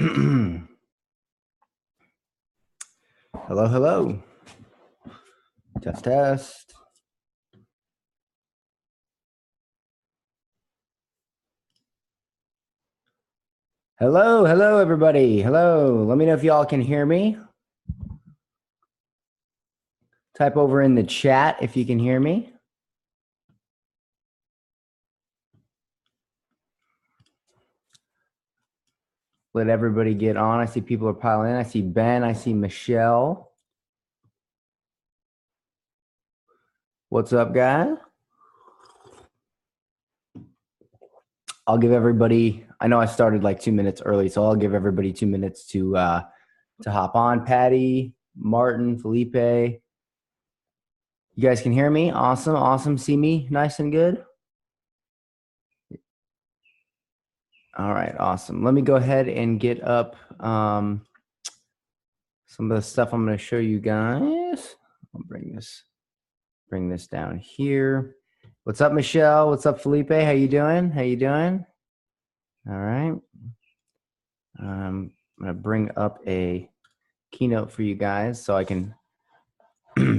Hello, hello. Test, test. Hello, hello, everybody. Hello. Let me know if y'all can hear me. Type over in the chat if you can hear me. Let everybody get on. I see people are piling in. I see Ben. I see Michelle. What's up, guys? I'll give everybody, I know I started like 2 minutes early, so I'll give everybody 2 minutes to hop on. Patty, Martin, Felipe. You guys can hear me? Awesome, awesome. See me nice and good? All right, awesome. Let me go ahead and get up some of the stuff I'm going to show you guys. I'll bring this down here. What's up, Michelle? What's up, Felipe? How you doing? How you doing? All right. I'm going to bring up a keynote for you guys so I can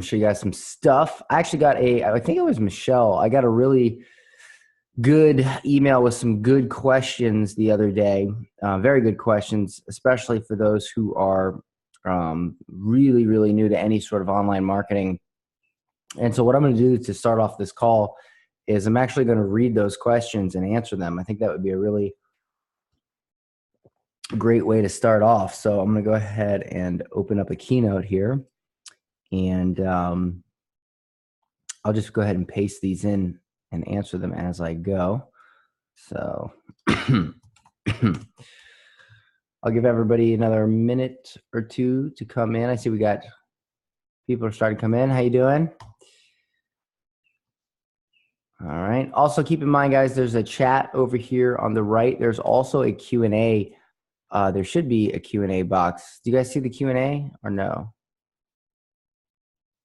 show you guys some stuff. I actually got I think it was Michelle. I got a really good email with some good questions the other day. Very good questions, especially for those who are really, really new to any sort of online marketing. And so what I'm going to do to start off this call is I'm actually going to read those questions and answer them. I think that would be a really great way to start off. So I'm going to go ahead and open up a keynote here. And I'll just go ahead and paste these in and answer them as I go. So I'll give everybody another minute or two to come in. I see we got people are starting to come in. How you doing? All right. Also keep in mind, guys, there's a chat over here on the right. There's also a Q&A. There should be a Q&A box. Do you guys see the Q&A or no?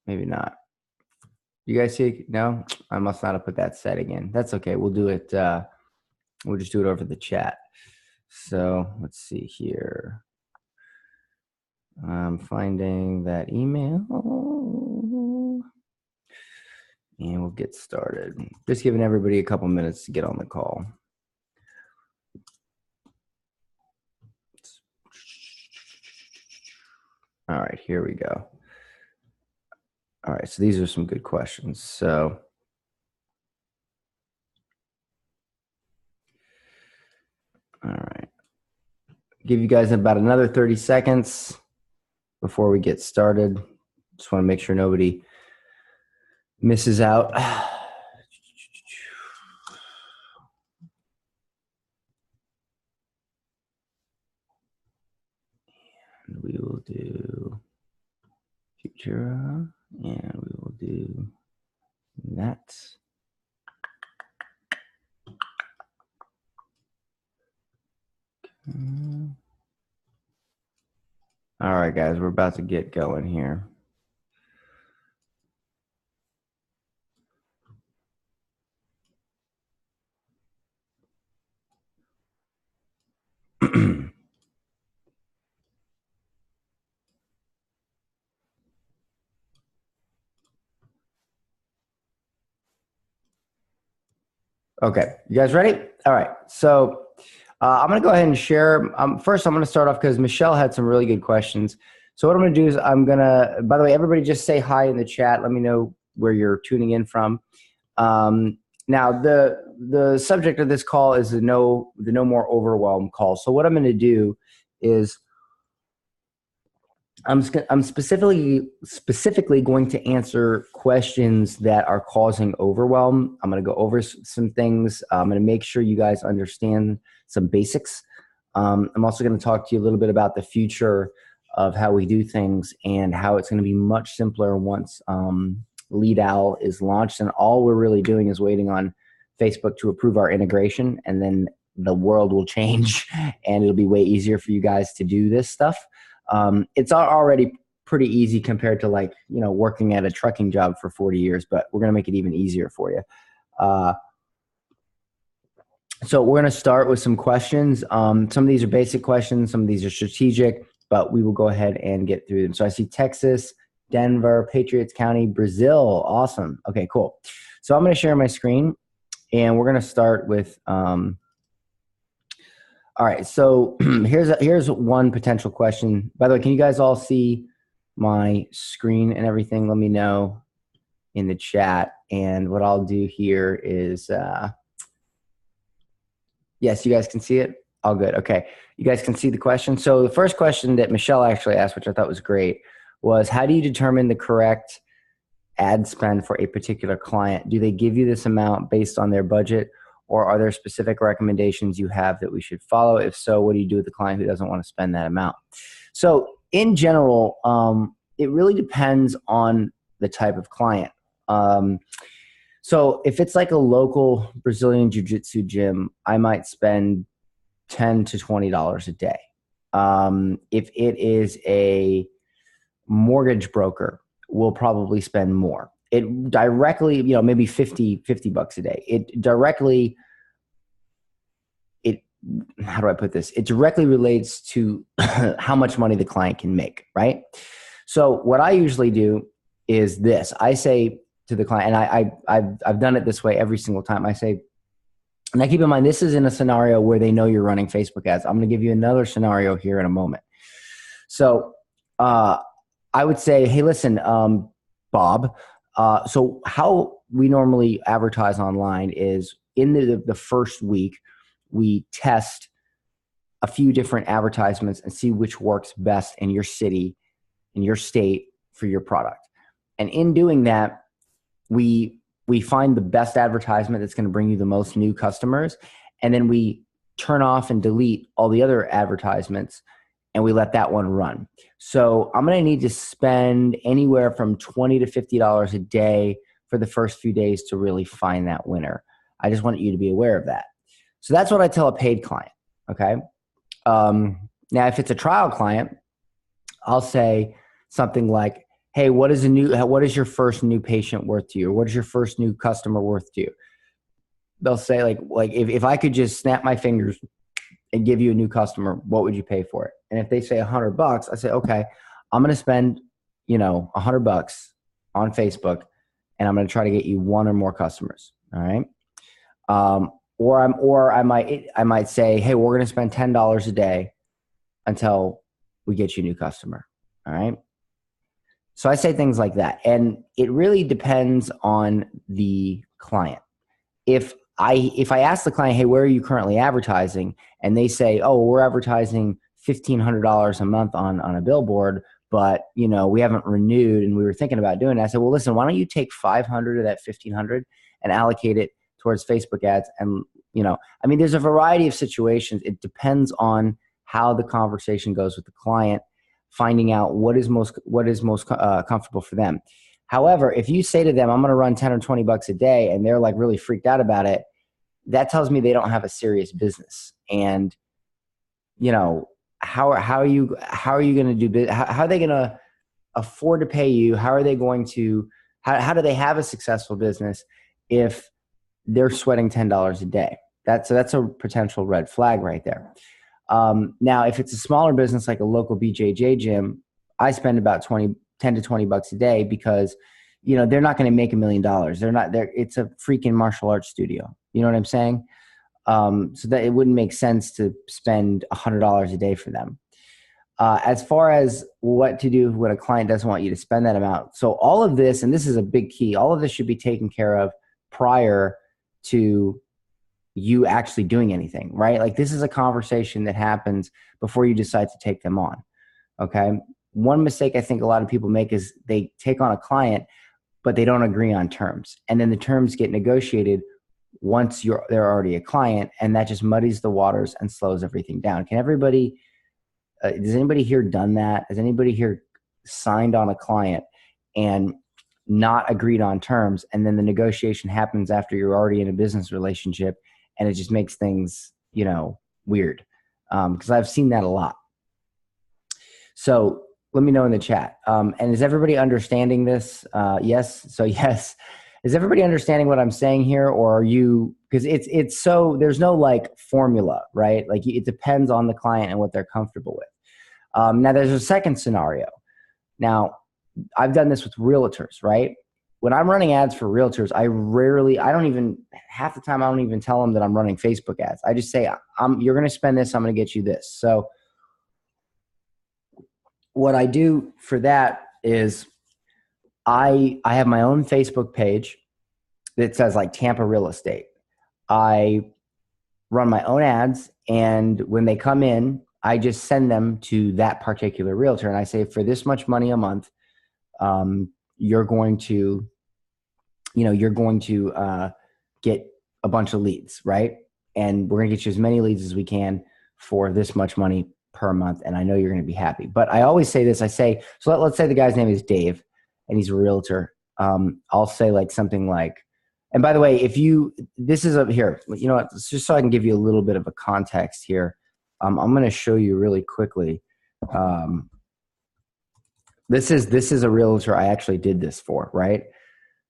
Maybe not. You guys see it? No? I must not have put that setting in. That's okay. We'll do it. We'll just do it over the chat. So let's see here. I'm finding that email. And we'll get started. Just giving everybody a couple minutes to get on the call. All right, here we go. All right, so these are some good questions. So all right. Give you guys about another 30 seconds before we get started. Just want to make sure nobody misses out. And we will do Futura, and we will do that. All right, guys, we're about to get going here. Okay, you guys ready? All right, so I'm going to go ahead and share. First, I'm going to start off because Michelle had some really good questions. So what I'm going to do is I'm going to, by the way, everybody just say hi in the chat. Let me know where you're tuning in from. Now, the subject of this call is the no more overwhelm call. So what I'm going to do is I'm specifically going to answer questions that are causing overwhelm. I'm going to go over some things. I'm going to make sure you guys understand some basics. I'm also going to talk to you a little bit about the future of how we do things and how it's going to be much simpler once Lead Owl is launched. And all we're really doing is waiting on Facebook to approve our integration, and then the world will change and it'll be way easier for you guys to do this stuff. It's already pretty easy compared to, like, you know, working at a trucking job for 40 years, but we're going to make it even easier for you. So we're going to start with some questions. Some of these are basic questions. Some of these are strategic, but we will go ahead and get through them. So I see Texas, Denver, Patriots County, Brazil. Awesome. Okay, cool. So I'm going to share my screen, and we're going to start with, all right, so here's one potential question. By the way, can you guys all see my screen and everything? Let me know in the chat. And what I'll do here is, yes, you guys can see it? All good. Okay. You guys can see the question. So the first question that Michelle actually asked, which I thought was great, was how do you determine the correct ad spend for a particular client? Do they give you this amount based on their budget, or are there specific recommendations you have that we should follow? If so, what do you do with the client who doesn't want to spend that amount? So in general, it really depends on the type of client. So if it's like a local Brazilian Jiu-Jitsu gym, I might spend $10 to $20 a day. If it is a mortgage broker, we'll probably spend more. It directly, maybe 50 bucks a day. How do I put this? It directly relates to how much money the client can make, right? So what I usually do is this. I say to the client, and I've done it this way every single time. I say, and now keep in mind, this is in a scenario where they know you're running Facebook ads. I'm going to give you another scenario here in a moment. So I would say, hey, listen, Bob, so how we normally advertise online is in the first week, we test a few different advertisements and see which works best in your city, in your state for your product. And in doing that, we find the best advertisement that's going to bring you the most new customers, and then we turn off and delete all the other advertisements, and we let that one run. So I'm going to need to spend anywhere from $20 to $50 a day for the first few days to really find that winner. I just want you to be aware of that. So that's what I tell a paid client, okay? Now, if it's a trial client, I'll say something like, hey, what is your first new patient worth to you? Or what is your first new customer worth to you? They'll say like if I could just snap my fingers and give you a new customer, what would you pay for it? And if they say $100, I say, okay, I'm going to spend, $100 on Facebook, and I'm going to try to get you one or more customers. All right. Or I might say, hey, we're going to spend $10 a day until we get you a new customer. All right. So I say things like that. And it really depends on the client. If I ask the client, hey, where are you currently advertising? And they say, oh, we're advertising $1,500 a month on a billboard, but we haven't renewed and we were thinking about doing it. I said, well, listen, why don't you take 500 of that 1,500 and allocate it towards Facebook ads? And, there's a variety of situations. It depends on how the conversation goes with the client, finding out what is most comfortable for them. However, if you say to them, I'm going to run 10 or 20 bucks a day, and they're like really freaked out about it, that tells me they don't have a serious business. And, how are you going to do, how are they going to afford to pay you? How are they going to, how do they have a successful business if they're sweating $10 a day? That's a potential red flag right there. Now, if it's a smaller business like a local BJJ gym, I spend about 10 to 20 bucks a day because, they're not going to make $1 million. It's a freaking martial arts studio. You know what I'm saying? So that it wouldn't make sense to spend $100 a day for them. As far as what to do when a client doesn't want you to spend that amount. So all of this, and this is a big key, all of this should be taken care of prior to you actually doing anything, right? Like this is a conversation that happens before you decide to take them on. Okay. One mistake I think a lot of people make is they take on a client, but they don't agree on terms. And then the terms get negotiated once they're already a client, and that just muddies the waters and slows everything down. Has anybody here done that? Has anybody here signed on a client and not agreed on terms, and then the negotiation happens after you're already in a business relationship, and it just makes things, weird? Because I've seen that a lot. So let me know in the chat. And is everybody understanding this? Yes. So yes. Is everybody understanding what I'm saying here, or are you? Because it's so there's no like formula, right? Like it depends on the client and what they're comfortable with. Now there's a second scenario. Now I've done this with realtors, right? When I'm running ads for realtors, I don't even, half the time I don't even tell them that I'm running Facebook ads. I just say, you're going to spend this, I'm going to get you this. So what I do for that is I have my own Facebook page that says like Tampa Real Estate. I run my own ads, and when they come in, I just send them to that particular realtor. And I say, for this much money a month, you're going to get a bunch of leads, right? And we're going to get you as many leads as we can for this much money per month. And I know you're going to be happy. But I always say this, so let's say the guy's name is Dave and he's a realtor. I'll say like something like, and by the way, this is up here, you know what, just so I can give you a little bit of a context here. I'm going to show you really quickly. This is a realtor I actually did this for, right?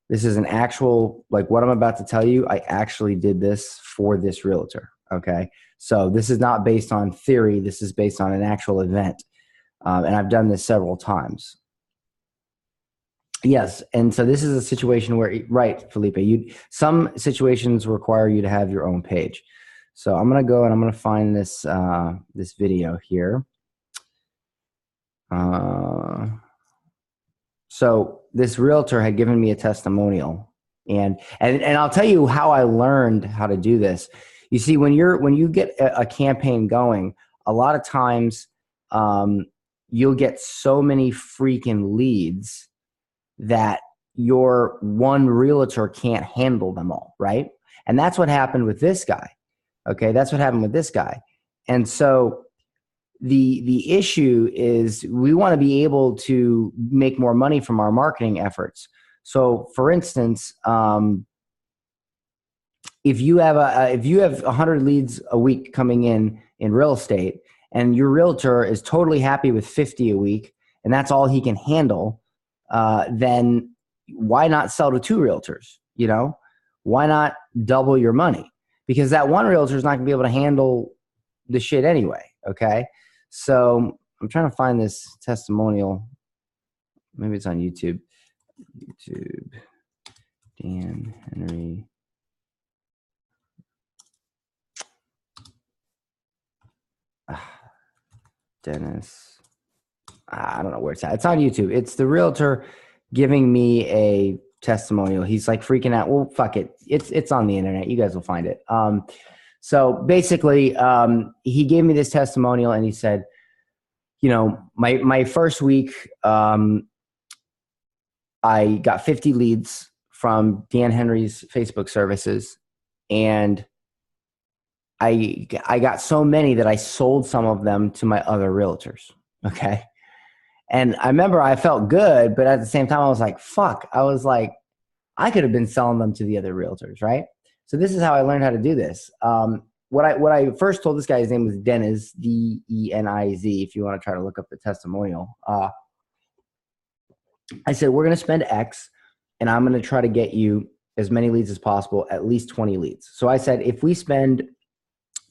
This is an actual, like what I'm about to tell you, I actually did this for this realtor, okay? So this is not based on theory. This is based on an actual event. And I've done this several times. Yes, and so this is a situation where, right, Felipe, some situations require you to have your own page. So I'm going to go and I'm going to find this this video here. So this realtor had given me a testimonial, and I'll tell you how I learned how to do this. You see, when you get a campaign going, a lot of times you'll get so many freaking leads that your one realtor can't handle them all, right? And that's what happened with this guy. Okay, that's what happened with this guy. And so the issue is we want to be able to make more money from our marketing efforts. So for instance, if you have 100 leads a week coming in real estate, and your realtor is totally happy with 50 a week, and that's all he can handle, then why not sell to two realtors? You know, why not double your money? Because that one realtor is not going to be able to handle the shit anyway. Okay. So I'm trying to find this testimonial. Maybe it's on YouTube. Dan Henry. Dennis. I don't know where it's at. It's on YouTube. It's the realtor giving me a testimonial. He's like freaking out. Well, fuck it. It's on the internet. You guys will find it. So basically, he gave me this testimonial, and he said, you know, my first week, I got 50 leads from Dan Henry's Facebook services, and I got so many that I sold some of them to my other realtors. Okay. And I remember I felt good, but at the same time, I was like, fuck. I was like, I could have been selling them to the other realtors, right? So this is how I learned how to do this. What I first told this guy, his name was Deniz, Deniz, if you want to try to look up the testimonial. I said, we're going to spend X, and I'm going to try to get you as many leads as possible, at least 20 leads. So I said, if we spend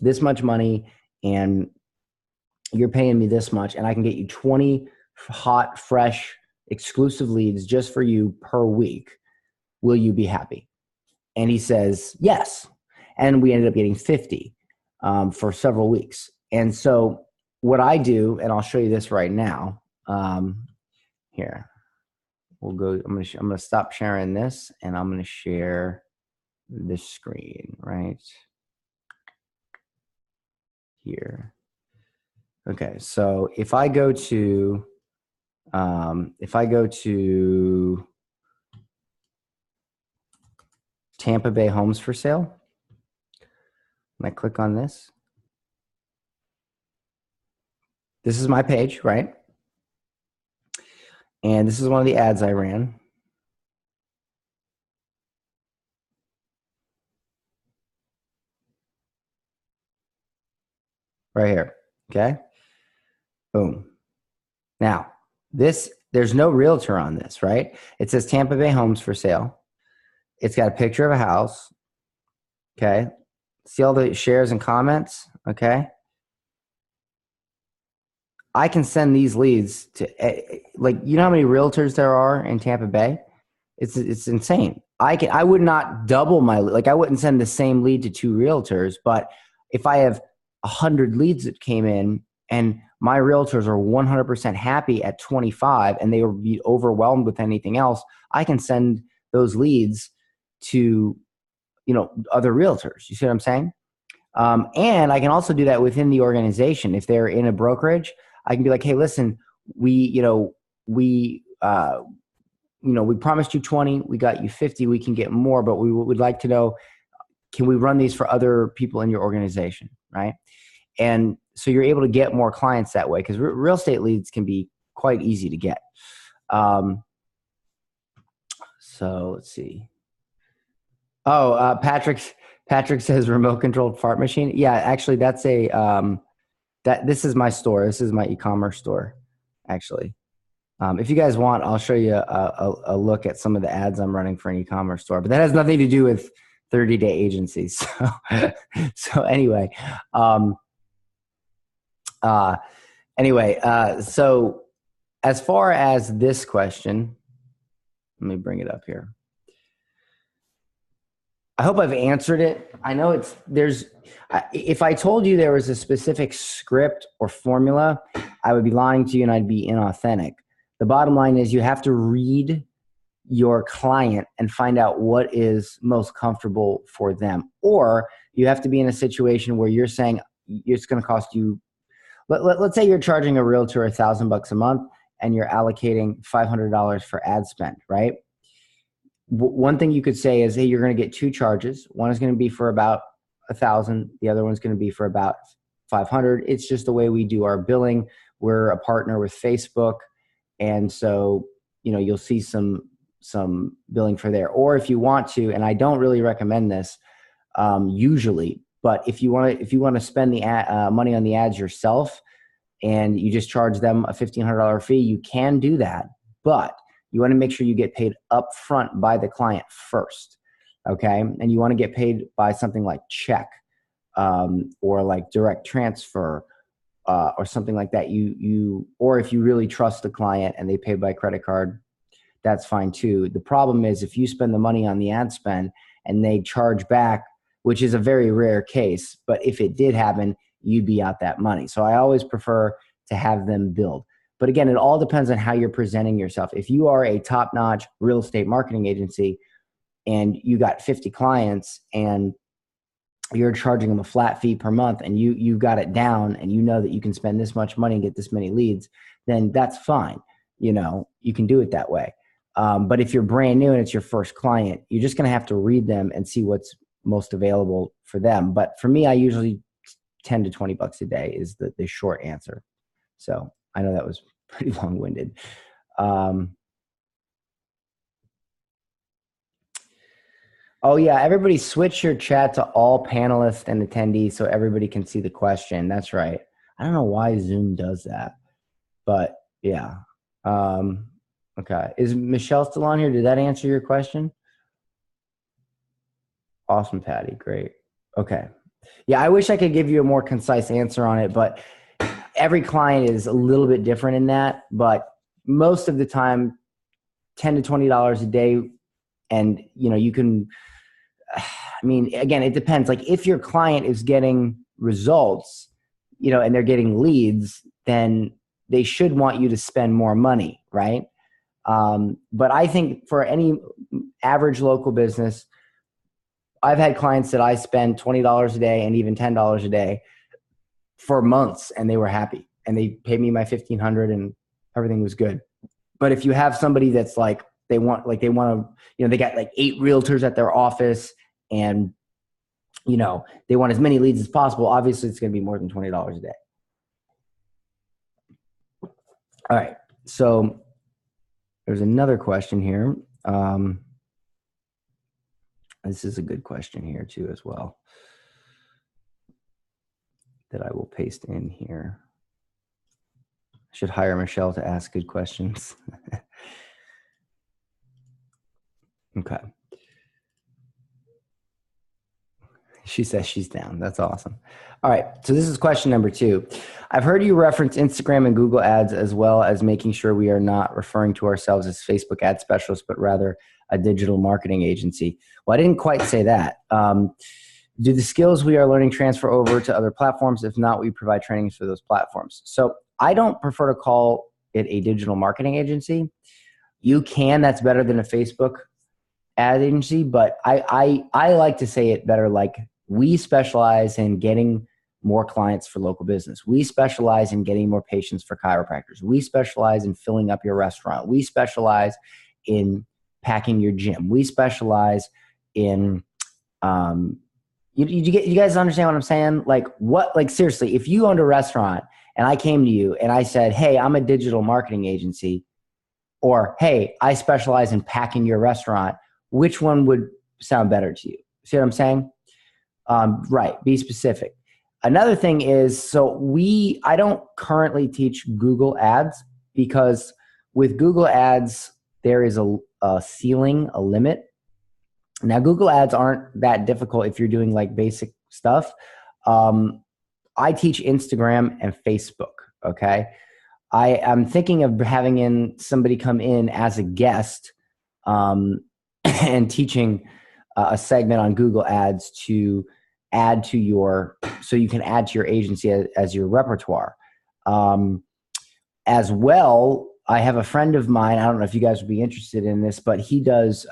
this much money and you're paying me this much, and I can get you 20 hot, fresh, exclusive leads just for you per week, will you be happy? And he says, yes. And we ended up getting 50 for several weeks. And so what I do, and I'll show you this right now. Here, we'll go. I'm going to stop sharing this, and I'm going to share this screen right here. Okay, so if I go to Tampa Bay Homes for Sale, and I click on this, this is my page, right? And this is one of the ads I ran. Right here, okay? Boom. Now, there's no realtor on this, right? It says Tampa Bay Homes for Sale. It's got a picture of a house. Okay. See all the shares and comments. Okay. I can send these leads to, like, you know how many realtors there are in Tampa Bay? It's insane. I would not double my, like, I wouldn't send the same lead to 2 realtors, but if I have 100 leads that came in and my realtors are 100% happy at 25 and they will be overwhelmed with anything else, I can send those leads to, you know, other realtors. You see what I'm saying? And I can also do that within the organization. If they're in a brokerage, I can be like, hey, listen, we promised you 20, we got you 50, we can get more, but we would like to know, can we run these for other people in your organization, right? And so you're able to get more clients that way, because real estate leads can be quite easy to get. So let's see. Oh, Patrick says remote controlled fart machine. Yeah, actually that's this is my store. This is my e-commerce store, actually. If you guys want, I'll show you a look at some of the ads I'm running for an e-commerce store, but that has nothing to do with 30-day agencies. So anyway, so as far as this question, let me bring it up here. I hope I've answered it. I know if I told you there was a specific script or formula, I would be lying to you and I'd be inauthentic. The bottom line is you have to read your client and find out what is most comfortable for them. Or you have to be in a situation where you're saying it's going to cost you, let's say you're charging a realtor $1,000 a month and you're allocating $500 for ad spend, right? One thing you could say is, hey, you're going to get 2 charges. One is going to be for about 1,000. The other one's going to be for about 500. It's just the way we do our billing. We're a partner with Facebook. And so, you know, you'll see some billing for there. Or if you want to, and I don't really recommend this usually, but if you want to spend the money on the ads yourself and you just charge them a $1,500 fee, you can do that. But you want to make sure you get paid up front by the client first, okay? And you want to get paid by something like check or like direct transfer or something like that. Or if you really trust the client and they pay by credit card, that's fine too. The problem is if you spend the money on the ad spend and they charge back, which is a very rare case, but if it did happen, you'd be out that money. So I always prefer to have them billed. But again, it all depends on how you're presenting yourself. If you are a top-notch real estate marketing agency and you got 50 clients and you're charging them a flat fee per month and you got it down and you know that you can spend this much money and get this many leads, then that's fine. You know, you can do it that way. But if you're brand new and it's your first client, you're just going to have to read them and see what's most available for them. But for me, I usually 10 to 20 bucks a day is the short answer. So I know that was pretty long-winded. Oh yeah, everybody switch your chat to all panelists and attendees so everybody can see the question. That's right. I don't know why Zoom does that, but yeah. Okay, is Michelle still on here? Did that answer your question? Awesome, Patty, great. Okay. Yeah, I wish I could give you a more concise answer on it, but every client is a little bit different in that, but most of the time, $10 to $20 a day. And, you know, you can, I mean, again, it depends. Like if your client is getting results, you know, and they're getting leads, then they should want you to spend more money, right? But I think for any average local business, I've had clients that I spend $20 a day and even $10 a day for months, and they were happy, and they paid me my $1,500, and everything was good. But if you have somebody that's like they want to, you know, they got like 8 realtors at their office, and you know they want as many leads as possible, obviously it's going to be more than $20 a day. All right, so there's another question here. This is a good question here too as well that I will paste in here. I should hire Michelle to ask good questions. Okay. She says she's down. That's awesome. All right. So this is question number 2. I've heard you reference Instagram and Google ads, as well as making sure we are not referring to ourselves as Facebook ad specialists, but rather a digital marketing agency. Well, I didn't quite say that. Do the skills we are learning transfer over to other platforms? If not, we provide trainings for those platforms. So I don't prefer to call it a digital marketing agency. You can. That's better than a Facebook ad agency, but I like to say it better like we specialize in getting more clients for local business. We specialize in getting more patients for chiropractors. We specialize in filling up your restaurant. We specialize in packing your gym. We specialize in you guys understand what I'm saying? Like seriously, if you owned a restaurant and I came to you and I said, hey, I'm a digital marketing agency, or hey, I specialize in packing your restaurant, which one would sound better to you? See what I'm saying? Right. Be specific. Another thing is, I don't currently teach Google ads because with Google ads, there is a ceiling, a limit. Now, Google ads aren't that difficult if you're doing like basic stuff. I teach Instagram and Facebook. Okay. I am thinking of having somebody come in as a guest and teaching a segment on Google ads to add to so you can add to your agency as your repertoire. As well, I have a friend of mine, I don't know if you guys would be interested in this, but he does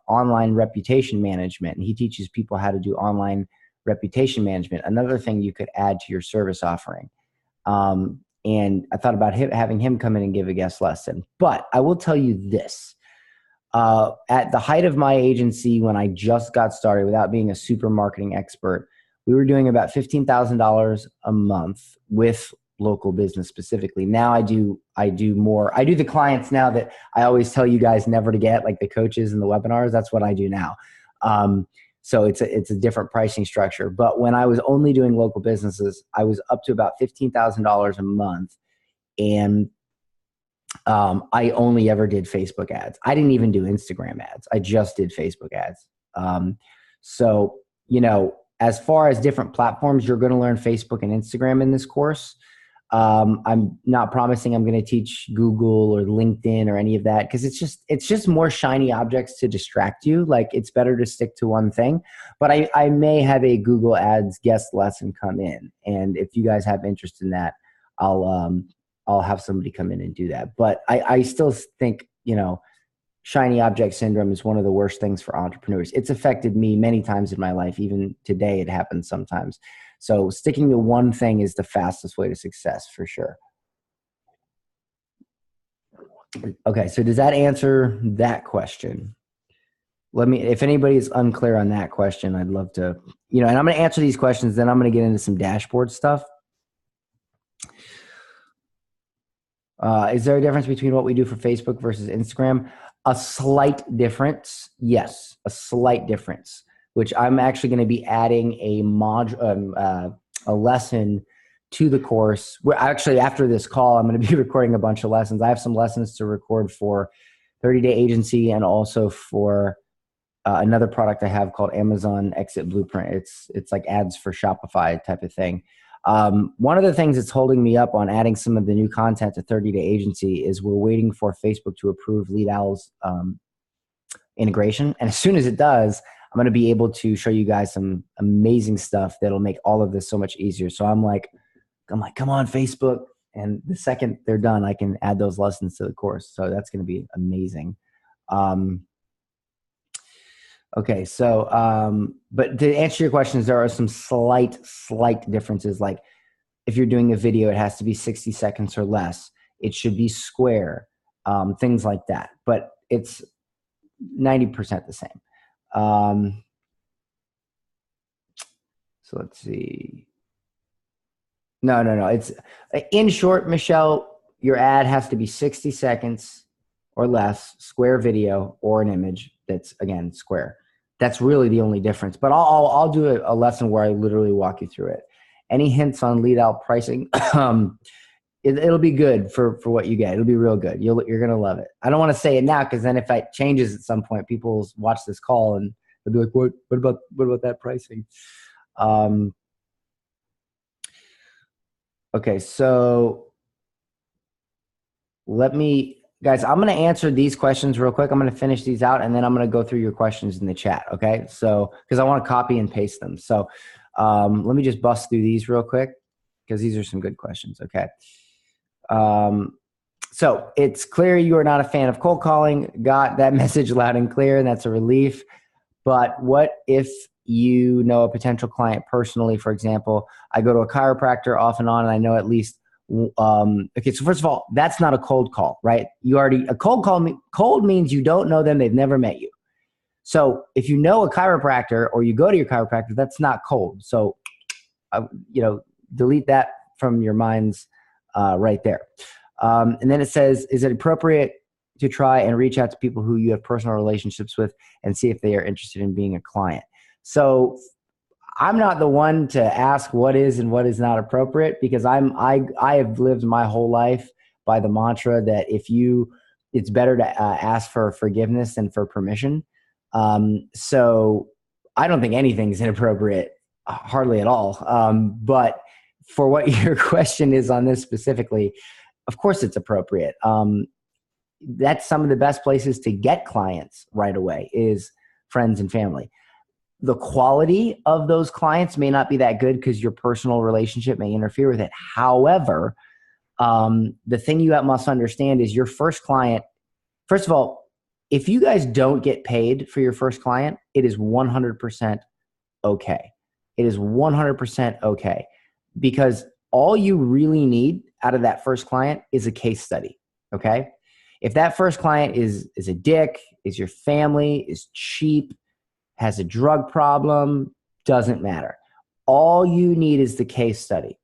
online reputation management, and he teaches people how to do online reputation management, another thing you could add to your service offering. And I thought about having him come in and give a guest lesson. But I will tell you this. At the height of my agency, when I just got started without being a super marketing expert, we were doing about $15,000 a month with local business specifically. Now I do more. I do the clients now that I always tell you guys never to get, like the coaches and the webinars. That's what I do now. So it's a different pricing structure. But when I was only doing local businesses, I was up to about $15,000 a month. And I only ever did Facebook ads. I didn't even do Instagram ads. I just did Facebook ads. So, as far as different platforms, you're going to learn Facebook and Instagram in this course. I'm not promising I'm going to teach Google or LinkedIn or any of that, because it's just more shiny objects to distract you. Like, it's better to stick to one thing. But I may have a Google Ads guest lesson come in, and if you guys have interest in that, I'll have somebody come in and do that. But I still think, shiny object syndrome is one of the worst things for entrepreneurs. It's affected me many times in my life. Even today, it happens sometimes. So sticking to one thing is the fastest way to success, for sure. Okay, so does that answer that question? If anybody is unclear on that question, I'd love to, and I'm going to answer these questions, then I'm going to get into some dashboard stuff. Is there a difference between what we do for Facebook versus Instagram? A slight difference. Yes, a slight difference, which I'm actually going to be adding a lesson to the course. Actually, after this call, I'm going to be recording a bunch of lessons. I have some lessons to record for 30-Day Agency and also for another product I have called Amazon Exit Blueprint. It's like ads for Shopify type of thing. One of the things that's holding me up on adding some of the new content to 30-Day Agency is we're waiting for Facebook to approve Lead Owl's integration. And as soon as it does, I'm going to be able to show you guys some amazing stuff that'll make all of this so much easier. So I'm like, come on, Facebook. And the second they're done, I can add those lessons to the course. So that's going to be amazing. Okay, so, but to answer your questions, there are some slight differences. Like if you're doing a video, it has to be 60 seconds or less. It should be square, things like that. But it's 90% the same. So let's see. No. It's in short, Michelle, your ad has to be 60 seconds or less, square video or an image that's, again, square. That's really the only difference. But I'll do a lesson where I literally walk you through it. Any hints on lead out pricing? It'll be good for what you get. It'll be real good. You're going to love it. I don't want to say it now, because then if it changes at some point, people will watch this call and they'll be like, what about that pricing? Okay, so guys, I'm going to answer these questions real quick. I'm going to finish these out, and then I'm going to go through your questions in the chat. Okay, so because I want to copy and paste them. So let me just bust through these real quick because these are some good questions. Okay. So it's clear you are not a fan of cold calling. Got that message loud and clear, and that's a relief. But what if you know a potential client personally? For example, I go to a chiropractor off and on, and I know at least. Okay, so first of all, that's not a cold call, right? A cold means you don't know them; they've never met you. So if you know a chiropractor or you go to your chiropractor, that's not cold. So, delete that from your minds right there. And then it says, is it appropriate to try and reach out to people who you have personal relationships with and see if they are interested in being a client? So I'm not the one to ask what is and what is not appropriate, because I have lived my whole life by the mantra that it's better to ask for forgiveness than for permission. So I don't think anything's inappropriate, hardly at all. But for what your question is on this specifically, of course it's appropriate. That's some of the best places to get clients right away is friends and family. The quality of those clients may not be that good because your personal relationship may interfere with it. However, the thing you must understand is your first client. First of all, if you guys don't get paid for your first client, it is 100% okay. It is 100% okay, because all you really need out of that first client is a case study. Okay. If that first client is a dick, is your family, is cheap, has a drug problem, doesn't matter. All you need is the case study,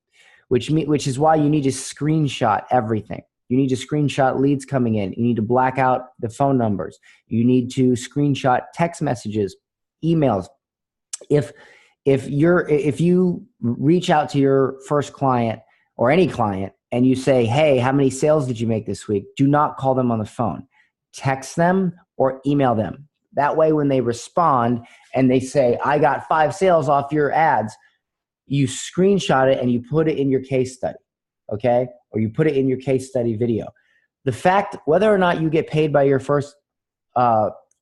which is why you need to screenshot everything. You need to screenshot leads coming in. You need to black out the phone numbers. You need to screenshot text messages, emails. If you reach out to your first client or any client and you say, hey, how many sales did you make this week? Do not call them on the phone. Text them or email them. That way, when they respond and they say, I got 5 sales off your ads, you screenshot it and you put it in your case study, okay? Or you put it in your case study video. The fact, whether or not you get paid by your first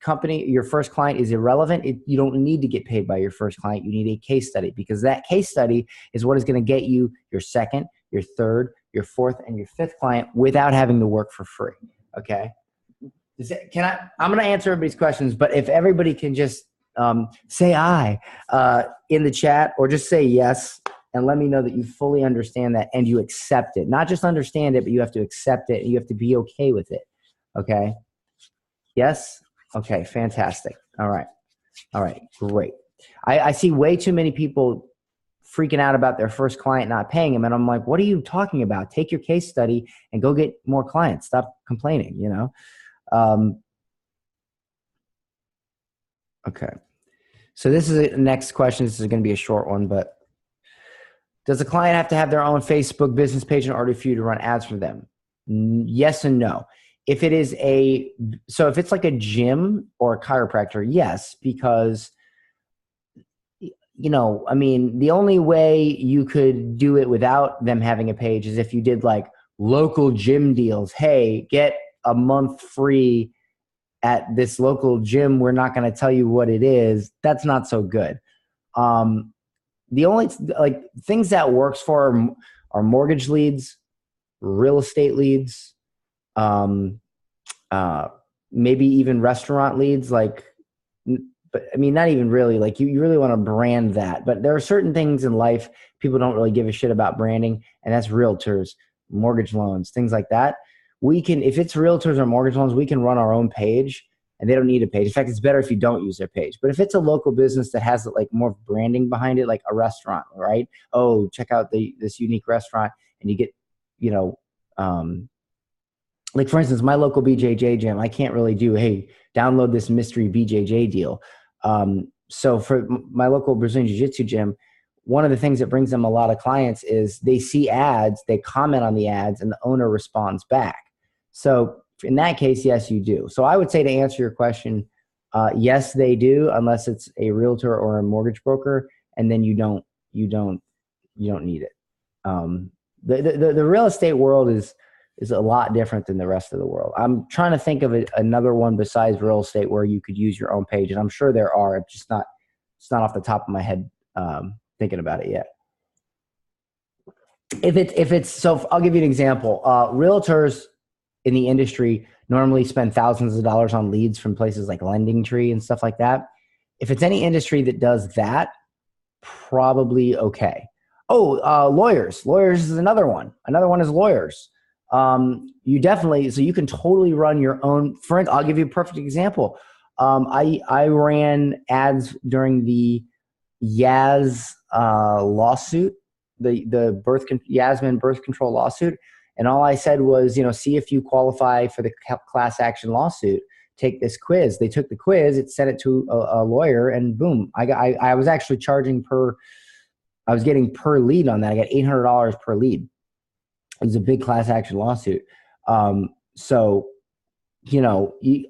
company, your first client is irrelevant. You don't need to get paid by your first client. You need a case study, because that case study is what is going to get you your second, your third, your fourth, and your fifth client without having to work for free, okay? I'm going to answer everybody's questions, but if everybody can just say aye in the chat, or just say yes, and let me know that you fully understand that and you accept it. Not just understand it, but you have to accept it and you have to be okay with it. Okay? Yes? Okay, fantastic. All right, great. I see way too many people freaking out about their first client not paying them, and I'm like, what are you talking about? Take your case study and go get more clients. Stop complaining, you know? Okay. So this is the next question. This is going to be a short one, but does the client have to have their own Facebook business page in order for you to run ads for them? Yes and no. If it's like a gym or a chiropractor, yes, because, the only way you could do it without them having a page is if you did like local gym deals. Hey, get a month free at this local gym. We're not going to tell you what it is. That's not so good. The only things that works for are mortgage leads, real estate leads, maybe even restaurant leads. But I mean, not even really. Like you really want to brand that. But there are certain things in life people don't really give a shit about branding, and that's realtors, mortgage loans, things like that. If it's realtors or mortgage loans, we can run our own page, and they don't need a page. In fact, it's better if you don't use their page. But if it's a local business that has like more branding behind it, like a restaurant, right? Oh, check out this unique restaurant, and you get, like for instance, my local BJJ gym, I can't really do, hey, download this mystery BJJ deal. So for my local Brazilian Jiu-Jitsu gym, one of the things that brings them a lot of clients is they see ads, they comment on the ads, and the owner responds back. So in that case, yes, you do. So I would say, to answer your question, yes, they do, unless it's a realtor or a mortgage broker. and then you don't need it. The real estate world is a lot different than the rest of the world. I'm trying to think of another one besides real estate where you could use your own page, and I'm sure there are. It's not off the top of my head thinking about it yet. If it's so, I'll give you an example. Realtors in the industry normally spend thousands of dollars on leads from places like Lending Tree and stuff like that. If it's any industry that does that, probably okay. Oh, lawyers. Lawyers is another one. Another one is lawyers. You definitely, so you can totally run your own. I'll give you a perfect example. I ran ads during the Yaz lawsuit, the Yasmin birth control lawsuit. And all I said was, see if you qualify for the class action lawsuit, take this quiz. They took the quiz, it sent it to a lawyer, and boom, I was actually charging I was getting per lead on that. I got $800 per lead. It was a big class action lawsuit. So, you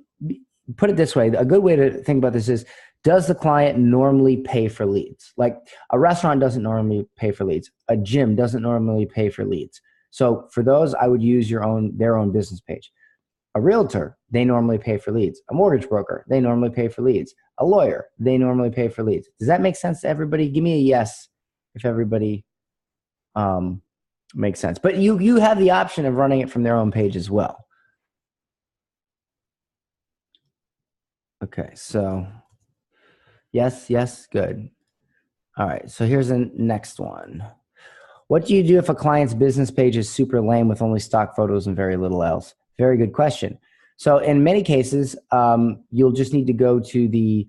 put it this way, a good way to think about this is, does the client normally pay for leads? Like a restaurant doesn't normally pay for leads. A gym doesn't normally pay for leads. So for those, I would use their own business page. A realtor, they normally pay for leads. A mortgage broker, they normally pay for leads. A lawyer, they normally pay for leads. Does that make sense to everybody? Give me a yes if everybody makes sense. But you have the option of running it from their own page as well. Okay, so yes, good. All right, so here's the next one. What do you do if a client's business page is super lame with only stock photos and very little else? Very good question. So in many cases, you'll just need to go to the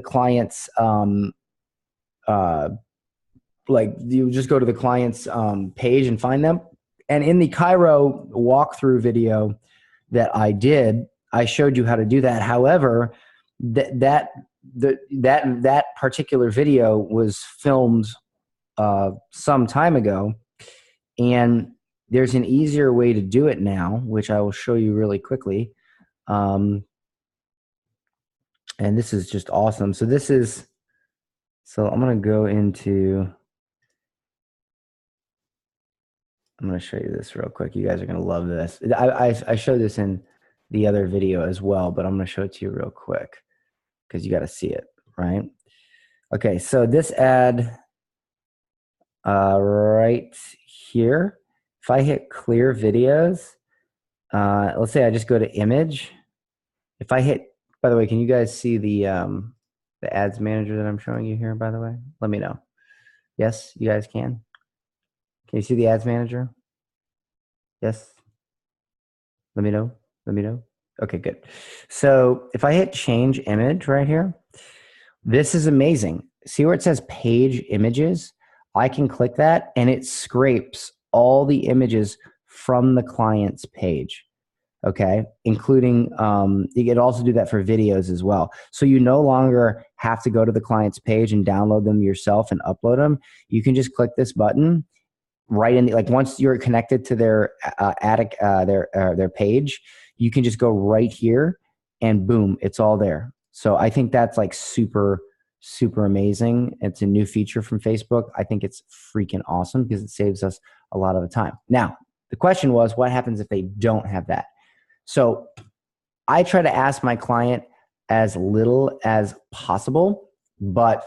client's, you just go to the client's page and find them. And in the Cairo walkthrough video that I did, I showed you how to do that. However, that particular video was filmed some time ago, and there's an easier way to do it now, which I will show you really quickly. And this is just awesome. So I'm going to go into, I'm going to show you this real quick. You guys are going to love this. I showed this in the other video as well, but I'm going to show it to you real quick because you got to see it, right? Okay, so this ad right here, if I hit clear videos, let's say I just go to image. If I hit, by the way, can you guys see the ads manager that I'm showing you here, by the way? Let me know. Yes, you guys can. Can you see the ads manager? Yes. Let me know. Let me know. Okay, good. So if I hit change image right here, this is amazing. See where it says page images? I can click that and it scrapes all the images from the client's page. Okay, including, you can also do that for videos as well. So you no longer have to go to the client's page and download them yourself and upload them. You can just click this button right in the, like once you're connected to their their page, you can just go right here and boom, it's all there. So I think that's like super amazing. It's a new feature from Facebook. I think it's freaking awesome because it saves us a lot of the time. Now, the question was, what happens if they don't have that? So I try to ask my client as little as possible, but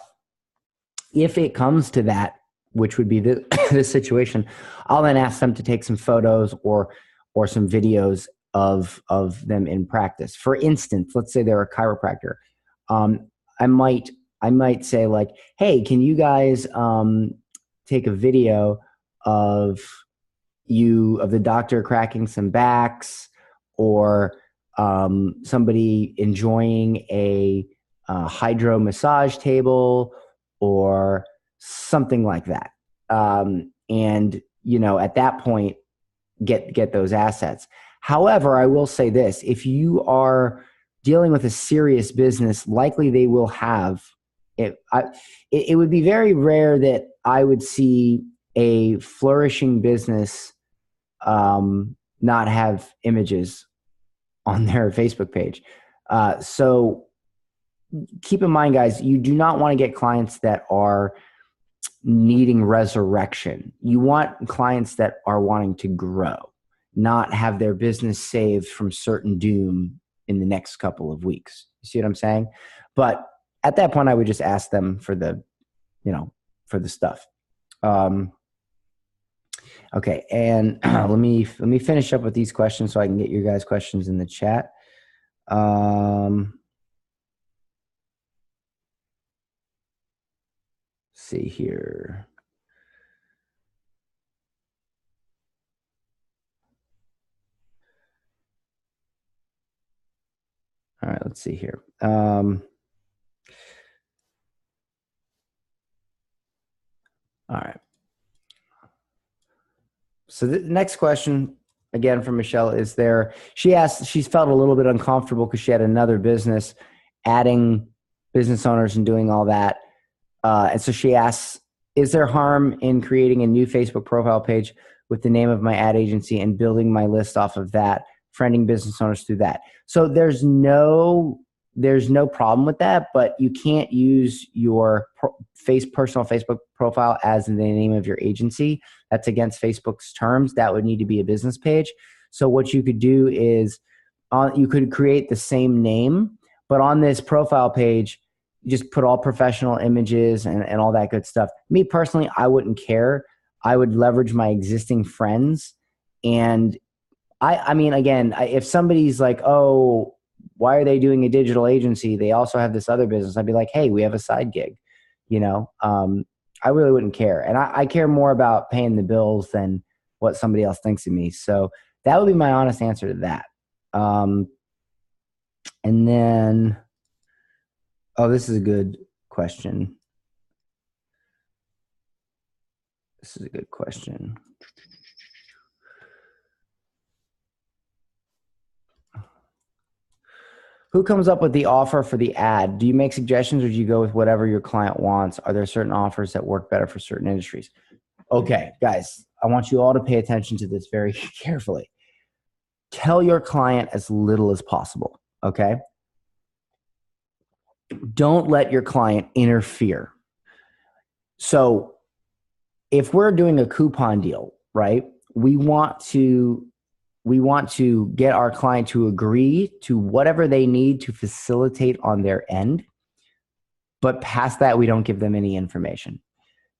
if it comes to that, which would be this situation, I'll then ask them to take some photos or some videos of them in practice. For instance, let's say they're a chiropractor. I might say like, hey, can you guys take a video of the doctor cracking some backs, or somebody enjoying a hydro massage table or something like that. And, at that point, get those assets. However, I will say this, if you are dealing with a serious business, likely they will have it. It would be very rare that I would see a flourishing business not have images on their Facebook page. So keep in mind, guys, you do not want to get clients that are needing resurrection. You want clients that are wanting to grow, not have their business saved from certain doom in the next couple of weeks. You see what I'm saying? But at that point, I would just ask them for the, for the stuff. Okay, and let me finish up with these questions so I can get your guys' questions in the chat. See here. All right, let's see here. All right. So the next question, again, from Michelle, is there, she asked, she's felt a little bit uncomfortable because she had another business, adding business owners and doing all that. And so she asks, is there harm in creating a new Facebook profile page with the name of my ad agency and building my list off of that, friending business owners through that? So there's no problem with that, but you can't use your personal Facebook profile as the name of your agency. That's against Facebook's terms. That would need to be a business page. So what you could do is you could create the same name, but on this profile page, you just put all professional images and all that good stuff. Me personally, I wouldn't care. I would leverage my existing friends. And I mean, again, if somebody's like, oh, why are they doing a digital agency? They also have this other business. I'd be like, hey, we have a side gig. I really wouldn't care. And I care more about paying the bills than what somebody else thinks of me. So that would be my honest answer to that. And then, oh, this is a good question. This is a good question. Who comes up with the offer for the ad? Do you make suggestions or do you go with whatever your client wants? Are there certain offers that work better for certain industries? Okay, guys, I want you all to pay attention to this very carefully. Tell your client as little as possible, okay? Don't let your client interfere. So if we're doing a coupon deal, right, we want to get our client to agree to whatever they need to facilitate on their end. But past that, we don't give them any information.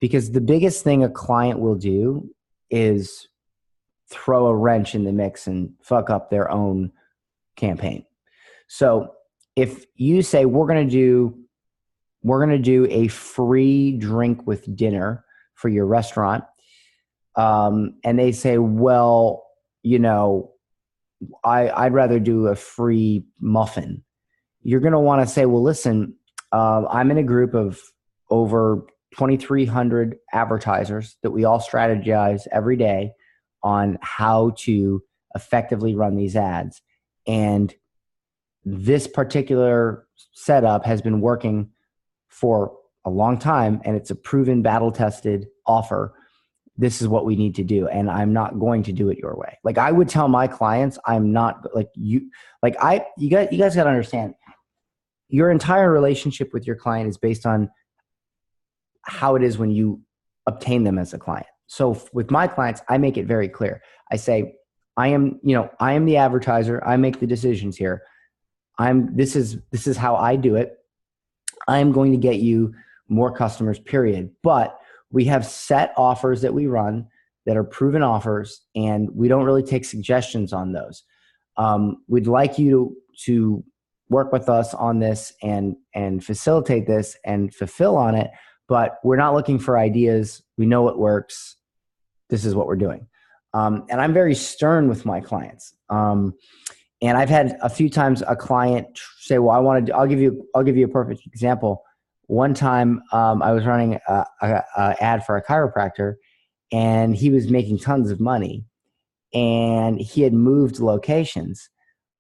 Because the biggest thing a client will do is throw a wrench in the mix and fuck up their own campaign. So if you say we're going to do a free drink with dinner for your restaurant, and they say, well, I'd rather do a free muffin. You're going to want to say, well, listen, I'm in a group of over 2,300 advertisers that we all strategize every day on how to effectively run these ads. And this particular setup has been working for a long time, and it's a proven battle-tested offer. This is what we need to do, and I'm not going to do it your way. Like I would tell my clients, I'm not like you. Like you guys got to understand, your entire relationship with your client is based on how it is when you obtain them as a client. So with my clients, I make it very clear. I say, I am the advertiser. I make the decisions here. This is how I do it. I'm going to get you more customers, period. But we have set offers that we run that are proven offers, and we don't really take suggestions on those. We'd like you to work with us on this and facilitate this and fulfill on it, but we're not looking for ideas. We know what works. This is what we're doing. And I'm very stern with my clients. And I've had a few times a client say, well, I'll give you a perfect example. One time I was running a ad for a chiropractor, and he was making tons of money, and he had moved locations.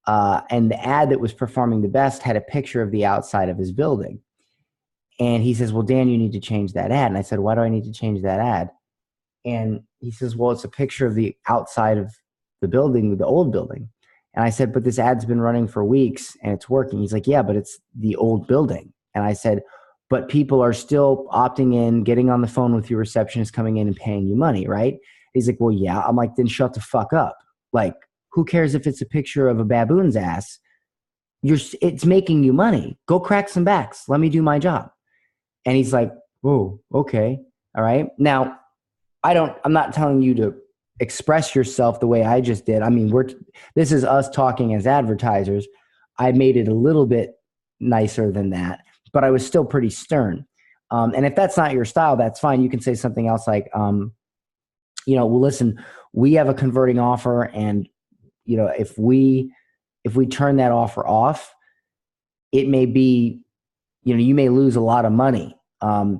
And the ad that was performing the best had a picture of the outside of his building. And he says, well, Dan, you need to change that ad. And I said, why do I need to change that ad? And he says, well, it's a picture of the outside of the building, the old building. And I said, but this ad's been running for weeks and it's working. He's like, yeah, but it's the old building. And I said, but people are still opting in, getting on the phone with your receptionist, coming in and paying you money, right? He's like, well, yeah. I'm like, then shut the fuck up. Like, who cares if it's a picture of a baboon's ass? It's making you money. Go crack some backs. Let me do my job. And he's like, oh, okay. All right. Now, I'm not telling you to express yourself the way I just did. I mean, this is us talking as advertisers. I made it a little bit nicer than that, but I was still pretty stern. And if that's not your style, that's fine. You can say something else like, well, listen, we have a converting offer, and if we turn that offer off, it may be, you may lose a lot of money.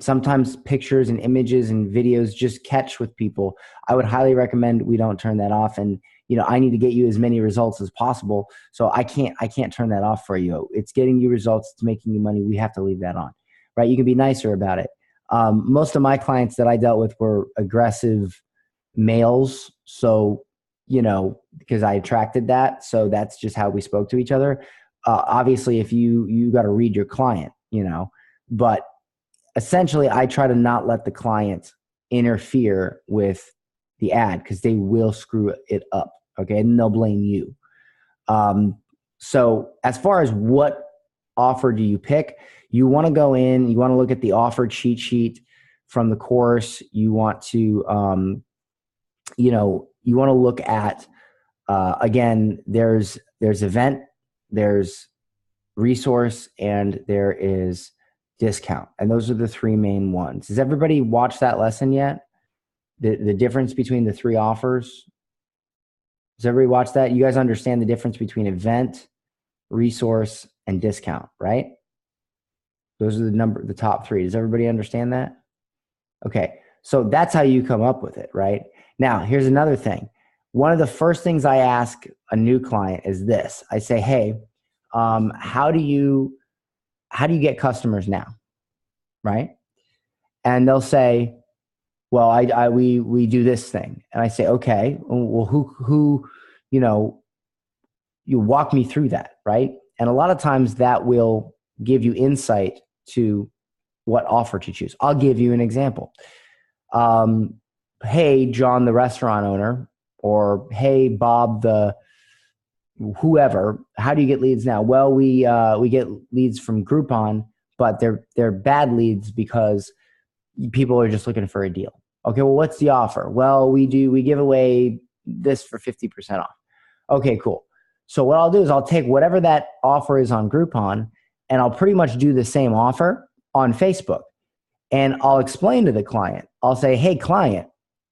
Sometimes pictures and images and videos just catch with people. I would highly recommend we don't turn that off. And, I need to get you as many results as possible. So I can't turn that off for you. It's getting you results. It's making you money. We have to leave that on, right? You can be nicer about it. Most of my clients that I dealt with were aggressive males. So, because I attracted that. So that's just how we spoke to each other. Obviously, if you got to read your client, but essentially, I try to not let the client interfere with the ad because they will screw it up, okay? And they'll blame you. So as far as what offer do you pick, you want to go in, you want to look at the offer cheat sheet from the course. You want to, you want to look at, again, there's event, there's resource, and there is discount. And those are the three main ones. Has everybody watched that lesson yet? The difference between the three offers? Has everybody watched that? You guys understand the difference between event, resource, and discount, right? Those are the top three. Does everybody understand that? Okay. So that's how you come up with it, right? Now, here's another thing. One of the first things I ask a new client is this. I say, hey, how do you get customers now? Right? And they'll say, well, we do this thing. And I say, okay, well, who, you walk me through that, right? And a lot of times that will give you insight to what offer to choose. I'll give you an example. Hey, John, the restaurant owner, or hey, Bob, the whoever, how do you get leads now? Well, we get leads from Groupon, but they're bad leads because people are just looking for a deal. Okay, well, what's the offer? Well, we give away this for 50% off. Okay, cool. So what I'll do is I'll take whatever that offer is on Groupon, and I'll pretty much do the same offer on Facebook. And I'll explain to the client. I'll say, hey, client,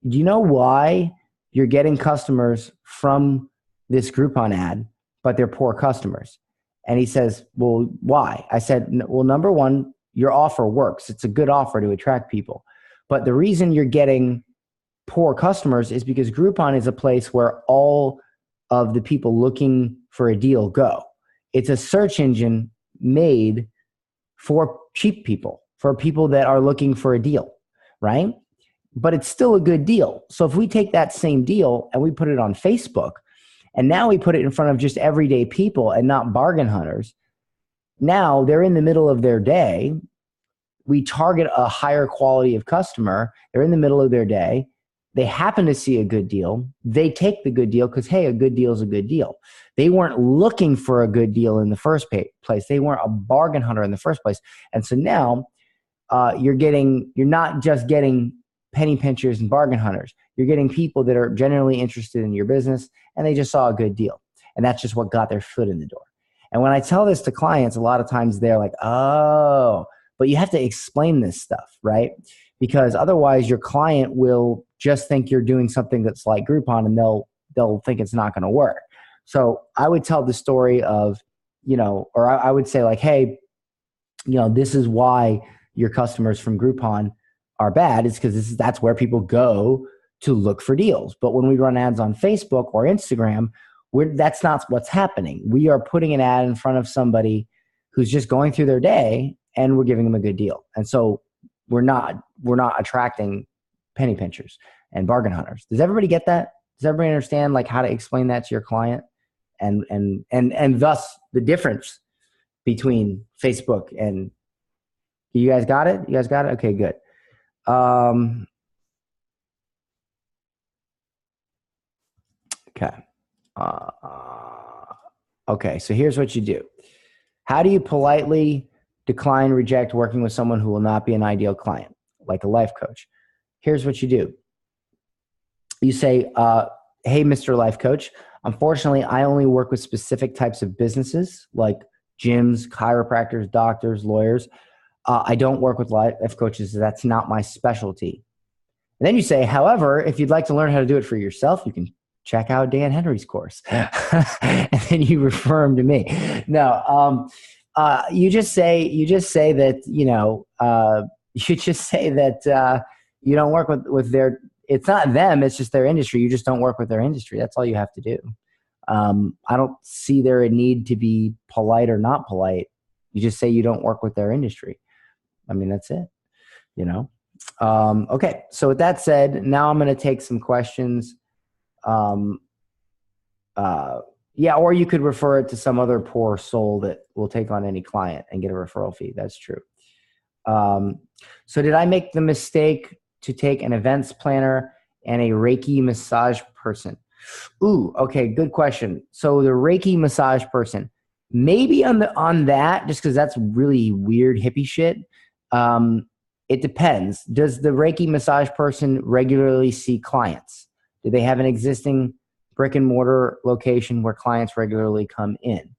do you know why you're getting customers from this Groupon ad, but they're poor customers? And he says, well, why? I said, well, number one, your offer works. It's a good offer to attract people. But the reason you're getting poor customers is because Groupon is a place where all of the people looking for a deal go. It's a search engine made for cheap people, for people that are looking for a deal, right? But it's still a good deal. So if we take that same deal and we put it on Facebook, and now we put it in front of just everyday people and not bargain hunters, now they're in the middle of their day. We target a higher quality of customer. They're in the middle of their day. They happen to see a good deal. They take the good deal because, hey, a good deal is a good deal. They weren't looking for a good deal in the first place. They weren't a bargain hunter in the first place. And so now you're not just getting penny pinchers and bargain hunters. You're getting people that are genuinely interested in your business, and they just saw a good deal. And that's just what got their foot in the door. And when I tell this to clients, a lot of times they're like, oh, but you have to explain this stuff, right? Because otherwise your client will just think you're doing something that's like Groupon, and they'll think it's not going to work. So I would tell the story of, or I would say like, hey, this is why your customers from Groupon are bad. It's because that's where people go to look for deals. But when we run ads on Facebook or Instagram, that's not what's happening. We are putting an ad in front of somebody who's just going through their day, and we're giving them a good deal. And so we're not attracting penny pinchers and bargain hunters. Does everybody get that? Does everybody understand like how to explain that to your client and thus the difference between Facebook and, you guys got it? You guys got it? Okay, good. Okay. Okay, so here's what you do. How do you politely decline, reject working with someone who will not be an ideal client, like a life coach? Here's what you do. You say, hey, Mr. Life Coach, unfortunately, I only work with specific types of businesses like gyms, chiropractors, doctors, lawyers. I don't work with life coaches. That's not my specialty. And then you say, however, if you'd like to learn how to do it for yourself, you can check out Dan Henry's course. And then you refer him to me. No, you just say that, you just say that you don't work with their, it's not them, it's just their industry. You just don't work with their industry. That's all you have to do. I don't see there a need to be polite or not polite. You just say you don't work with their industry. I mean, that's it, Okay, so with that said, now I'm going to take some questions. Yeah, or you could refer it to some other poor soul that will take on any client and get a referral fee. That's true. So did I make the mistake to take an events planner and a Reiki massage person? Ooh, okay, good question. So the Reiki massage person, maybe on that, just because that's really weird hippie shit. It depends. Does the Reiki massage person regularly see clients? Do they have an existing brick and mortar location where clients regularly come in?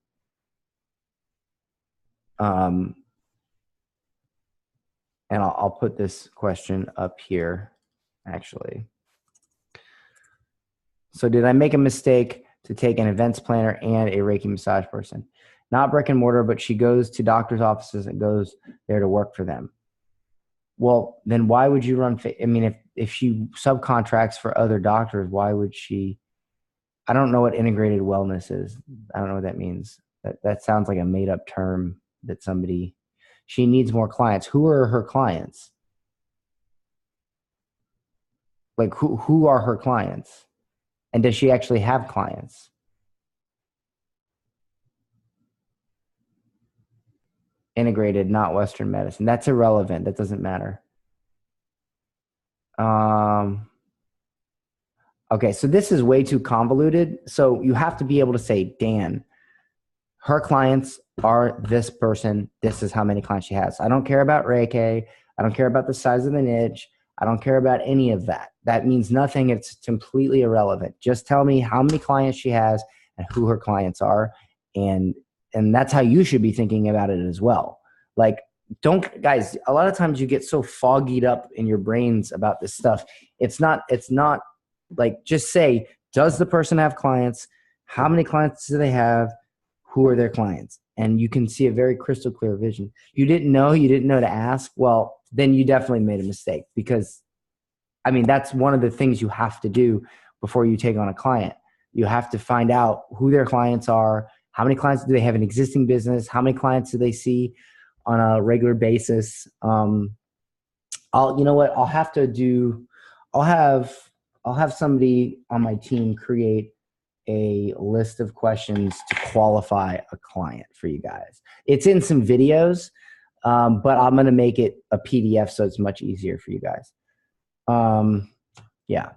And I'll put this question up here, actually. So did I make a mistake to take an events planner and a Reiki massage person? Not brick and mortar, but she goes to doctor's offices and goes there to work for them. Well, then why would you run? I mean, if she subcontracts for other doctors, why would she? I don't know what integrated wellness is. I don't know what that means. That sounds like a made up term that somebody, she needs more clients. Who are her clients? Like who are her clients? And does she actually have clients? Integrated, not Western medicine. That's irrelevant. That doesn't matter. Okay, so this is way too convoluted. So you have to be able to say, Dan, her clients are this person. This is how many clients she has. I don't care about Reiki. I don't care about the size of the niche. I don't care about any of that. That means nothing. It's completely irrelevant. Just tell me how many clients she has and who her clients are. And that's how you should be thinking about it as well. Like, guys, a lot of times you get so foggied up in your brains about this stuff. It's not like, just say, does the person have clients? How many clients do they have? Who are their clients? And you can see a very crystal clear vision. You didn't know to ask. Well, then you definitely made a mistake, because I mean, that's one of the things you have to do before you take on a client. You have to find out who their clients are. How many clients do they have in existing business? How many clients do they see on a regular basis? You know what? I'll have somebody on my team create a list of questions to qualify a client for you guys. It's in some videos, but I'm going to make it a PDF so it's much easier for you guys. Yeah.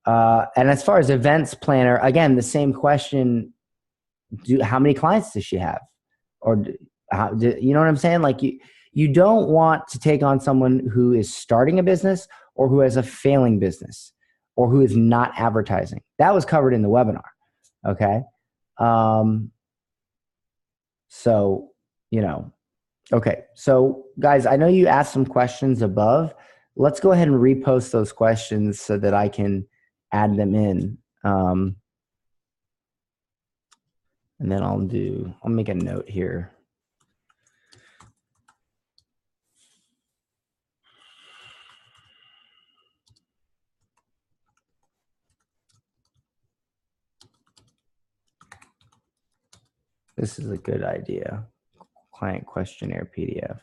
And as far as events planner, again, the same question, how many clients does she have? Or you know what I'm saying? Like you don't want to take on someone who is starting a business or who has a failing business or who is not advertising. That was covered in the webinar. Okay. So, okay. So guys, I know you asked some questions above. Let's go ahead and repost those questions so that I can add them in. And then I'll make a note here. This is a good idea. Client questionnaire PDF.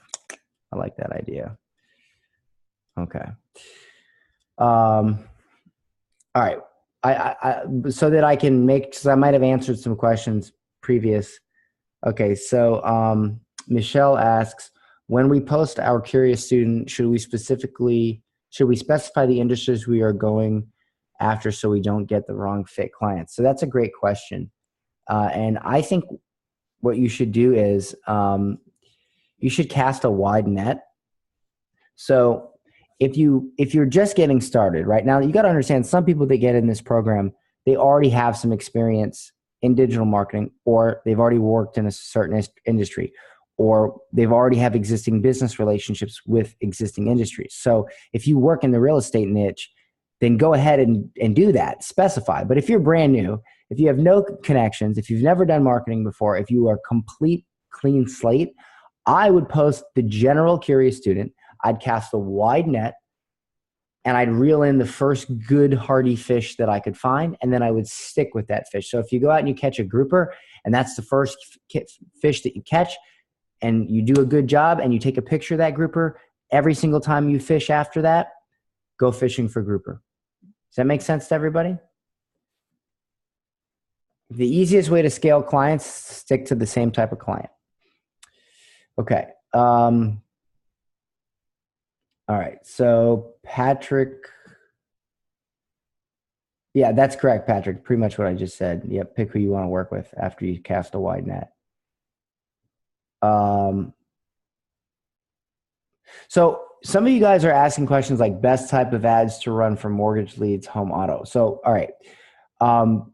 I like that idea. Okay. All right. So that I can make, because I might have answered some questions previous. Okay, so Michelle asks, when we post our curious student, should we specify the industries we are going after so we don't get the wrong fit clients? So that's a great question. And I think what you should do is you should cast a wide net. So if you're just getting started right now, you got to understand some people that get in this program, they already have some experience in digital marketing, or they've already worked in a certain industry, or they've already have existing business relationships with existing industries. So if you work in the real estate niche, then go ahead and do that, specify. But if you're brand new, if you have no connections, if you've never done marketing before, if you are complete clean slate, I would post the general curious student. I'd cast a wide net, and I'd reel in the first good hardy fish that I could find, and then I would stick with that fish. So if you go out and you catch a grouper, and that's the first fish that you catch, and you do a good job, and you take a picture of that grouper, every single time you fish after that, go fishing for grouper. Does that make sense to everybody? The easiest way to scale clients, stick to the same type of client. Okay. All right. So Patrick. Yeah, that's correct, Patrick. Pretty much what I just said. Yep. Pick who you want to work with after you cast a wide net. So some of you guys are asking questions like best type of ads to run for mortgage leads, home auto. So, all right.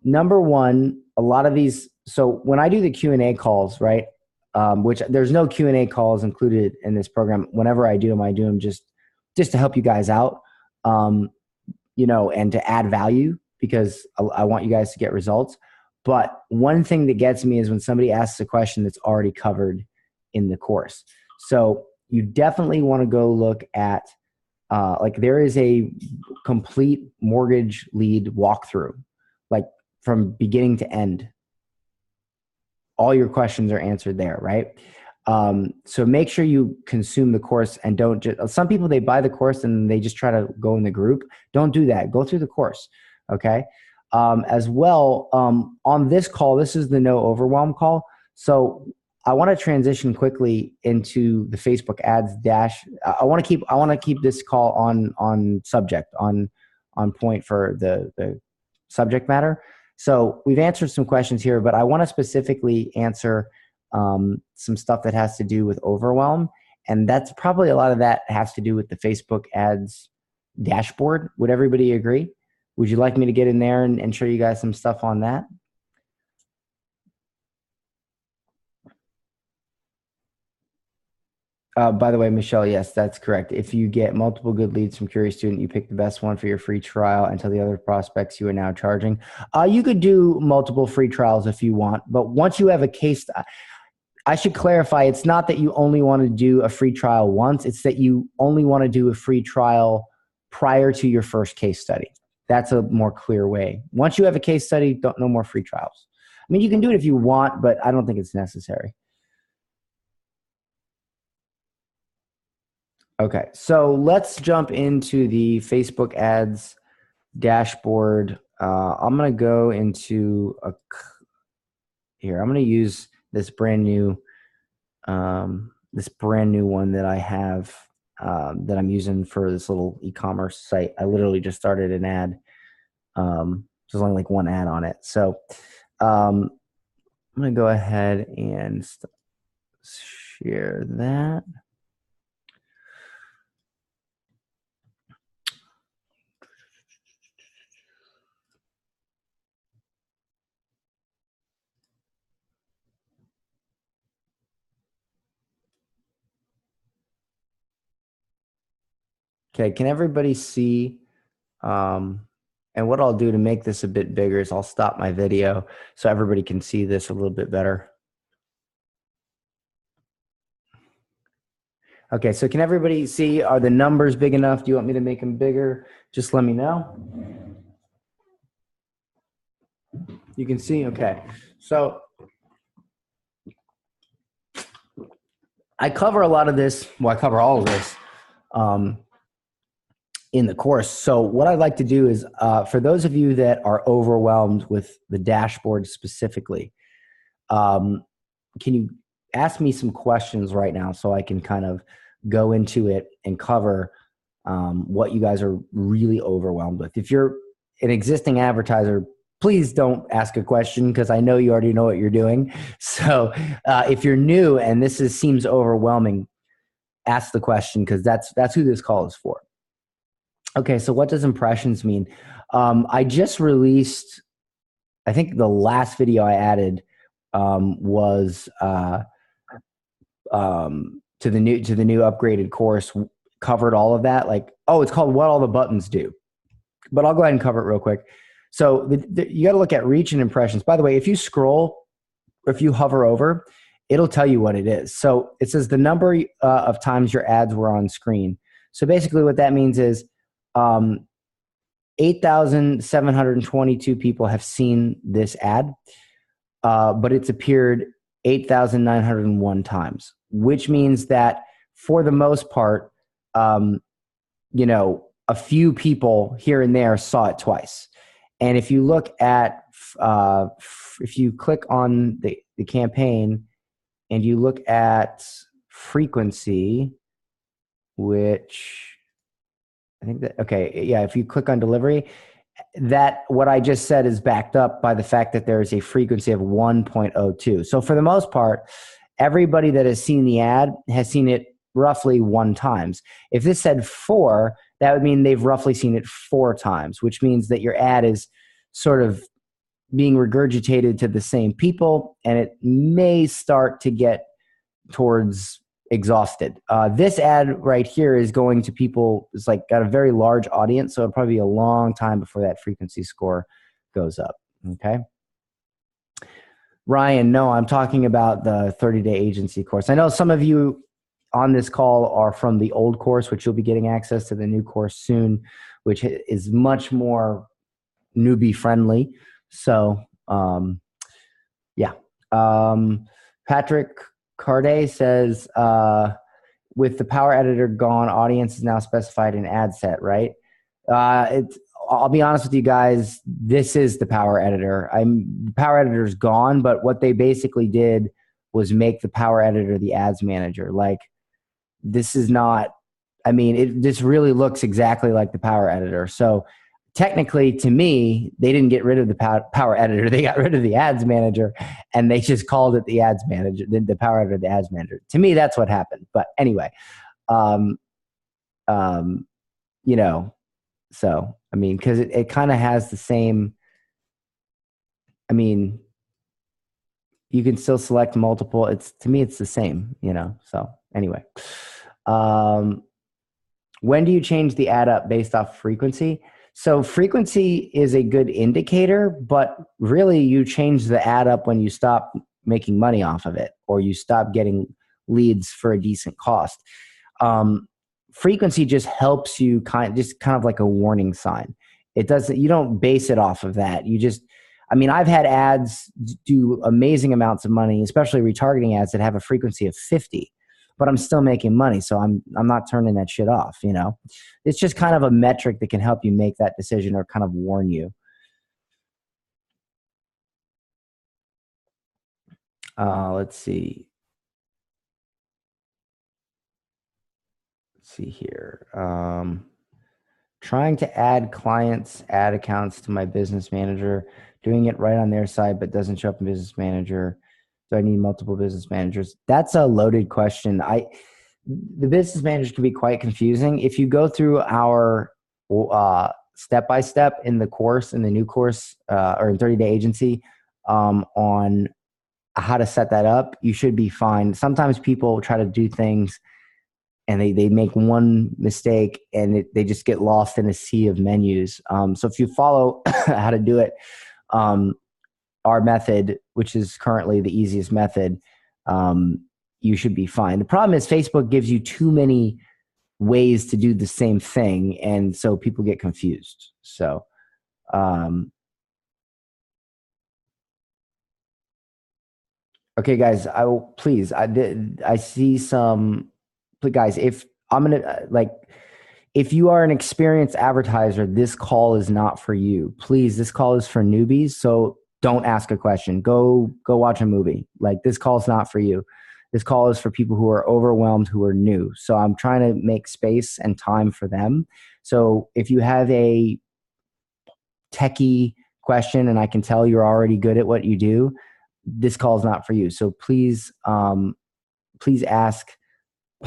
Number one, a lot of these, so when I do the Q&A calls, right, which there's no Q&A calls included in this program. Whenever I do them just to help you guys out, you know, and to add value, because I want you guys to get results. But one thing that gets me is when somebody asks a question that's already covered in the course. So you definitely want to go look at, like there is a complete mortgage lead walkthrough, like from beginning to end. All your questions are answered there, right? So make sure you consume the course, and don't just, some people, they buy the course and they just try to go in the group. Don't do that. Go through the course. Okay. As well, on this call, this is the no overwhelm call. So I want to transition quickly into the Facebook ads dash. I want to keep this call on subject, on point for the subject matter. So we've answered some questions here, but I want to specifically answer some stuff that has to do with overwhelm. And that's probably, a lot of that has to do with the Facebook ads dashboard. Would everybody agree? Would you like me to get in there and show you guys some stuff on that? By the way, Michelle, yes, that's correct. If you get multiple good leads from Curious Student, you pick the best one for your free trial and tell the other prospects you are now charging. You could do multiple free trials if you want, but once you have a case, I should clarify, it's not that you only want to do a free trial once, it's that you only want to do a free trial prior to your first case study. That's a more clear way. Once you have a case study, no more free trials. I mean, you can do it if you want, but I don't think it's necessary. Okay, so let's jump into the Facebook ads dashboard. I'm going to go into here. I'm going to use this brand new one that I have that I'm using for this little e-commerce site. I literally just started an ad. There's only like one ad on it. So I'm going to go ahead and share that. Okay, can everybody see? And what I'll do to make this a bit bigger is I'll stop my video so everybody can see this a little bit better. Okay, so can everybody see? Are the numbers big enough? Do you want me to make them bigger? Just let me know. You can see? Okay. So I cover a lot of this. Well, I cover all of this in the course. So what I'd like to do is, for those of you that are overwhelmed with the dashboard specifically, can you ask me some questions right now so I can kind of go into it and cover what you guys are really overwhelmed with? If you're an existing advertiser, please don't ask a question because I know you already know what you're doing. So if you're new and this seems overwhelming, ask the question because that's who this call is for. Okay, so what does impressions mean? I just released, I think the last video I added was to the new upgraded course, covered all of that. Like, oh, it's called What All the Buttons Do. But I'll go ahead and cover it real quick. So you got to look at reach and impressions. By the way, if you scroll, or if you hover over, it'll tell you what it is. So it says the number of times your ads were on screen. So basically what that means is 8,722 people have seen this ad, but it's appeared 8,901 times, which means that for the most part, you know, a few people here and there saw it twice. And if you look at, if you click on the campaign and you look at frequency, which I think that, okay, yeah, if you click on delivery, that what I just said is backed up by the fact that there is a frequency of 1.02. So for the most part, everybody that has seen the ad has seen it roughly 1 times. If this said 4, that would mean they've roughly seen it 4 times, which means that your ad is sort of being regurgitated to the same people, and it may start to get towards exhausted. This ad right here is going to people, it's like got a very large audience, so it'll probably be a long time before that frequency score goes up. Okay. Ryan, no, I'm talking about the 30-day agency course. I know some of you on this call are from the old course, which you'll be getting access to the new course soon, which is much more newbie friendly. So, yeah. Patrick Carday says, with the power editor gone, audience is now specified in ad set, right? I'll be honest with you guys, this is the power editor. The power editor is gone, but what they basically did was make the power editor the ads manager. Like, this is not, I mean, this really looks exactly like the power editor. So technically, to me, they didn't get rid of the power editor. They got rid of the ads manager, and they just called it the ads manager, the power editor, the ads manager. To me, that's what happened. But anyway, you know, so, I mean, because it kind of has the same, I mean, you can still select multiple. To me, it's the same, you know, so anyway. When do you change the ad up based off frequency? So frequency is a good indicator, but really you change the ad up when you stop making money off of it, or you stop getting leads for a decent cost. Frequency just helps you kind of like a warning sign. It doesn't, you don't base it off of that. You just, I mean, I've had ads do amazing amounts of money, especially retargeting ads that have a frequency of 50. But I'm still making money, so I'm not turning that shit off, you know? It's just kind of a metric that can help you make that decision or kind of warn you. Let's see. Let's see here. Trying to add clients' ad accounts to my business manager, doing it right on their side, but doesn't show up in business manager. Do I need multiple business managers? That's a loaded question. The business managers can be quite confusing. If you go through our step-by-step in the course, in the new course, or in 30-day agency, on how to set that up, you should be fine. Sometimes people try to do things and they make one mistake and they just get lost in a sea of menus. So if you follow how to do it, our method, which is currently the easiest method, you should be fine. The problem is Facebook gives you too many ways to do the same thing, and so people get confused. So, okay, guys, I will please. I see some, but guys, if I'm gonna if you are an experienced advertiser, this call is not for you. Please, this call is for newbies. So don't ask a question. Go watch a movie. Like, this call is not for you. This call is for people who are overwhelmed, who are new. So I'm trying to make space and time for them. So if you have a techie question and I can tell you're already good at what you do, this call is not for you. So please, please ask.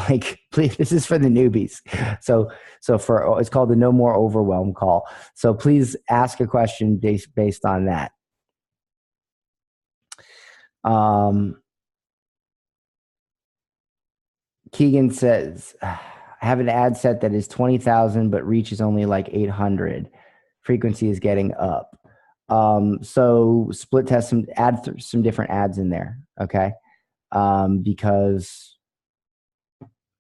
Like, please, this is for the newbies. So it's called the No More Overwhelm call. So please ask a question based on that. Keegan says, I have an ad set that is 20,000, but reach is only like 800. Frequency is getting up. So split test some, add some different ads in there. Okay. Because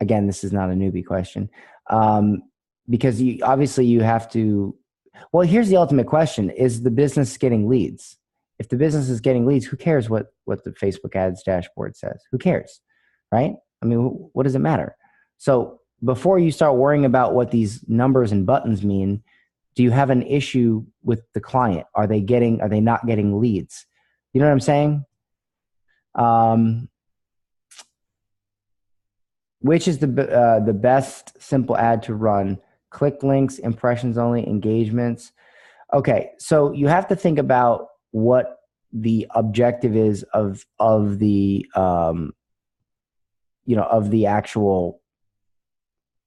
again, this is not a newbie question. Because obviously you have to, well, here's the ultimate question. Is the business getting leads? If the business is getting leads, who cares what the Facebook ads dashboard says? Who cares, right? I mean, what does it matter? So before you start worrying about what these numbers and buttons mean, do you have an issue with the client? Are they not getting leads? You know what I'm saying? Which is the best simple ad to run? Click links, impressions only, engagements. Okay, so you have to think about what the objective is of the of the actual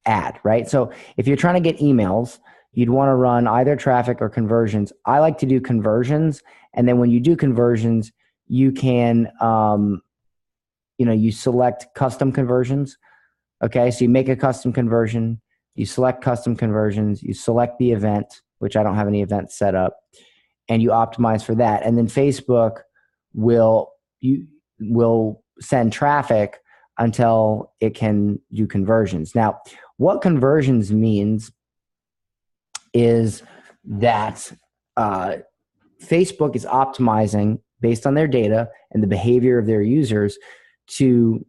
ad, right? So if you're trying to get emails, you'd want to run either traffic or conversions. I like to do conversions, and then when you do conversions, you can you select custom conversions. Okay, so you make a custom conversion, you select custom conversions, you select the event, which I don't have any events set up, and you optimize for that. And then Facebook will send traffic until it can do conversions. Now, what conversions means is that Facebook is optimizing based on their data and the behavior of their users to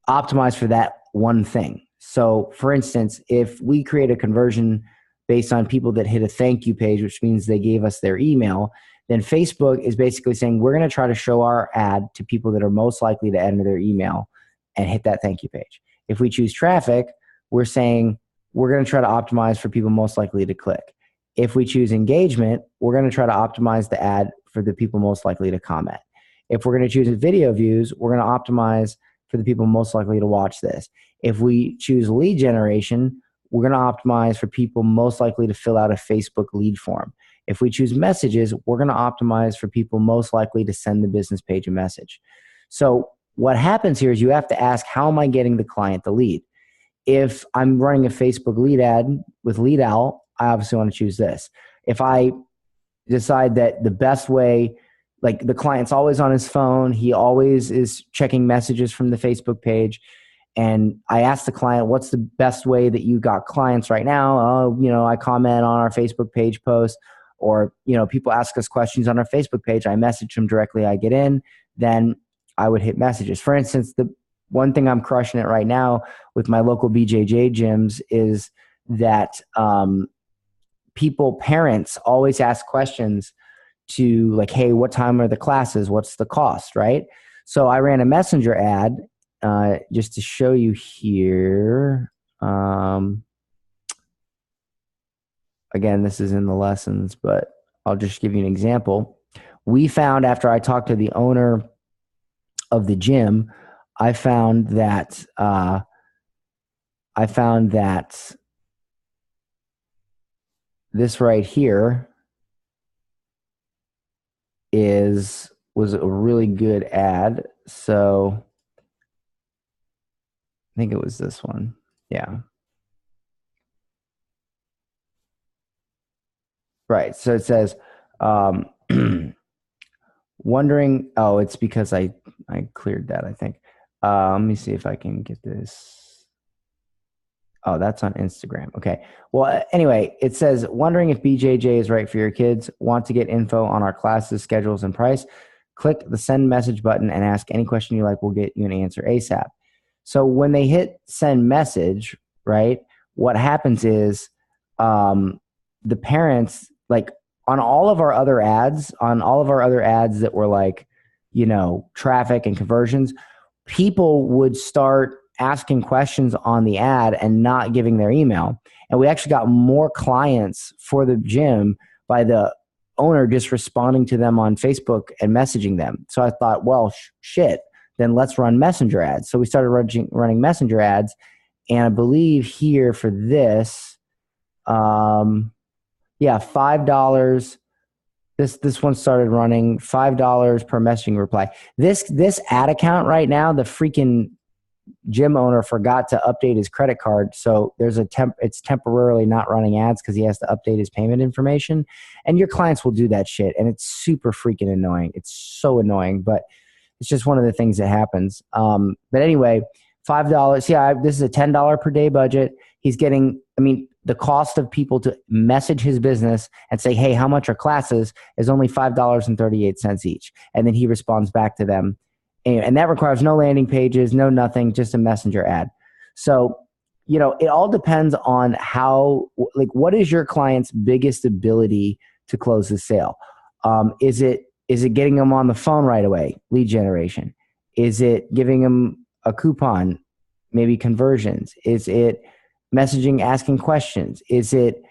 optimize for that one thing. So for instance, if we create a conversion based on people that hit a thank you page, which means they gave us their email, then Facebook is basically saying, we're going to try to show our ad to people that are most likely to enter their email and hit that thank you page. If we choose traffic, we're saying we're going to try to optimize for people most likely to click. If we choose engagement, we're going to try to optimize the ad for the people most likely to comment. If we're going to choose video views, we're going to optimize for the people most likely to watch this. If we choose lead generation, we're going to optimize for people most likely to fill out a Facebook lead form. If we choose messages, we're going to optimize for people most likely to send the business page a message. So what happens here is you have to ask, how am I getting the client the lead? If I'm running a Facebook lead ad with Lead Owl, I obviously want to choose this. If I decide that the best way, like the client's always on his phone, he always is checking messages from the Facebook page, and I ask the client, what's the best way that you got clients right now? Oh, I comment on our Facebook page post, or, people ask us questions on our Facebook page. I message them directly. I get in, then I would hit messages. For instance, the one thing I'm crushing it right now with my local BJJ gyms is that parents always ask questions to like, hey, what time are the classes? What's the cost, right? So I ran a messenger ad just to show you here. Again, this is in the lessons, but I'll just give you an example. We found, after I talked to the owner of the gym, I found that this right here was a really good ad. So I think it was this one. Yeah. Right. So it says, wondering, oh, it's because I cleared that, I think. Let me see if I can get this. Oh, that's on Instagram. Okay. Well, anyway, it says, wondering if BJJ is right for your kids. Want to get info on our classes, schedules, and price? Click the send message button and ask any question you like. We'll get you an answer ASAP. So when they hit send message, right, what happens is the parents, like on all of our other ads, that were like, you know, traffic and conversions, people would start asking questions on the ad and not giving their email. And we actually got more clients for the gym by the owner just responding to them on Facebook and messaging them. So I thought, well, shit, then let's run messenger ads. So we started running messenger ads. And I believe here for this, yeah, $5. This one started running $5 per messaging reply. This ad account right now, the freaking gym owner forgot to update his credit card, so there's it's temporarily not running ads because he has to update his payment information. And your clients will do that shit, and it's super freaking annoying. It's so annoying, but it's just one of the things that happens. But anyway, $5. Yeah, this is a $10 per day budget. He's getting, I mean, the cost of people to message his business and say, hey, how much are classes, is only $5.38 each. And then he responds back to them. And that requires no landing pages, no nothing, just a messenger ad. So, you know, it all depends on how, like, what is your client's biggest ability to close the sale? Is it getting them on the phone right away, lead generation? Is it giving them a coupon, maybe conversions? Is it messaging, asking questions? Is it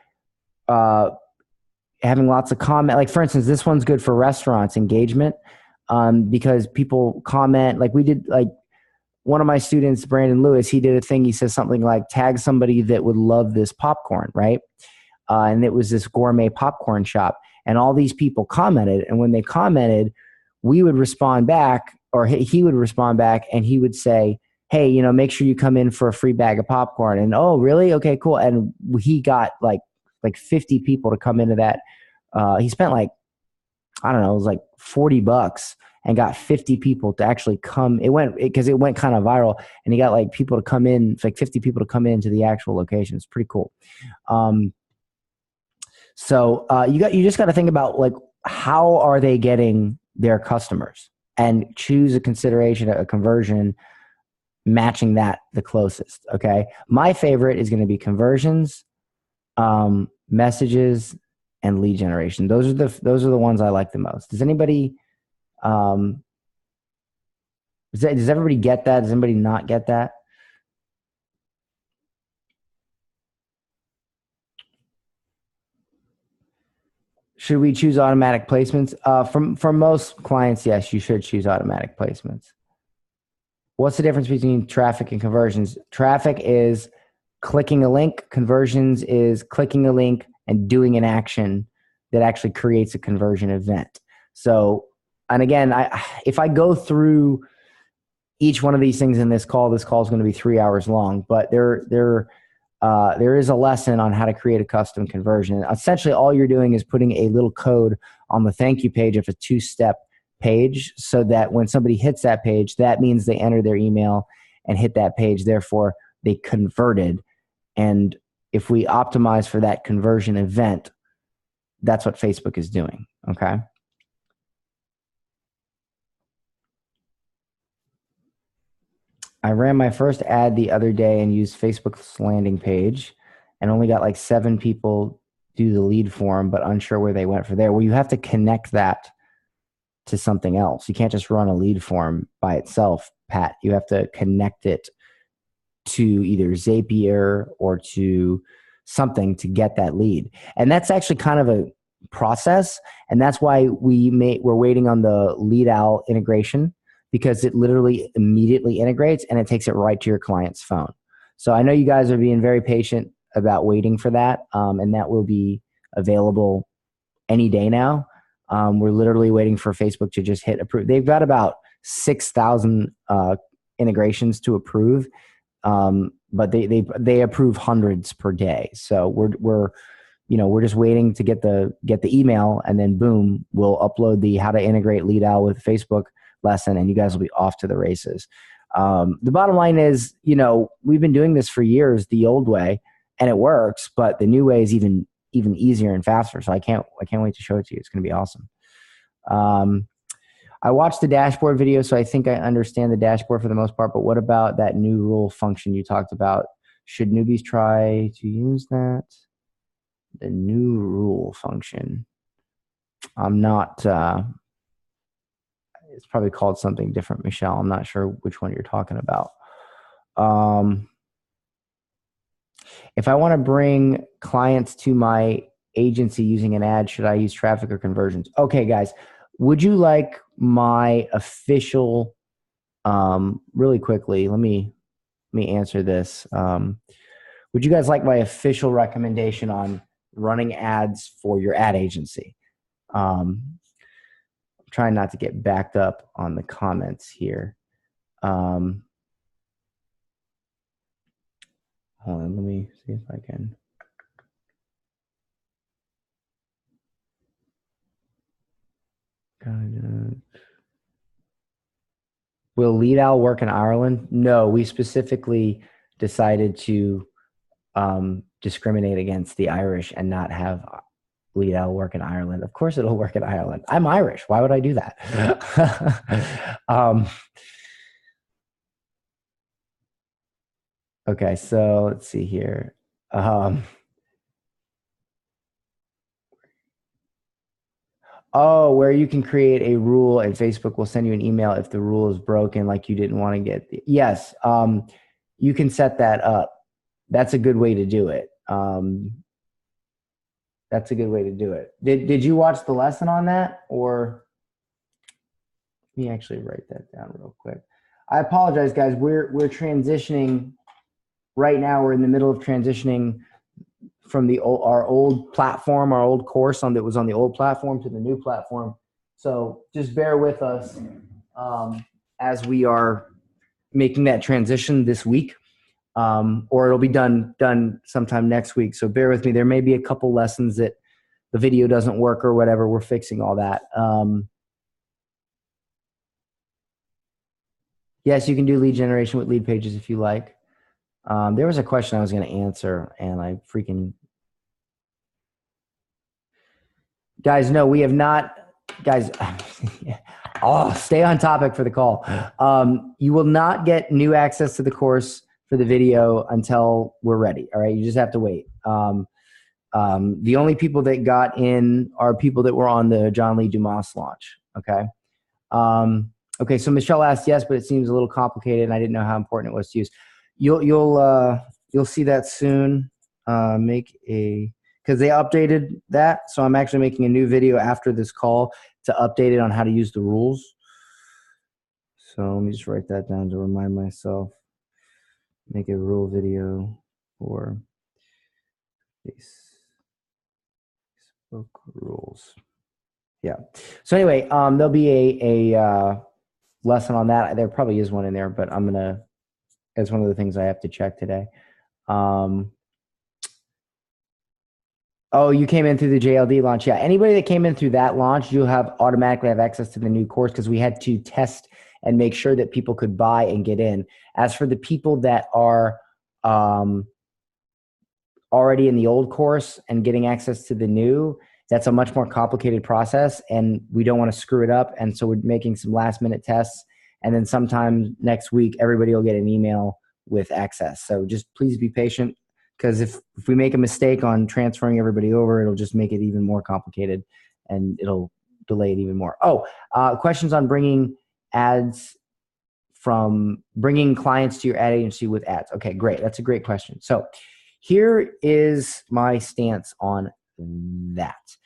having lots of comment? Like, for instance, this one's good for restaurants, engagement, because people comment. Like we did, like one of my students, Brandon Lewis, he did a thing. He says something like, tag somebody that would love this popcorn, right? And it was this gourmet popcorn shop. And all these people commented. And when they commented, we would respond back, or he would respond back, and he would say, hey, you know, make sure you come in for a free bag of popcorn. And, oh, really? Okay, cool. And he got like 50 people to come into that. He spent like, I don't know, it was like $40 and got 50 people to actually come. It went kind of viral, and he got like people to come in, like 50 people to come into the actual location. It's pretty cool. So you just got to think about, like, how are they getting their customers, and choose a consideration, a conversion matching that the closest. Okay. My favorite is going to be conversions, messages, and lead generation. Those are the ones I like the most. Does anybody, does everybody get that? Does anybody not get that? Should we choose automatic placements? For most clients, yes, you should choose automatic placements. What's the difference between traffic and conversions? Traffic is clicking a link. Conversions is clicking a link and doing an action that actually creates a conversion event. So, and again, if I go through each one of these things in this call is going to be 3 hours long, but there is a lesson on how to create a custom conversion. Essentially, all you're doing is putting a little code on the thank you page of a 2-step page, so that when somebody hits that page, that means they enter their email and hit that page. Therefore, they converted. And if we optimize for that conversion event, that's what Facebook is doing. Okay. I ran my first ad the other day and used Facebook's landing page, and only got like 7 people do the lead form, but unsure where they went for there. Well, you have to connect that to something else. You can't just run a lead form by itself, Pat. You have to connect it to either Zapier or to something to get that lead. And that's actually kind of a process. And that's why we're waiting on the Lead Owl integration, because it literally immediately integrates and it takes it right to your client's phone. So I know you guys are being very patient about waiting for that. And that will be available any day now. We're literally waiting for Facebook to just hit approve. They've got about 6,000 integrations to approve, but they approve hundreds per day. So we're just waiting to get the email, and then boom, we'll upload the how to integrate Lead Owl with Facebook lesson, and you guys will be off to the races. The bottom line is, we've been doing this for years the old way, and it works, but the new way is even easier and faster. So I can't wait to show it to you. It's going to be awesome. I watched the dashboard video, so I think I understand the dashboard for the most part, but what about that new rule function you talked about? Should newbies try to use that? The new rule function. I'm not, it's probably called something different, Michelle. I'm not sure which one you're talking about. If I want to bring clients to my agency using an ad, should I use traffic or conversions? Okay, guys, would you like my official, really quickly, let me answer this. Would you guys like my official recommendation on running ads for your ad agency? I'm trying not to get backed up on the comments here. Hold on, let me see if I can. Will lead owl work in Ireland? No, we specifically decided to discriminate against the Irish and not have lead owl work in Ireland. Of course it'll work in Ireland. I'm Irish. Why would I do that? Okay, so let's see here. Oh, where you can create a rule and Facebook will send you an email if the rule is broken, like you didn't want to get. Yes, you can set that up. That's a good way to do it. That's a good way to do it. Did you watch the lesson on that, or let me actually write that down real quick. I apologize, guys. We're transitioning right now. We're in the middle of transitioning from our old platform, our old course that was on the old platform to the new platform. So just bear with us as we are making that transition this week, or it'll be done sometime next week. So bear with me. There may be a couple lessons that the video doesn't work or whatever. We're fixing all that. Yes, you can do lead generation with lead pages if you like. There was a question I was going to answer, and I freaking... Guys, no, we have not. Guys, oh, stay on topic for the call. You will not get new access to the course for the video until we're ready. All right, you just have to wait. The only people that got in are people that were on the John Lee Dumas launch. Okay. Okay. So Michelle asked yes, but it seems a little complicated, and I didn't know how important it was to use. You'll see that soon. Because they updated that, so I'm actually making a new video after this call to update it on how to use the rules. So let me just write that down to remind myself. Make a rule video for Facebook rules. Yeah. So anyway, there'll be a lesson on that. There probably is one in there, but it's one of the things I have to check today. Oh, you came in through the JLD launch. Yeah, anybody that came in through that launch, you'll automatically have access to the new course because we had to test and make sure that people could buy and get in. As for the people that are already in the old course and getting access to the new, that's a much more complicated process, and we don't want to screw it up. And so we're making some last minute tests, and then sometime next week, everybody will get an email with access. So just please be patient. Because if we make a mistake on transferring everybody over, it'll just make it even more complicated and it'll delay it even more. Oh, questions on bringing clients to your ad agency with ads. Okay, great. That's a great question. So here is my stance on that.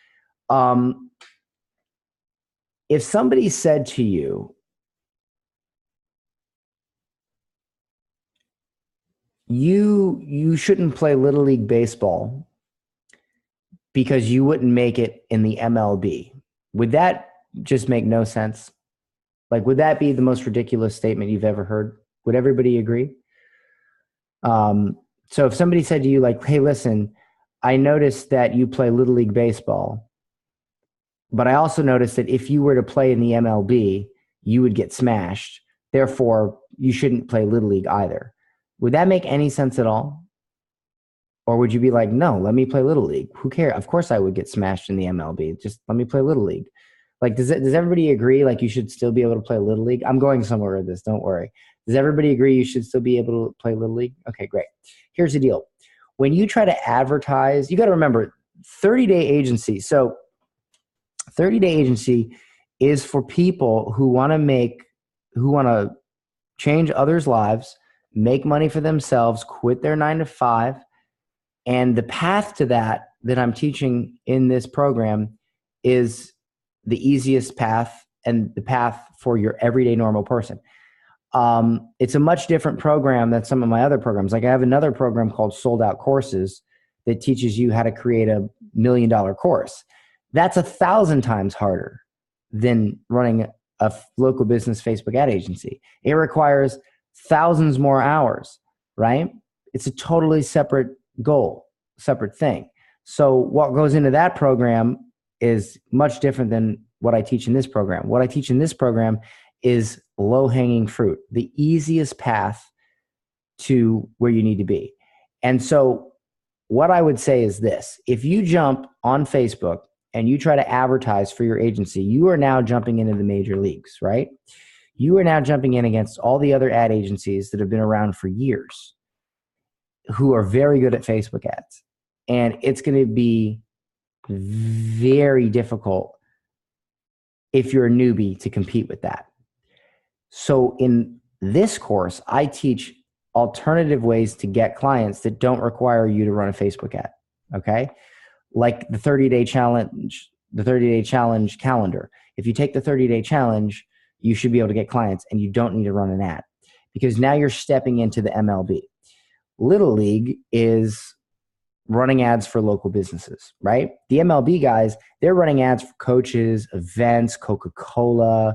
If somebody said to you, you shouldn't play Little League Baseball because you wouldn't make it in the MLB. Would that just make no sense? Like, would that be the most ridiculous statement you've ever heard? Would everybody agree? So if somebody said to you, like, hey, listen, I noticed that you play Little League Baseball, but I also noticed that if you were to play in the MLB, you would get smashed. Therefore, you shouldn't play Little League either. Would that make any sense at all? Or would you be like, no, let me play Little League. Who cares? Of course I would get smashed in the MLB. Just let me play Little League. Like, does everybody agree, like, you should still be able to play Little League? I'm going somewhere with this, don't worry. Does everybody agree you should still be able to play Little League? Okay, great. Here's the deal. When you try to advertise, you got to remember, 30-day agency. So 30-day agency is for people who want to change others' lives, make money for themselves, quit their 9 to 5. And the path to that I'm teaching in this program is the easiest path and the path for your everyday normal person. It's a much different program than some of my other programs. Like I have another program called Sold Out Courses that teaches you how to create a $1 million course. That's 1,000 times harder than running a local business Facebook ad agency. It requires thousands more hours, right? It's a totally separate goal, separate thing. So what goes into that program is much different than what I teach in this program. What I teach in this program is low-hanging fruit, the easiest path to where you need to be. And so what I would say is this: if you jump on Facebook and you try to advertise for your agency, you are now jumping into the major leagues, right? You are now jumping in against all the other ad agencies that have been around for years who are very good at Facebook ads. And it's going to be very difficult if you're a newbie to compete with that. So in this course, I teach alternative ways to get clients that don't require you to run a Facebook ad, okay? Like the 30-day challenge calendar. If you take the 30-day challenge, you should be able to get clients and you don't need to run an ad because now you're stepping into the MLB. Little League is running ads for local businesses, right? The MLB guys, they're running ads for coaches, events, Coca-Cola,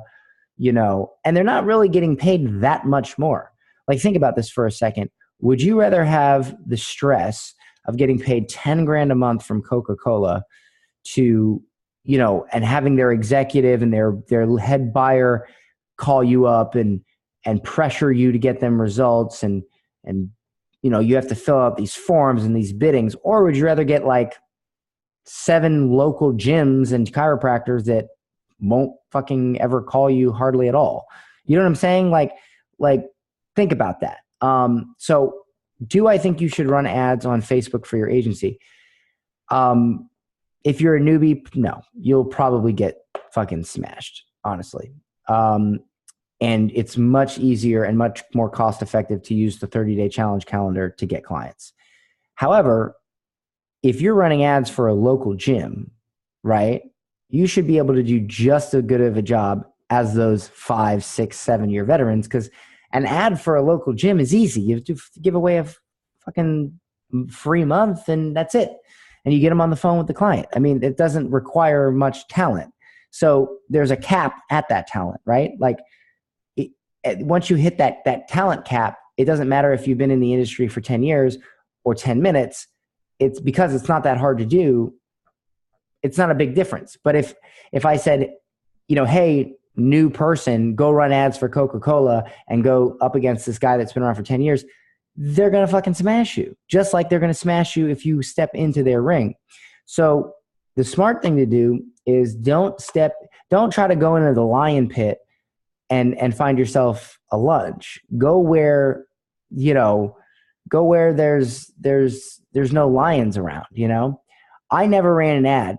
and they're not really getting paid that much more. Like, think about this for a second. Would you rather have the stress of getting paid 10 grand a month from Coca-Cola to, and having their executive and their head buyer call you up and pressure you to get them results and you have to fill out these forms and these biddings? Or would you rather get like 7 local gyms and chiropractors that won't fucking ever call you hardly at all? You know what I'm saying? Like think about that. So do I think you should run ads on Facebook for your agency? If you're a newbie, no, you'll probably get fucking smashed, honestly. And it's much easier and much more cost effective to use the 30-day challenge calendar to get clients. However, if you're running ads for a local gym, right, you should be able to do just as good of a job as those 5, 6, 7-year veterans, because an ad for a local gym is easy. You have to give away a fucking free month and that's it. And you get them on the phone with the client. I mean, it doesn't require much talent. So there's a cap at that talent, right? Like, once you hit that talent cap, it doesn't matter if you've been in the industry for 10 years or 10 minutes. It's because it's not that hard to do. It's not a big difference. But if I said, hey, new person, go run ads for Coca-Cola and go up against this guy that's been around for 10 years, they're going to fucking smash you, just like they're going to smash you if you step into their ring. So the smart thing to do is don't try to go into the lion pit and find yourself a lunch. Go where there's no lions around, I never ran an ad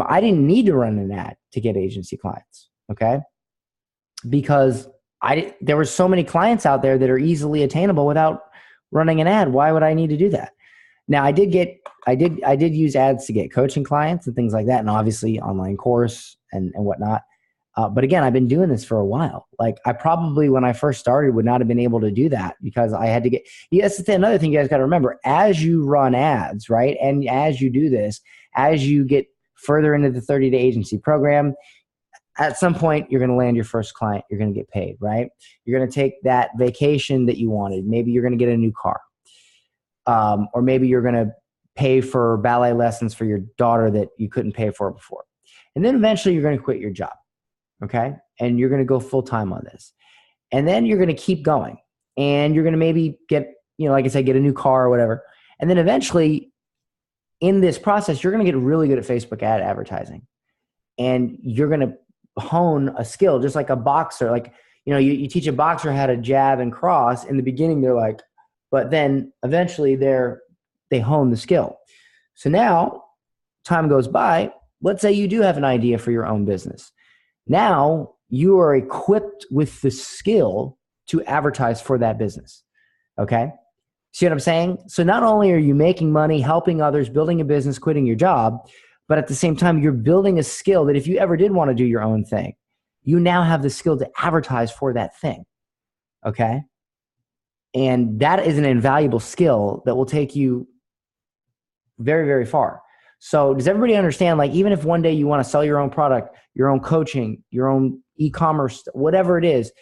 I didn't need to run an ad to get agency clients. Okay. Because there were so many clients out there that are easily attainable without running an ad. Why would I need to do that? Now I did use ads to get coaching clients and things like that. And obviously online course and whatnot. But again, I've been doing this for a while. Like, I probably, when I first started, would not have been able to do that because I had to get, yes, another thing you guys got to remember, as you run ads, right? And as you do this, as you get further into the 30-day agency program, at some point, you're going to land your first client. You're going to get paid, right? You're going to take that vacation that you wanted. Maybe you're going to get a new car. Or maybe you're going to pay for ballet lessons for your daughter that you couldn't pay for before. And then eventually you're going to quit your job. Okay. And you're going to go full time on this. And then you're going to keep going and you're going to maybe get, like I said, get a new car or whatever. And then eventually in this process, you're going to get really good at Facebook ad advertising and you're going to hone a skill, just like a boxer. Like, you teach a boxer how to jab and cross. In the beginning, they're like, but then eventually they hone the skill. So now time goes by, let's say you do have an idea for your own business. Now you are equipped with the skill to advertise for that business. Okay. See what I'm saying? So not only are you making money, helping others, building a business, quitting your job, but at the same time, you're building a skill that if you ever did want to do your own thing, you now have the skill to advertise for that thing. Okay. And that is an invaluable skill that will take you very, very far. So does everybody understand, like, even if one day you want to sell your own product, your own coaching, your own e-commerce, whatever it is,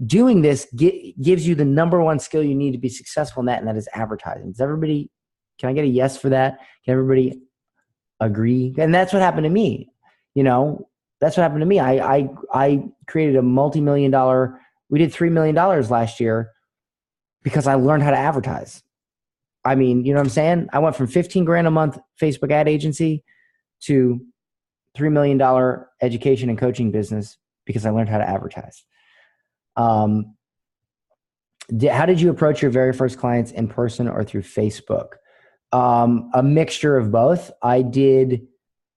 doing this gives you the number one skill you need to be successful in that, and that is advertising. Does everybody, can I get a yes for that? Can everybody agree? And that's what happened to me. You know, that's what happened to me. I created a multi-million-dollar, we did $3 million last year because I learned how to advertise. I mean, you know what I'm saying? I went from 15 grand a month Facebook ad agency to $3 million education and coaching business because I learned how to advertise. How did you approach your very first clients, in person or through Facebook? A mixture of both. I did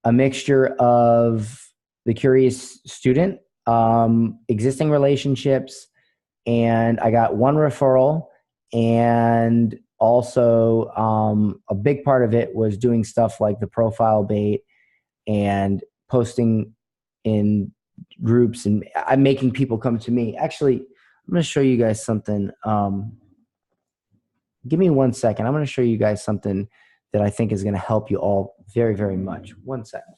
a mixture of the curious student, existing relationships, and I got one referral. And also a big part of it was doing stuff like the profile bait and posting in groups, and I'm making people come to me. Actually, I'm going to show you guys something. Give me 1 second. I'm going to show you guys something that I think is going to help you all very, very much. 1 second.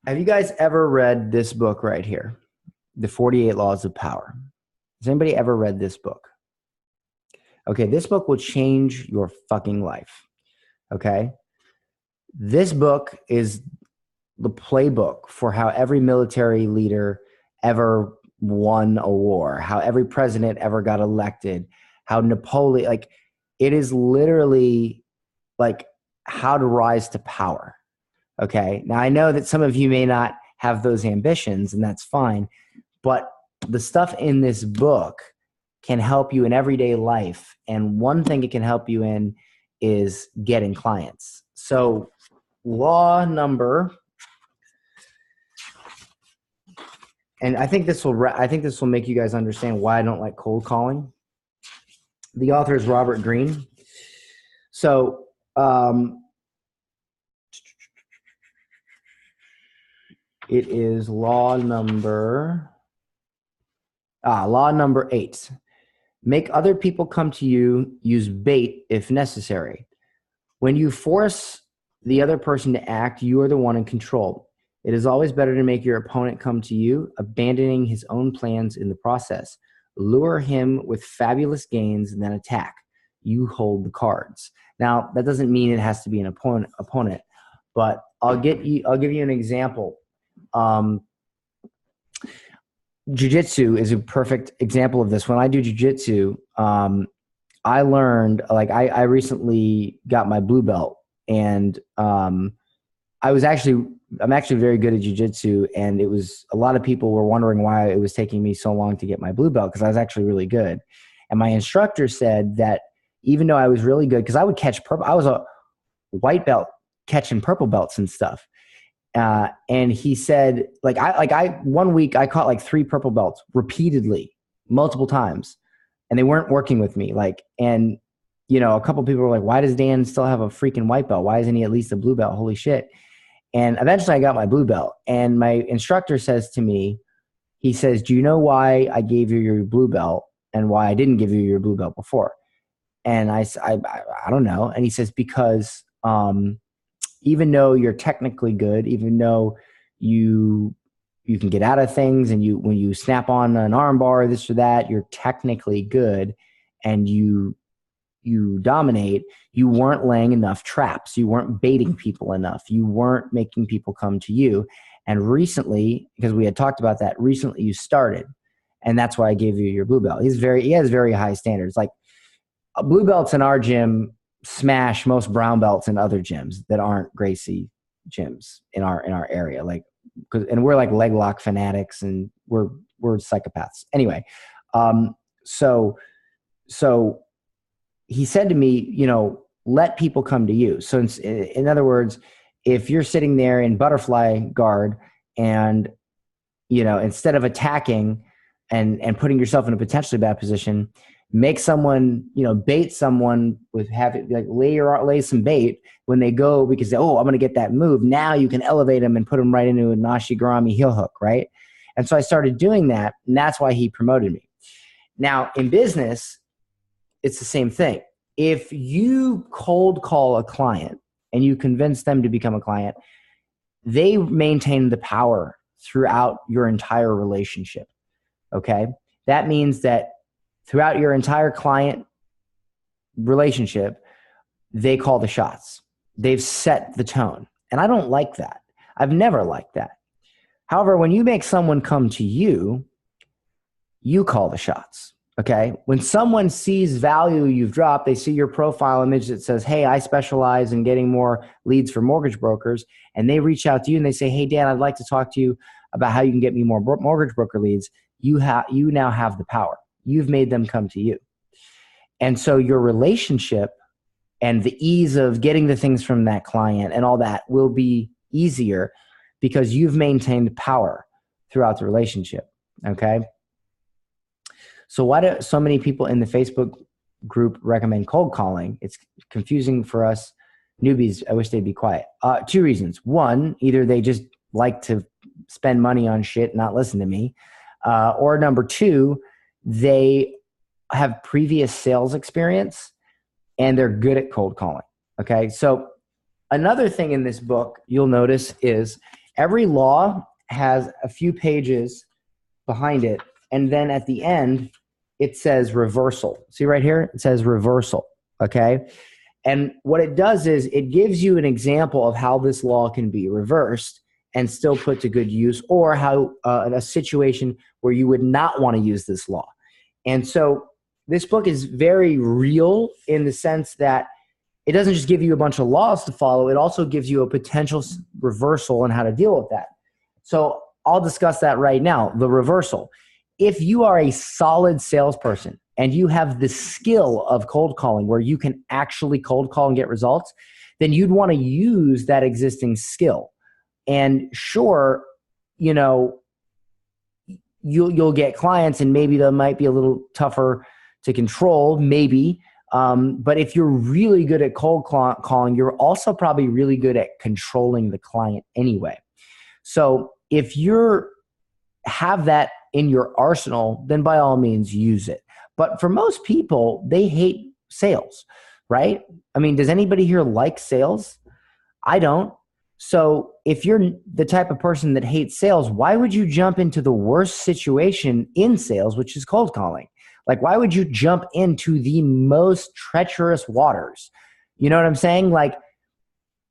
Have you guys ever read this book right here? The 48 Laws of Power. Has anybody ever read this book? Okay, this book will change your fucking life. Okay? This book is the playbook for how every military leader ever won a war, how every president ever got elected, how Napoleon, like, it is literally like how to rise to power. Okay. Now I know that some of you may not have those ambitions, and that's fine, but the stuff in this book can help you in everyday life. And one thing it can help you in is getting clients. So law number, and I think this will make you guys understand why I don't like cold calling. The author is Robert Greene. So, it is law number 8. Make other people come to you. Use bait if necessary. When you force the other person to act, you are the one in control. It is always better to make your opponent come to you, abandoning his own plans in the process. Lure him with fabulous gains and then attack. You hold the cards. Now, that doesn't mean it has to be an opponent, but I'll give you an example. Jiu-jitsu is a perfect example of this. When I do jiu-jitsu, I learned, like, I recently got my blue belt, and I'm actually very good at jiu-jitsu, and it was, a lot of people were wondering why it was taking me so long to get my blue belt, because I was actually really good. And my instructor said that even though I was really good, because I would catch purple, I was a white belt catching purple belts and stuff. And he said, one week I caught like 3 purple belts repeatedly, multiple times, and they weren't working with me. And you know, a couple people were like, why does Dan still have a freaking white belt? Why isn't he at least a blue belt? Holy shit. And eventually I got my blue belt, and my instructor says to me, he says, do you know why I gave you your blue belt and why I didn't give you your blue belt before? And I don't know. And he says, because, even though you're technically good, even though you can get out of things, and when you snap on an arm bar, this or that, you're technically good, and you dominate, you weren't laying enough traps. You weren't baiting people enough. You weren't making people come to you. And recently, because we had talked about that, recently you started. And that's why I gave you your blue belt. He has very high standards. Like blue belts in our gym smash most brown belts in other gyms that aren't Gracie gyms in our area. Like, and we're like leg lock fanatics, and we're psychopaths. Anyway, so he said to me, you know, let people come to you. So in other words, if you're sitting there in butterfly guard and, you know, instead of attacking and putting yourself in a potentially bad position, make someone, you know, bait someone with like lay some bait when they go, because, oh, I'm going to get that move. Now you can elevate them and put them right into a Nashi-Garami heel hook, right? And so I started doing that, and that's why he promoted me. Now, in business, it's the same thing. If you cold call a client and you convince them to become a client, they maintain the power throughout your entire relationship, okay? That means that throughout your entire client relationship, they call the shots. They've set the tone. And I don't like that. I've never liked that. However, when you make someone come to you, you call the shots. Okay. When someone sees value you've dropped, they see your profile image that says, hey, I specialize in getting more leads for mortgage brokers. And they reach out to you and they say, hey, Dan, I'd like to talk to you about how you can get me more mortgage broker leads. You now have the power. You've made them come to you. And so your relationship and the ease of getting the things from that client and all that will be easier because you've maintained power throughout the relationship. Okay. So why do so many people in the Facebook group recommend cold calling? It's confusing for us newbies. I wish they'd be quiet. 2 reasons. One, either they just like to spend money on shit, not listen to me. Or number 2, they have previous sales experience and they're good at cold calling. Okay. So another thing in this book you'll notice is every law has a few pages behind it. And then at the end, it says reversal. See right here? It says reversal. Okay. And what it does is it gives you an example of how this law can be reversed and still put to good use, or how in a situation where you would not want to use this law. And so this book is very real in the sense that it doesn't just give you a bunch of laws to follow. It also gives you a potential reversal and how to deal with that. So I'll discuss that right now, the reversal. If you are a solid salesperson and you have the skill of cold calling where you can actually cold call and get results, then you'd want to use that existing skill. And sure, you know, you'll get clients and maybe they might be a little tougher to control, maybe. But if you're really good at cold calling, you're also probably really good at controlling the client anyway. So if you're have that in your arsenal, then by all means use it. But for most people, they hate sales, right? I mean, does anybody here like sales? I don't. So if you're the type of person that hates sales, why would you jump into the worst situation in sales, which is cold calling? Like, why would you jump into the most treacherous waters? You know what I'm saying? Like,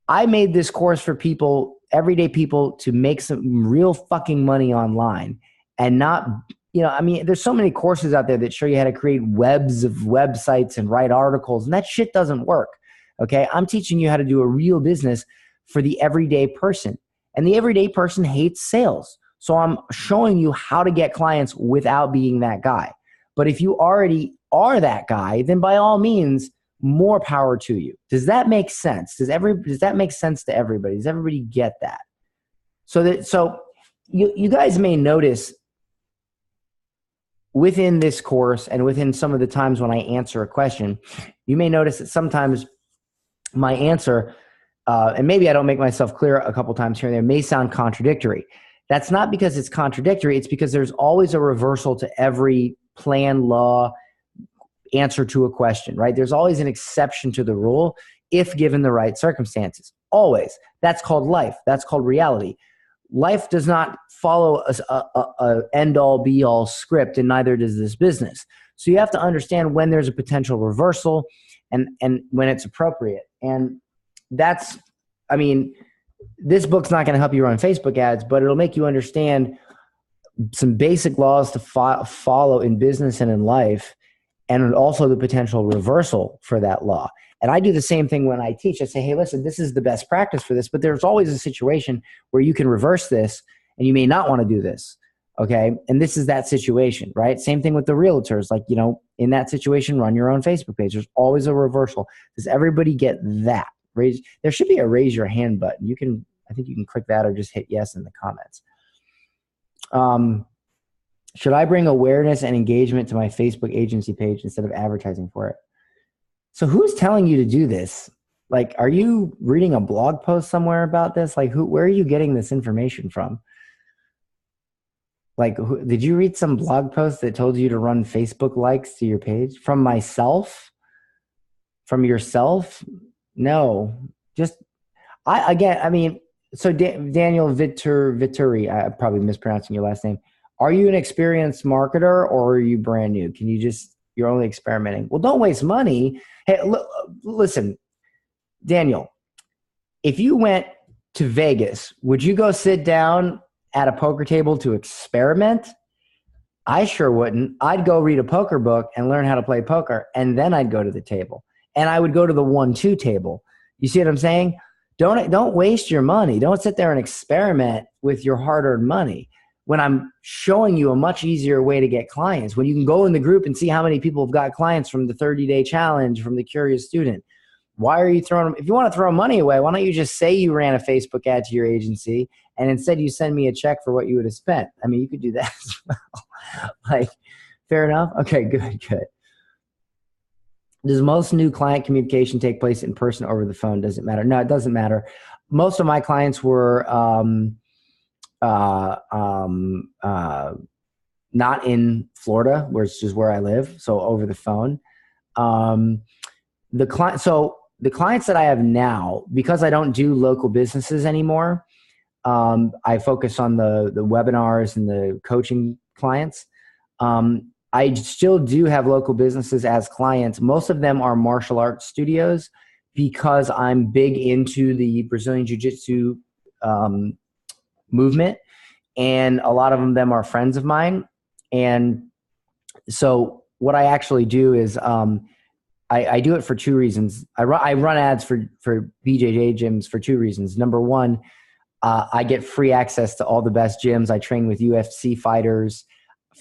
I made this course for people, everyday people, to make some real fucking money online and not, you know, I mean, there's so many courses out there that show you how to create webs of websites and write articles, and that shit doesn't work. Okay. I'm teaching you how to do a real business for the everyday person, and the everyday person hates sales. So I'm showing you how to get clients without being that guy. But if you already are that guy, then by all means, more power to you. Does that make sense? Does that make sense to everybody? Does everybody get that? So you guys may notice within this course and within some of the times when I answer a question, you may notice that sometimes my answer, and maybe I don't make myself clear a couple times here and there, may sound contradictory. That's not because it's contradictory. It's because there's always a reversal to every plan, law, answer to a question, right? There's always an exception to the rule if given the right circumstances. Always. That's called life. That's called reality. Life does not follow a end-all, be-all script, and neither does this business. So you have to understand when there's a potential reversal and when it's appropriate. And that's, I mean, this book's not going to help you run Facebook ads, but it'll make you understand some basic laws to follow in business and in life, and also the potential reversal for that law. And I do the same thing when I teach. I say, hey, listen, this is the best practice for this, but there's always a situation where you can reverse this and you may not want to do this. Okay. And this is that situation, right? Same thing with the realtors. Like, you know, in that situation, run your own Facebook page. There's always a reversal. Does everybody get that? There should be a raise your hand button. I think you can click that or just hit yes in the comments. Should I bring awareness and engagement to my Facebook agency page instead of advertising for it? So who's telling you to do this? Like, are you reading a blog post somewhere about this? Like, where are you getting this information from? Like, did you read some blog post that told you to run Facebook likes to your page? From myself? From yourself? No. Just, I mean, so Daniel Vittori, I'm probably mispronouncing your last name. Are you an experienced marketer or are you brand new? You're only experimenting. Well, don't waste money. Hey, listen, Daniel, if you went to Vegas, would you go sit down at a poker table to experiment? I sure wouldn't. I'd go read a poker book and learn how to play poker, and then I'd go to the table. And I would go to the 1-2 table. You see what I'm saying? Don't waste your money. Don't sit there and experiment with your hard-earned money when I'm showing you a much easier way to get clients, when you can go in the group and see how many people have got clients from the 30-day challenge, from the Curious Student. Why are you throwing them? If you want to throw money away, why don't you just say you ran a Facebook ad to your agency and instead you send me a check for what you would have spent? I mean, you could do that as well. Like, fair enough? Okay, good. Does most new client communication take place in person or over the phone? Does it matter? No, it doesn't matter. Most of my clients were not in Florida, which is where I live, so over the phone. The clients that I have now, because I don't do local businesses anymore, I focus on the webinars and the coaching clients. I still do have local businesses as clients. Most of them are martial arts studios because I'm big into the Brazilian Jiu-Jitsu movement, and a lot of them are friends of mine. And so what I actually do is I do it for two reasons. I run ads for BJJ gyms for two reasons. Number one, I get free access to all the best gyms. I train with UFC fighters,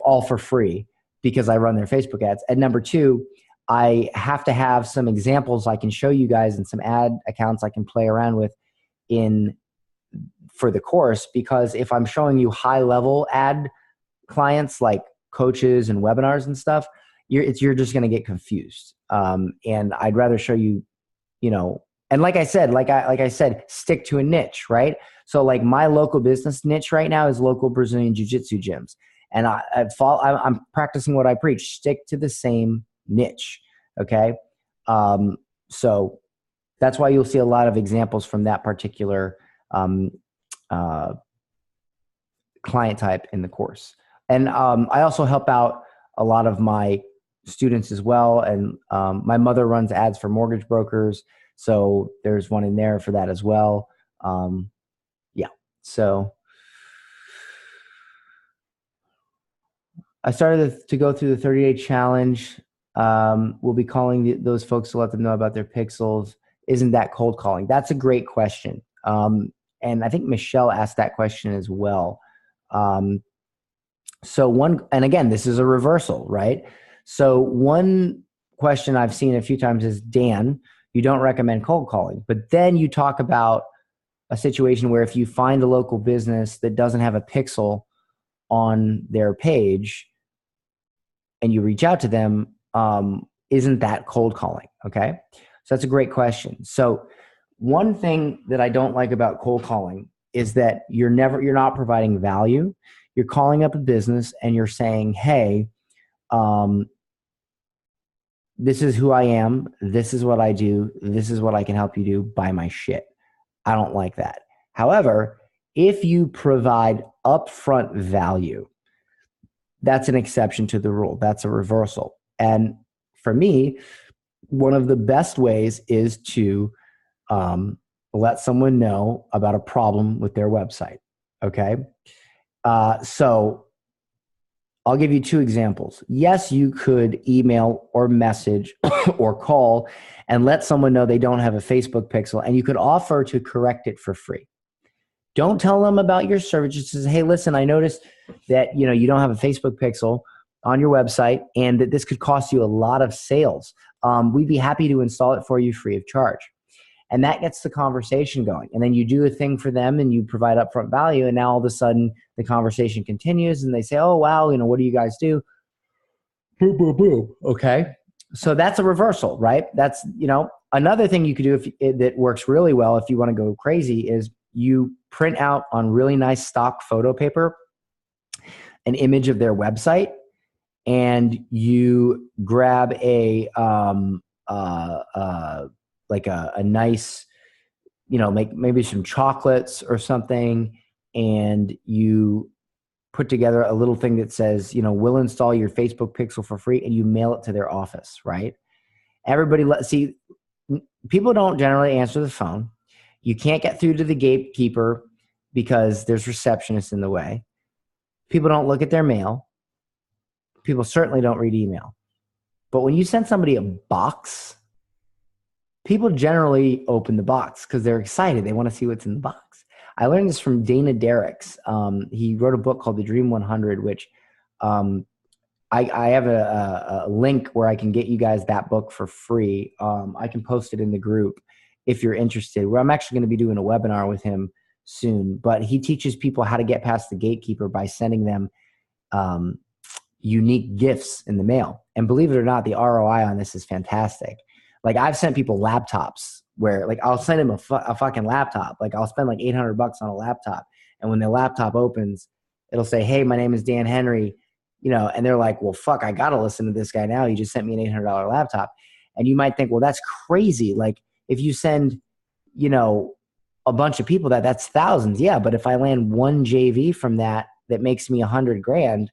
all for free, because I run their Facebook ads. And number two, I have to have some examples I can show you guys and some ad accounts I can play around with for the course, because if I'm showing you high level ad clients like coaches and webinars and stuff, you're just going to get confused. And I'd rather show you, and like I said, stick to a niche, right? So like my local business niche right now is local Brazilian Jiu-Jitsu gyms. And I'm practicing what I preach. Stick to the same niche, okay? So that's why you'll see a lot of examples from that particular client type in the course. And I also help out a lot of my students as well. And my mother runs ads for mortgage brokers, so there's one in there for that as well. Yeah, so I started to go through the 30-day challenge. We'll be calling those folks to let them know about their pixels. Isn't that cold calling? That's a great question. And I think Michelle asked that question as well. And again, this is a reversal, right? So one question I've seen a few times is, Dan, you don't recommend cold calling, but then you talk about a situation where if you find a local business that doesn't have a pixel on their page and you reach out to them, isn't that cold calling? Okay. So that's a great question. So one thing that I don't like about cold calling is that you're not providing value. You're calling up a business and you're saying, hey, this is who I am. This is what I do. This is what I can help you do. Buy my shit. I don't like that. However, if you provide upfront value, that's an exception to the rule. That's a reversal. And for me, one of the best ways is to let someone know about a problem with their website. Okay. So I'll give you two examples. Yes, you could email or message or call and let someone know they don't have a Facebook pixel, and you could offer to correct it for free. Don't tell them about your service. Just say, hey, listen, I noticed that you don't have a Facebook pixel on your website and that this could cost you a lot of sales. We'd be happy to install it for you free of charge. And that gets the conversation going. And then you do a thing for them and you provide upfront value. And now all of a sudden the conversation continues and they say, oh, wow, what do you guys do? Boom, boom, boom. Okay. So that's a reversal, right? That's, another thing you could do that works really well if you want to go crazy is you print out on really nice stock photo paper an image of their website, and you grab a nice, maybe some chocolates or something, and you put together a little thing that says, we'll install your Facebook pixel for free, and you mail it to their office, right? Everybody, see, people don't generally answer the phone. You can't get through to the gatekeeper because there's receptionists in the way. People don't look at their mail. People certainly don't read email. But when you send somebody a box, people generally open the box because they're excited. They want to see what's in the box. I learned this from Dana Derricks. He wrote a book called The Dream 100, which I have a link where I can get you guys that book for free. I can post it in the group if you're interested, where I'm actually going to be doing a webinar with him soon. But he teaches people how to get past the gatekeeper by sending them unique gifts in the mail. And believe it or not, the ROI on this is fantastic. Like, I've sent people laptops where, like, I'll send them a fucking laptop. Like, I'll spend like $800 on a laptop. And when the laptop opens, it'll say, hey, my name is Dan Henry, and they're like, well, fuck, I got to listen to this guy now. He just sent me an $800 laptop. And you might think, well, that's crazy. Like, if you send, a bunch of people that's thousands. Yeah. But if I land one JV from that makes me $100,000,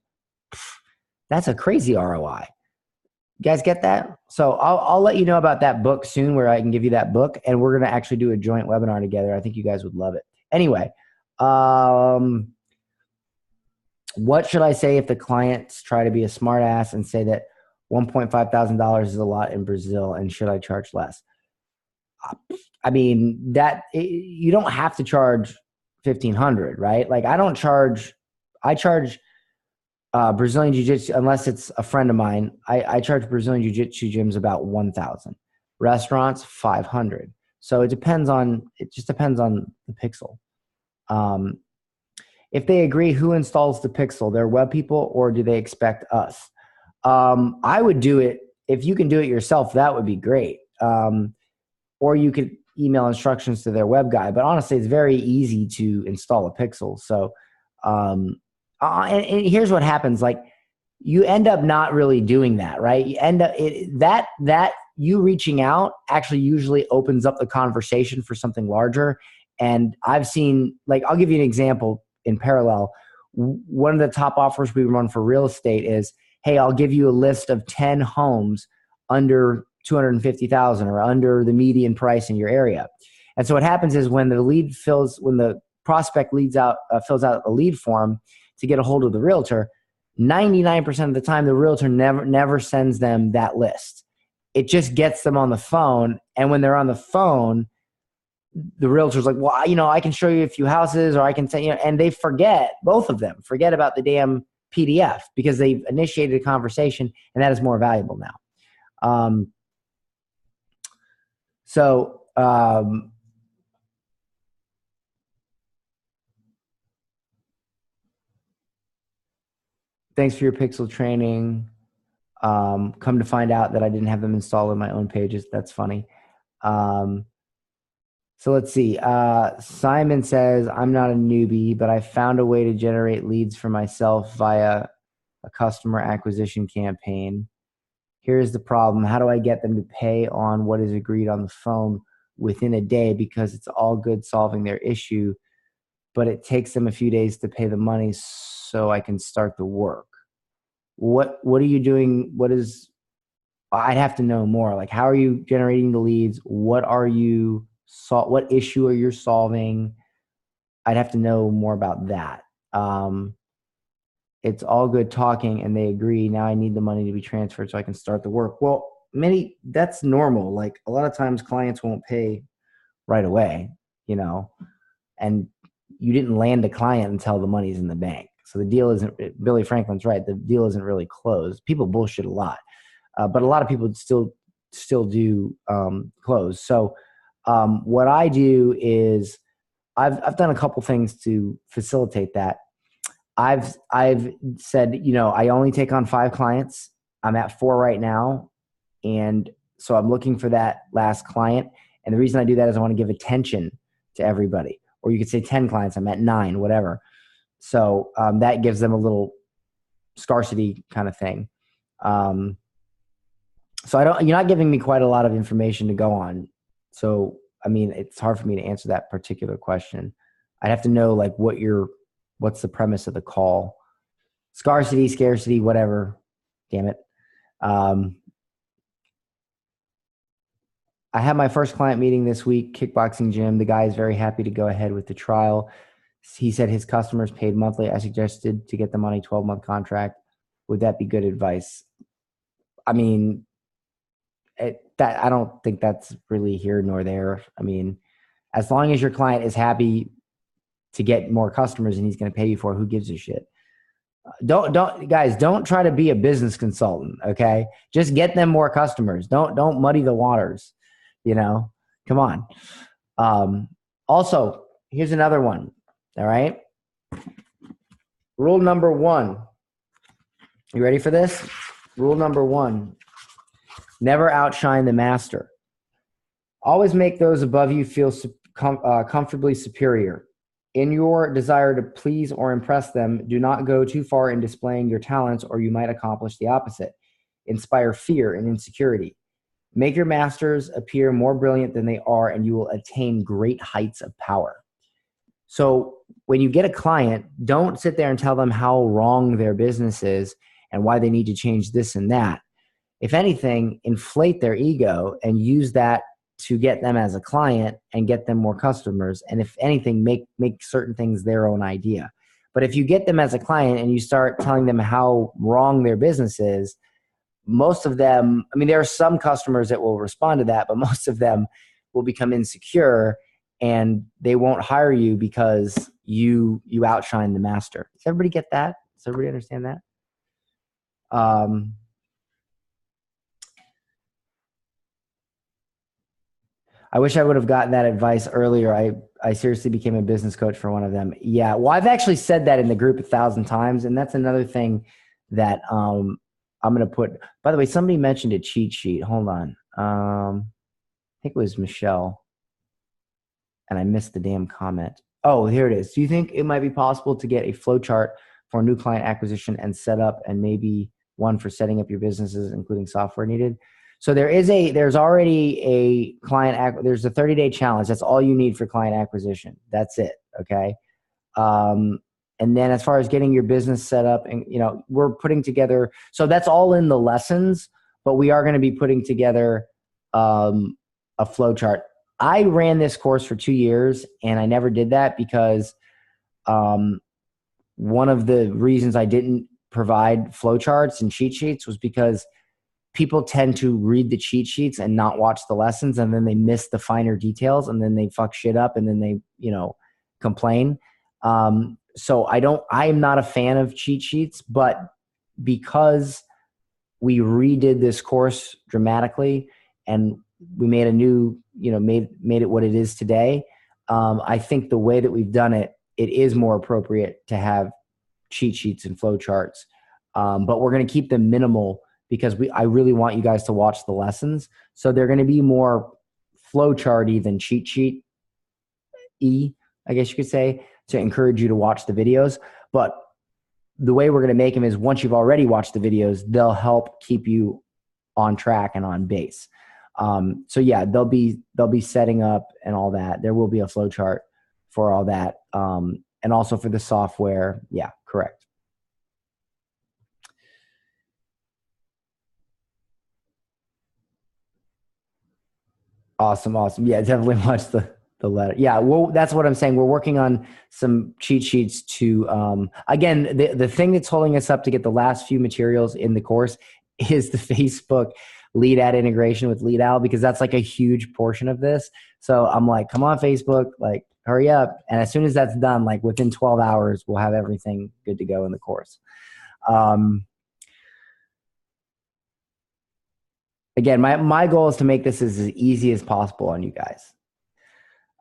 that's a crazy ROI. You guys get that? So I'll let you know about that book soon, where I can give you that book, and we're going to actually do a joint webinar together. I think you guys would love it. Anyway, what should I say if the clients try to be a smart ass and say that $1.5 thousand is a lot in Brazil, and should I charge less? I mean, you don't have to charge $1,500, right? Like, I charge Brazilian Jiu-Jitsu, unless it's a friend of mine, I charge Brazilian Jiu-Jitsu gyms about 1,000, restaurants 500. So it just depends on the pixel. If they agree, who installs the pixel? Their web people, or do they expect us? I would do it. If you can do it yourself, that would be great. Or you could email instructions to their web guy. But honestly, it's very easy to install a pixel. So, and here's what happens. Like, you end up not really doing that, right? You end up that you reaching out actually usually opens up the conversation for something larger. And I've seen, like, I'll give you an example in parallel. One of the top offers we run for real estate is, hey, I'll give you a list of 10 homes under 250,000 or under the median price in your area. And so what happens is, when the prospect fills out a lead form to get a hold of the realtor, 99% of the time the realtor never sends them that list. It just gets them on the phone. And when they're on the phone, the realtor's like, well, I can show you a few houses, or I can say, and they both of them forget about the damn PDF because they've initiated a conversation, and that is more valuable now. Thanks for your pixel training. Come to find out that I didn't have them installed on my own pages. That's funny. So let's see. Simon says, I'm not a newbie, but I found a way to generate leads for myself via a customer acquisition campaign. Here's the problem. How do I get them to pay on what is agreed on the phone within a day? Because it's all good solving their issue, but it takes them a few days to pay the money so I can start the work. What are you doing? I'd have to know more. Like, how are you generating the leads? What issue are you solving? I'd have to know more about that. it's all good talking and they agree. Now I need the money to be transferred so I can start the work. Well, that's normal. Like a lot of times clients won't pay right away, you know, and you didn't land a client until the money's in the bank. So the deal isn't, Billy Franklin's right. The deal isn't really closed. People bullshit a lot, but a lot of people still do close. So what I do is I've done a couple things to facilitate that. I've said, you know, I only take on 5 clients. I'm at 4 right now. And so I'm looking for that last client. And the reason I do that is I want to give attention to everybody. Or you could say 10 clients, I'm at 9, whatever. So that gives them a little scarcity kind of thing. So you're not giving me quite a lot of information to go on. So, I mean, it's hard for me to answer that particular question. I'd have to know like what's the premise of the call? Scarcity, scarcity, whatever. Damn it. I had my first client meeting this week, kickboxing gym. The guy is very happy to go ahead with the trial. He said his customers paid monthly. I suggested to get them on a 12-month contract. Would that be good advice? I mean, I don't think that's really here nor there. I mean, as long as your client is happy to get more customers and he's going to pay you for it, who gives a shit? Don't try to be a business consultant. Okay. Just get them more customers. Don't muddy the waters, you know, come on. Also, here's another one. All right. Rule number 1. You ready for this? Rule number 1, never outshine the master. Always make those above you feel comfortably superior. In your desire to please or impress them, do not go too far in displaying your talents, or you might accomplish the opposite. Inspire fear and insecurity. Make your masters appear more brilliant than they are, and you will attain great heights of power. So when you get a client, don't sit there and tell them how wrong their business is and why they need to change this and that. If anything, inflate their ego and use that to get them as a client and get them more customers. And if anything, make certain things their own idea. But if you get them as a client and you start telling them how wrong their business is, most of them, I mean, there are some customers that will respond to that, but most of them will become insecure and they won't hire you because you outshine the master. Does everybody get that? Does everybody understand that? I wish I would have gotten that advice earlier. I seriously became a business coach for one of them. Yeah. Well, I've actually said that in the group 1,000 times. And that's another thing that I'm going to put. By the way, somebody mentioned a cheat sheet. Hold on. I think it was Michelle. And I missed the damn comment. Oh, here it is. Do you think it might be possible to get a flow chart for new client acquisition and set up, and maybe one for setting up your businesses, including software needed? So there's already a there's a 30-day challenge. That's all you need for client acquisition. That's it. Okay. And then as far as getting your business set up, and we're putting together, so that's all in the lessons, but we are going to be putting together a flow chart. I ran this course for 2 years and I never did that because one of the reasons I didn't provide flow charts and cheat sheets was because people tend to read the cheat sheets and not watch the lessons, and then they miss the finer details, and then they fuck shit up, and then they, complain. So I am not a fan of cheat sheets, but because we redid this course dramatically and we made a new, made it what it is today. I think the way that we've done it, it is more appropriate to have cheat sheets and flow charts. But we're going to keep them minimal because I really want you guys to watch the lessons. So they're going to be more flow charty than cheat sheet-y, I guess you could say, to encourage you to watch the videos. But the way we're going to make them is once you've already watched the videos, they'll help keep you on track and on base. So yeah, they'll be setting up and all that. There will be a flow chart for all that. And also for the software. Yeah, correct. Awesome. Yeah, definitely watch the the letter. Yeah, well, that's what I'm saying. We're working on some cheat sheets to, again, the thing that's holding us up to get the last few materials in the course is the Facebook lead ad integration with Lead Owl, because that's like a huge portion of this. So I'm like, come on, Facebook, like hurry up. And as soon as that's done, like within 12 hours, we'll have everything good to go in the course. Again, my goal is to make this as easy as possible on you guys.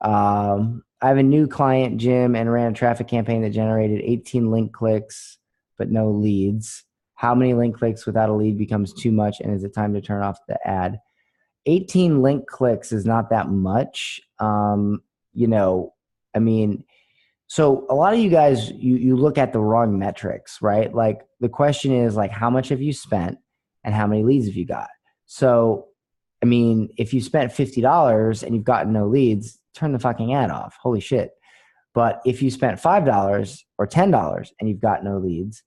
I have a new client, Jim, and ran a traffic campaign that generated 18 link clicks, but no leads. How many link clicks without a lead becomes too much, and is it time to turn off the ad? 18 link clicks is not that much. You know, I mean, so a lot of you guys, you look at the wrong metrics, right? Like the question is like, how much have you spent and how many leads have you got? So, I mean, if you spent $50 and you've gotten no leads, turn the fucking ad off. Holy shit. But if you spent $5 or $10 and you've got no leads,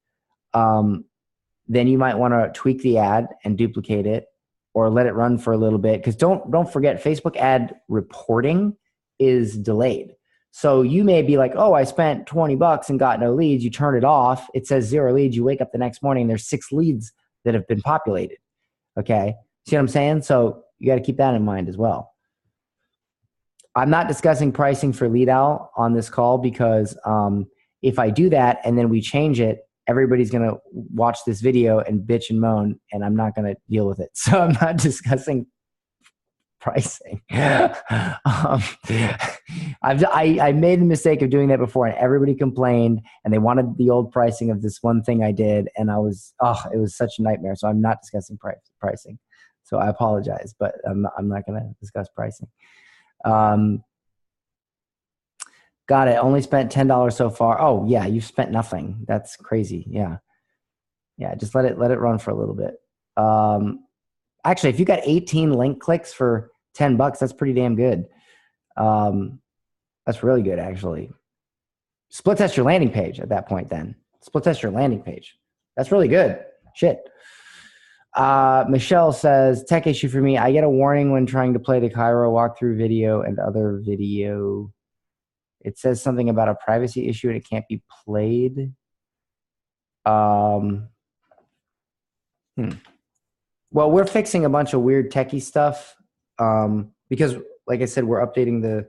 then you might want to tweak the ad and duplicate it or let it run for a little bit. Because don't forget, Facebook ad reporting is delayed. So you may be like, oh, I spent $20 and got no leads. You turn it off. It says 0 leads. You wake up the next morning, there's 6 leads that have been populated. Okay. See what I'm saying? So you got to keep that in mind as well. I'm not discussing pricing for Lead Owl on this call because if I do that and then we change it, everybody's going to watch this video and bitch and moan, and I'm not going to deal with it. So I'm not discussing pricing. I made the mistake of doing that before, and everybody complained, and they wanted the old pricing of this one thing I did, and it was such a nightmare. So I'm not discussing pricing. So I apologize, but I'm not going to discuss pricing. Got it. Only spent $10 so far. Oh yeah, you've spent nothing. That's crazy. Yeah. Just let it run for a little bit. Actually, if you got 18 link clicks for $10, that's pretty damn good. That's really good, actually. Split test your landing page at that point. Then split test your landing page. That's really good. Shit. Michelle says, tech issue for me. I get a warning when trying to play the Cairo walkthrough video and other video. It says something about a privacy issue and it can't be played. Well, we're fixing a bunch of weird techie stuff because, like I said, we're updating the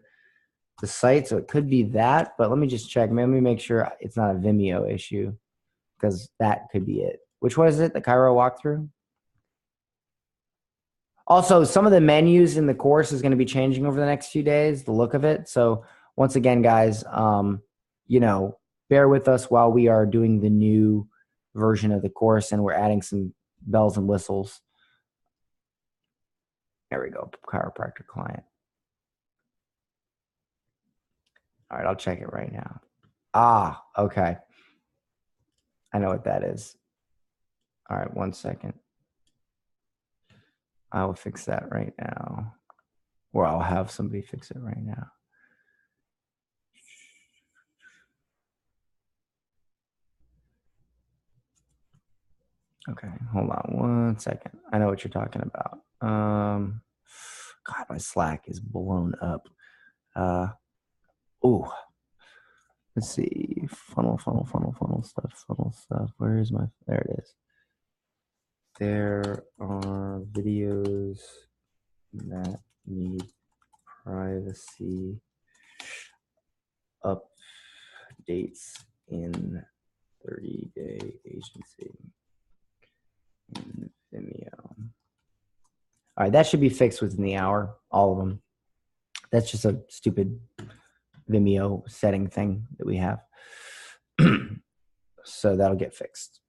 site, so it could be that. But let me just check. Let me make sure it's not a Vimeo issue, because that could be it. Which was it? The Cairo walkthrough? Also, some of the menus in the course is going to be changing over the next few days, the look of it. So once again, guys, you know, bear with us while we are doing the new version of the course, and we're adding some bells and whistles. There we go, chiropractor client. All right, I'll check it right now. Ah, okay. I know what that is. All right, 1 second. I will fix that right now. Or I'll have somebody fix it right now. Okay, hold on 1 second. I know what you're talking about. God, my Slack is blown up. Oh, let's see. Funnel stuff. Where is my, there it is. There are videos that need privacy updates in 30-day agency in Vimeo. All right, that should be fixed within the hour, all of them. That's just a stupid Vimeo setting thing that we have. So that'll get fixed.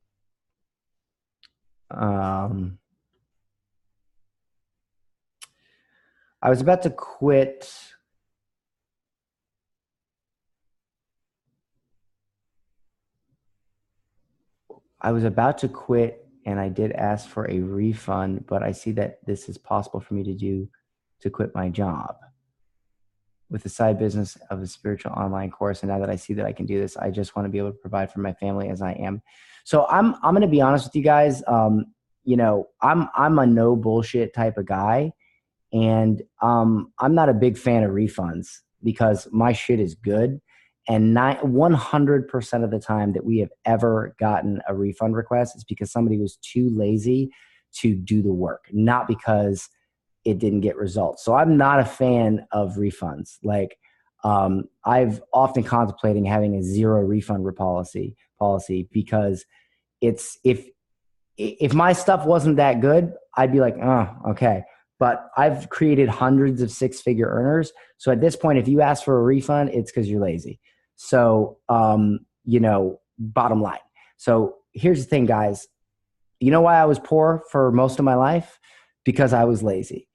I was about to quit. And I did ask for a refund, but I see that this is possible for me to do to quit my job with the side business of a spiritual online course. And now that I see that I can do this, I just want to be able to provide for my family as I am. So I'm going to be honest with you guys. You know, I'm a no bullshit type of guy, and I'm not a big fan of refunds. because my shit is good. And 100% of the time that we have ever gotten a refund request is because somebody was too lazy to do the work, not because it didn't get results. So I'm not a fan of refunds. Like, I've often contemplating having a zero refund policy because it's, if my stuff wasn't that good, I'd be like, oh, okay. But I've created hundreds of six-figure earners. So at this point, if you ask for a refund, it's because you're lazy. So, you know, bottom line. So here's the thing, guys. You know why I was poor for most of my life? Because I was lazy.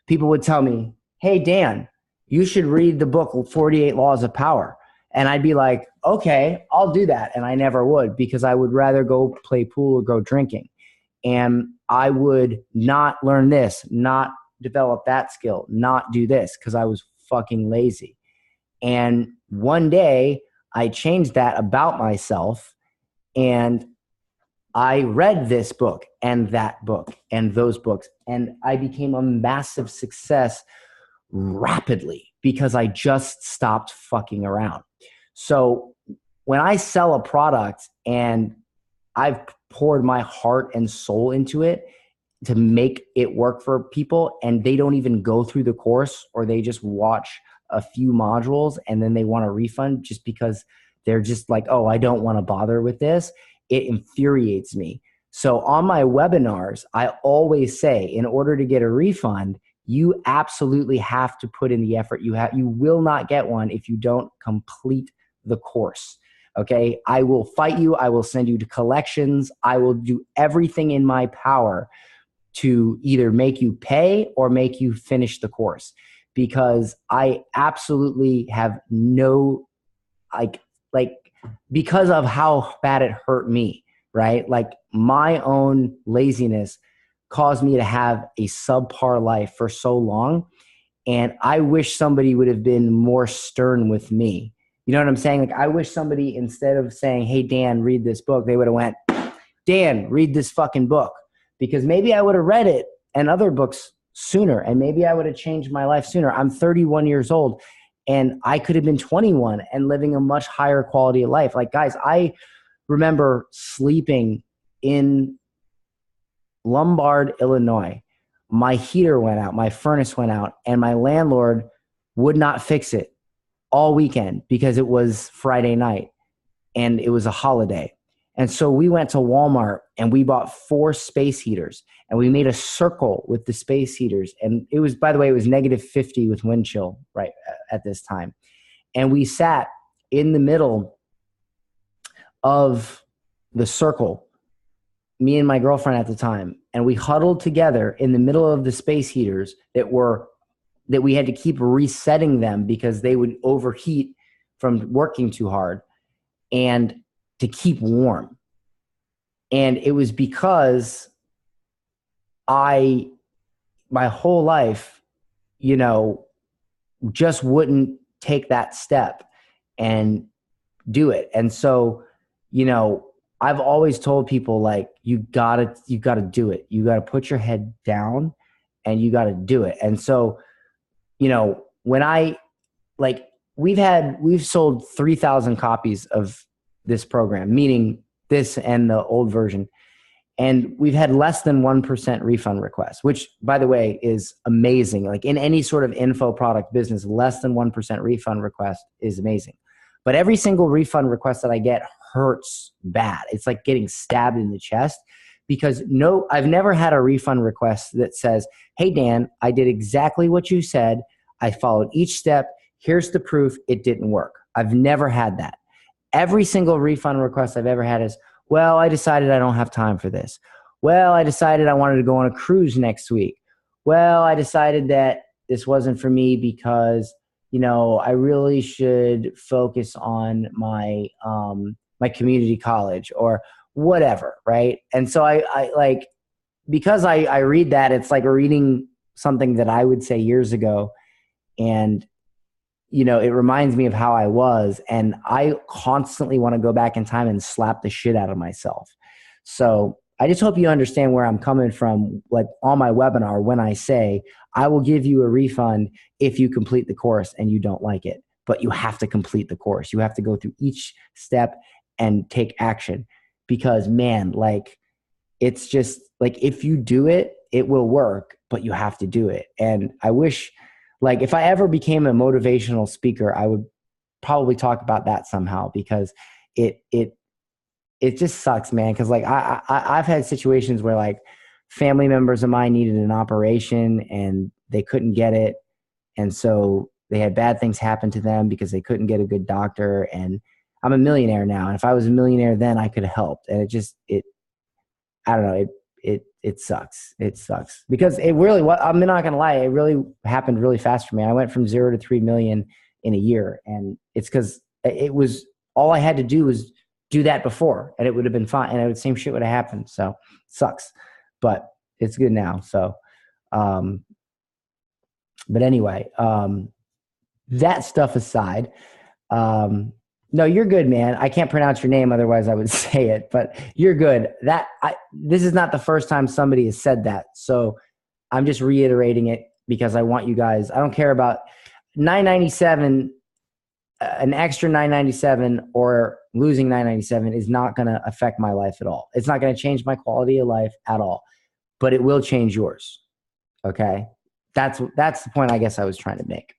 People would tell me, hey, Dan, you should read the book 48 Laws of Power. And I'd be like, okay, I'll do that. And I never would, because I would rather go play pool or go drinking. And I would not learn this, not develop that skill, not do this, because I was fucking lazy. And one day I changed that about myself, and I read this book and that book and those books, and I became a massive success rapidly because I just stopped fucking around. So when I sell a product and I've poured my heart and soul into it to make it work for people, and they don't even go through the course, or they just watch a few modules and then they want a refund just because they're just like, oh, I don't want to bother with this, it infuriates me. So on my webinars, I always say, in order to get a refund, you absolutely have to put in the effort. You will not get one if you don't complete the course. Okay, I will fight you. I will send you to collections. I will do everything in my power to either make you pay or make you finish the course, because I absolutely have no, like because of how bad it hurt me, right? Like, my own laziness caused me to have a subpar life for so long. And I wish somebody would have been more stern with me. You know what I'm saying? Like, I wish somebody, instead of saying, hey, Dan, read this book, they would have went, Dan, read this fucking book. Because maybe I would have read it and other books sooner, and maybe I would have changed my life sooner. I'm 31 years old, and I could have been 21 and living a much higher quality of life. Like, guys, I remember sleeping in Lombard, Illinois. My heater went out, my furnace went out, and my landlord would not fix it all weekend because it was Friday night and it was a holiday. And so we went to Walmart and we bought 4 space heaters, and we made a circle with the space heaters. And it was, by the way, it was -50 with wind chill right at this time. And we sat in the middle of the circle, me and my girlfriend at the time, and we huddled together in the middle of the space heaters that we had to keep resetting them because they would overheat from working too hard, and to keep warm. And it was because my whole life, you know, just wouldn't take that step and do it. And so, you know, I've always told people, like, you gotta do it. You gotta put your head down and you gotta do it. And so, you know, when we've sold 3,000 copies of this program, meaning this and the old version. And we've had less than 1% refund requests, which, by the way, is amazing. Like, in any sort of info product business, less than 1% refund request is amazing. But every single refund request that I get hurts bad. It's like getting stabbed in the chest, because I've never had a refund request that says, hey, Dan, I did exactly what you said. I followed each step. Here's the proof. It didn't work. I've never had that. Every single refund request I've ever had is, well, I decided I don't have time for this. Well, I decided I wanted to go on a cruise next week. Well, I decided that this wasn't for me because, you know, I really should focus on my my community college or whatever, right? And so I like, because I read that, it's like reading something that I would say years ago, and you know, it reminds me of how I was, and I constantly want to go back in time and slap the shit out of myself. So I just hope you understand where I'm coming from, like on my webinar, when I say I will give you a refund if you complete the course and you don't like it, but you have to complete the course. You have to go through each step and take action, because man, like, it's just like, if you do it, it will work, but you have to do it. And I wish, like, if I ever became a motivational speaker, I would probably talk about that somehow, because it just sucks, man. Because like I've had situations where like family members of mine needed an operation and they couldn't get it, and so they had bad things happen to them because they couldn't get a good doctor. And I'm a millionaire now, and if I was a millionaire then, I could have helped. And it I don't know, it sucks. It sucks because it really, I'm not gonna lie, it really happened really fast for me. I went from 0 to 3 million in a year, and it's because it was, all I had to do was do that before, and it would have been fine, and the same shit would have happened. So it sucks, but it's good now. So, but anyway, that stuff aside, no, you're good, man. I can't pronounce your name, otherwise I would say it, but you're good. This is not the first time somebody has said that. So I'm just reiterating it because I want you guys, I don't care about 997, an extra 997 or losing 997 is not going to affect my life at all. It's not going to change my quality of life at all, but it will change yours. Okay. That's the point I guess I was trying to make.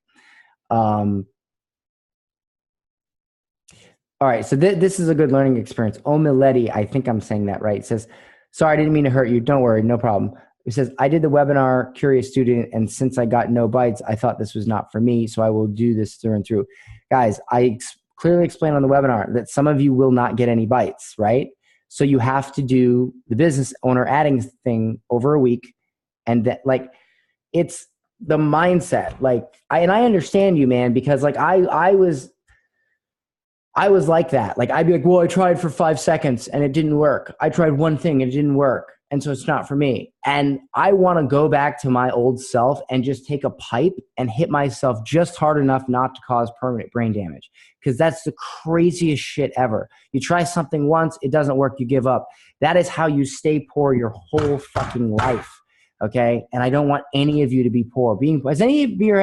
All right, so this is a good learning experience. Omiletti, I think I'm saying that right. It says, sorry, I didn't mean to hurt you. Don't worry, no problem. It says, I did the webinar, curious student, and since I got no bites, I thought this was not for me, so I will do this through and through. Guys, I clearly explained on the webinar that some of you will not get any bites, right? So you have to do the business owner adding thing over a week, and that, like, it's the mindset. Like, I understand you, man, because like I was like that. Like, I'd be like, well, I tried for 5 seconds and it didn't work. I tried one thing and it didn't work, and so it's not for me. And I want to go back to my old self and just take a pipe and hit myself just hard enough not to cause permanent brain damage, because that's the craziest shit ever. You try something once, it doesn't work, you give up. That is how you stay poor your whole fucking life. Okay. And I don't want any of you to be poor. Has any of you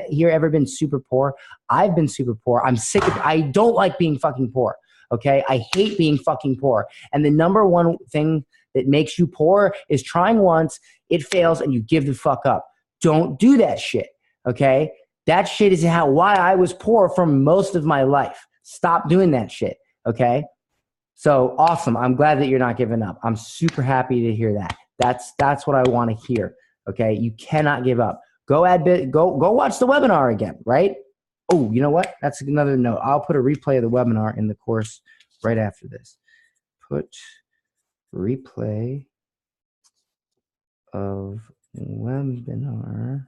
here ever been super poor? I've been super poor. I'm sick of, I don't like being fucking poor. Okay. I hate being fucking poor. And the number one thing that makes you poor is trying once, it fails, and you give the fuck up. Don't do that shit. Okay. That shit is why I was poor for most of my life. Stop doing that shit. Okay. So awesome. I'm glad that you're not giving up. I'm super happy to hear that. That's what I want to hear. Okay. You cannot give up. Go watch the webinar again, right? Oh, you know what? That's another note. I'll put a replay of the webinar in the course right after this. Put replay of webinar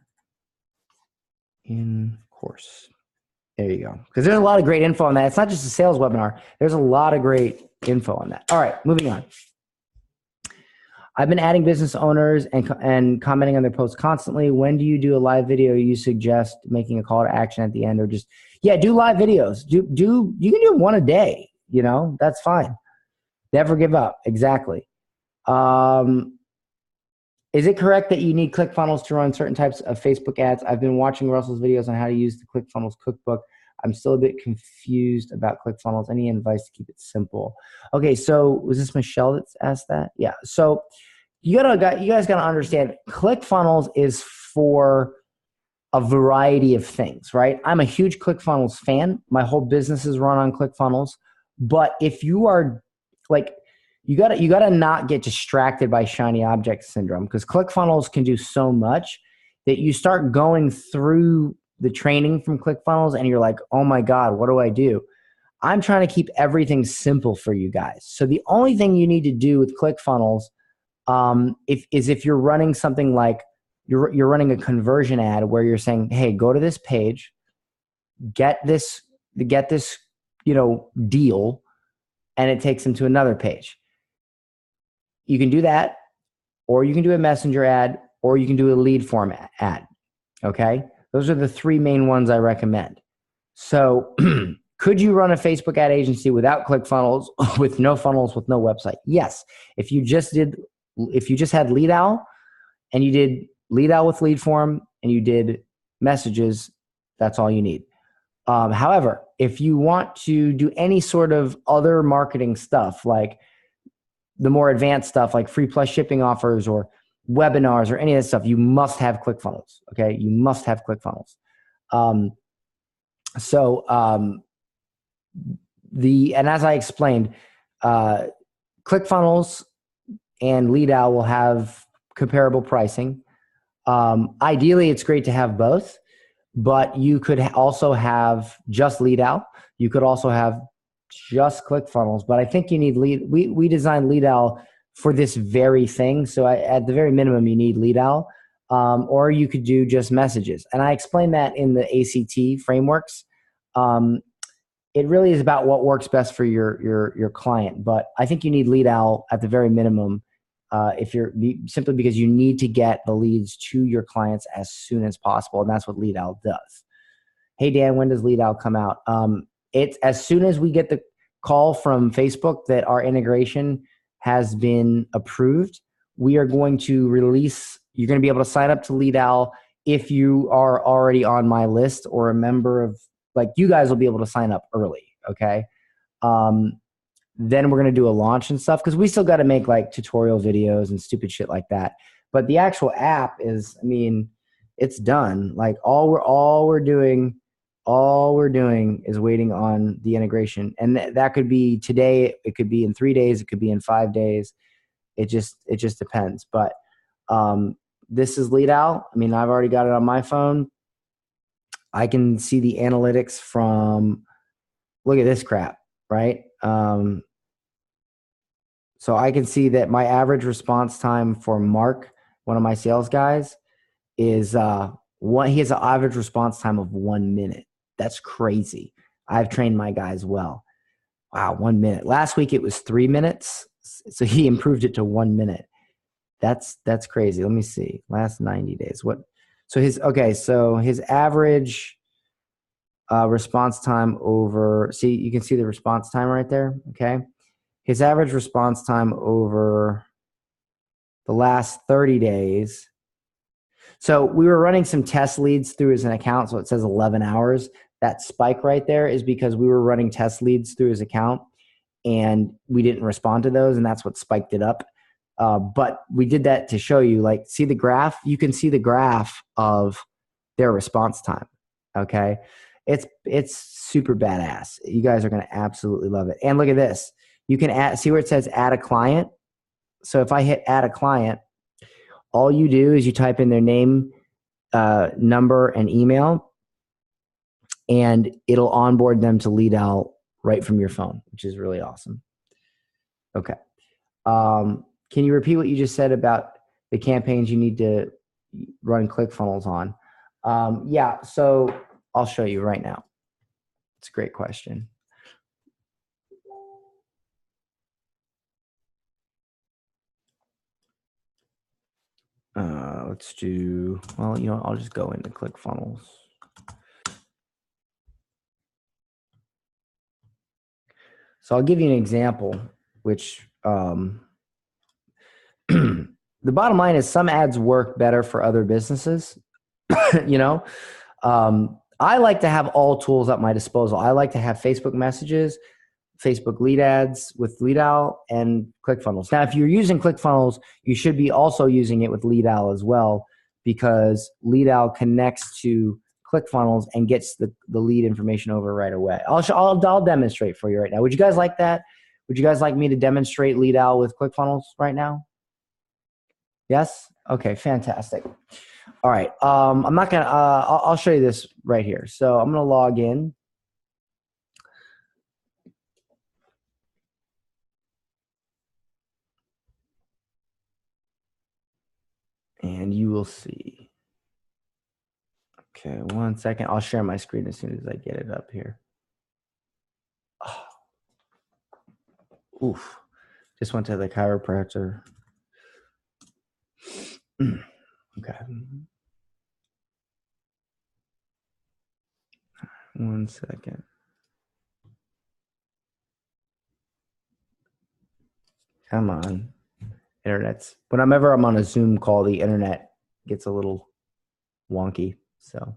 in course. There you go. Because there's a lot of great info on that. It's not just a sales webinar. There's a lot of great info on that. All right, moving on. I've been adding business owners and commenting on their posts constantly. When do you do a live video? You suggest making a call to action at the end, or just, yeah, do live videos. You can do one a day, that's fine. Never give up. Exactly. Is it correct that you need ClickFunnels to run certain types of Facebook ads? I've been watching Russell's videos on how to use the ClickFunnels cookbook. I'm still a bit confused about ClickFunnels. Any advice to keep it simple? Okay, so was this Michelle that's asked that? Yeah. So you guys gotta understand, ClickFunnels is for a variety of things, right? I'm a huge ClickFunnels fan. My whole business is run on ClickFunnels. But if you are like, you gotta not get distracted by shiny object syndrome, because ClickFunnels can do so much that you start going through the training from ClickFunnels and you're like, oh my God, what do I do? I'm trying to keep everything simple for you guys. So the only thing you need to do with ClickFunnels if you're running something like you're running a conversion ad where you're saying, hey, go to this page, get this deal, and it takes them to another page. You can do that, or you can do a messenger ad, or you can do a lead form ad. Okay. Those are the three main ones I recommend. So Could you run a Facebook ad agency without ClickFunnels, with no funnels, with no website? Yes. If you just had Lead Owl and you did Lead Owl with lead form and you did messages, that's all you need. However, if you want to do any sort of other marketing stuff, like the more advanced stuff, like free plus shipping offers or webinars or any of that stuff, you must have ClickFunnels. Okay, you must have ClickFunnels. And as I explained, ClickFunnels and Lead Owl will have comparable pricing. Ideally, it's great to have both, but you could also have just Lead Owl. You could also have just ClickFunnels, but I think you need we designed Lead Owl for this very thing. So at the very minimum, you need Lead Owl, or you could do just messages. And I explained that in the ACT frameworks. It really is about what works best for your client, but I think you need Lead Owl at the very minimum, simply because you need to get the leads to your clients as soon as possible, and that's what Lead Owl does. Hey Dan, when does Lead Owl come out? It's as soon as we get the call from Facebook that our integration has been approved, we are going to release. You're going to be able to sign up to Lead Owl if you are already on my list or a member of. Like, you guys will be able to sign up early, okay? Then we're going to do a launch and stuff, because we still got to make like tutorial videos and stupid shit like that. But the actual app is, I mean, it's done. Like all we're doing is waiting on the integration, and that could be today. It could be in 3 days. It could be in 5 days. It just depends. But this is Lead Owl. I mean, I've already got it on my phone. I can see the analytics from, look at this crap, right? So I can see that my average response time for Mark, one of my sales guys, is he has an average response time of 1 minute. That's crazy. I've trained my guys well. Wow, 1 minute. Last week it was 3 minutes, so he improved it to 1 minute. That's crazy. Let me see. Last 90 days. So his average response time over, see, you can see the response time right there, okay? His average response time over the last 30 days. So we were running some test leads through his account, so it says 11 hours. That spike right there is because we were running test leads through his account and we didn't respond to those, and that's what spiked it up. But we did that to show you, like, see the graph? You can see the graph of their response time, okay? It's super badass. You guys are going to absolutely love it. And look at this. You can see where it says add a client. So if I hit add a client, all you do is you type in their name, number, and email, and it'll onboard them to Lead Owl right from your phone, which is really awesome. Okay. Can you repeat what you just said about the campaigns you need to run ClickFunnels on? Yeah, so I'll show you right now. It's a great question. Let's do, well, you know, I'll just go into ClickFunnels. So I'll give you an example, which the bottom line is some ads work better for other businesses. You know, I like to have all tools at my disposal. I like to have Facebook messages, Facebook lead ads with Lead Owl, and ClickFunnels. Now, if you're using ClickFunnels, you should be also using it with Lead Owl as well, because Lead Owl connects to ClickFunnels and gets the lead information over right away. I'll demonstrate for you right now. Would you guys like that? Would you guys like me to demonstrate Lead Owl with ClickFunnels right now? Yes? Okay, fantastic. All right. I'm not going to, I'll show you this right here. So I'm going to log in. And you will see. Okay, 1 second. I'll share my screen as soon as I get it up here. Oh. Oof. Just went to the chiropractor. Okay. 1 second. Come on. Internet's, whenever I'm on a Zoom call, the internet gets a little wonky. So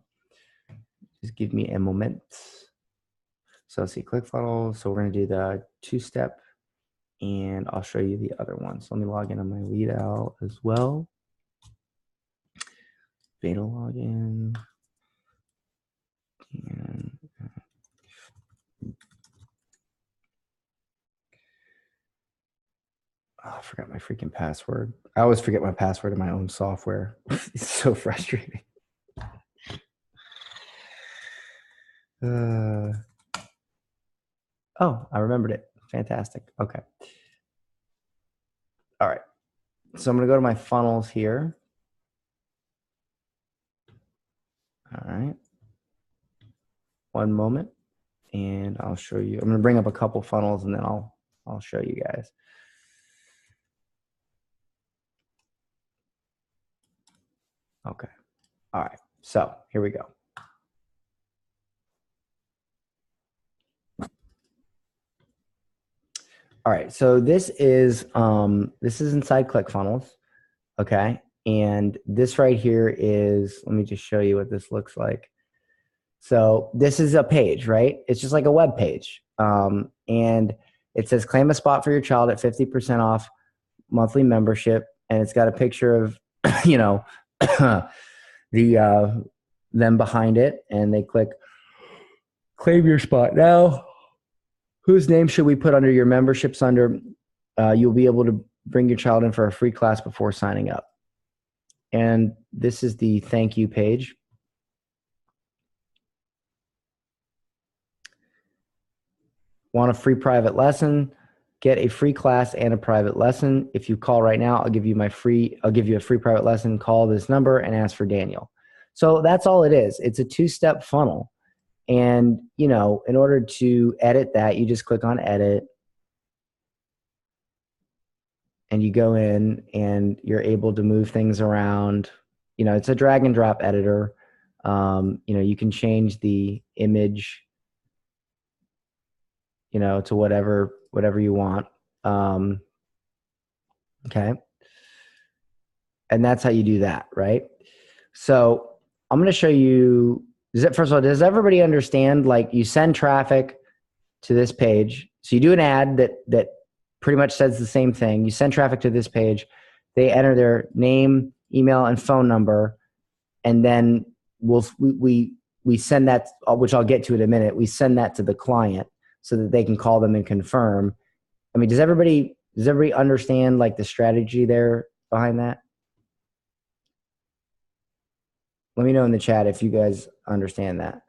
just give me a moment. So let's see, ClickFunnels. So we're going to do the 2-step, and I'll show you the other one. So let me log in on my lead out as well. Beta login. And I forgot my freaking password. I always forget my password in my own software. It's so frustrating. Oh, I remembered it. Fantastic. Okay. All right. So I'm going to go to my funnels here. All right. One moment, and I'll show you. I'm going to bring up a couple funnels, and then I'll show you guys. Okay. All right. So here we go. All right. So this is inside ClickFunnels. Okay. And this right here is, let me just show you what this looks like. So this is a page, right? It's just like a web page. And it says claim a spot for your child at 50% off monthly membership. And it's got a picture of, you know, them behind it, and they click claim your spot now. Whose name should we put under your memberships under? You'll be able to bring your child in for a free class before signing up. And this is the thank you page. Want a free private lesson? Get a free class and a private lesson. If you call right now, I'll give you a free private lesson. Call this number and ask for Daniel. So that's all it is. It's a 2-step funnel. And, you know, in order to edit that, you just click on edit, and you go in and you're able to move things around. You know, it's a drag and drop editor. You know, you can change the image, you know, to whatever you want. Okay. And that's how you do that, right? So I'm going to show you, first of all, does everybody understand, like, you send traffic to this page. So you do an ad that pretty much says the same thing. You send traffic to this page. They enter their name, email, and phone number. And then we send that, which I'll get to in a minute. We send that to the client so that they can call them and confirm. I mean, does everybody understand, like, the strategy there behind that? Let me know in the chat if you guys understand that.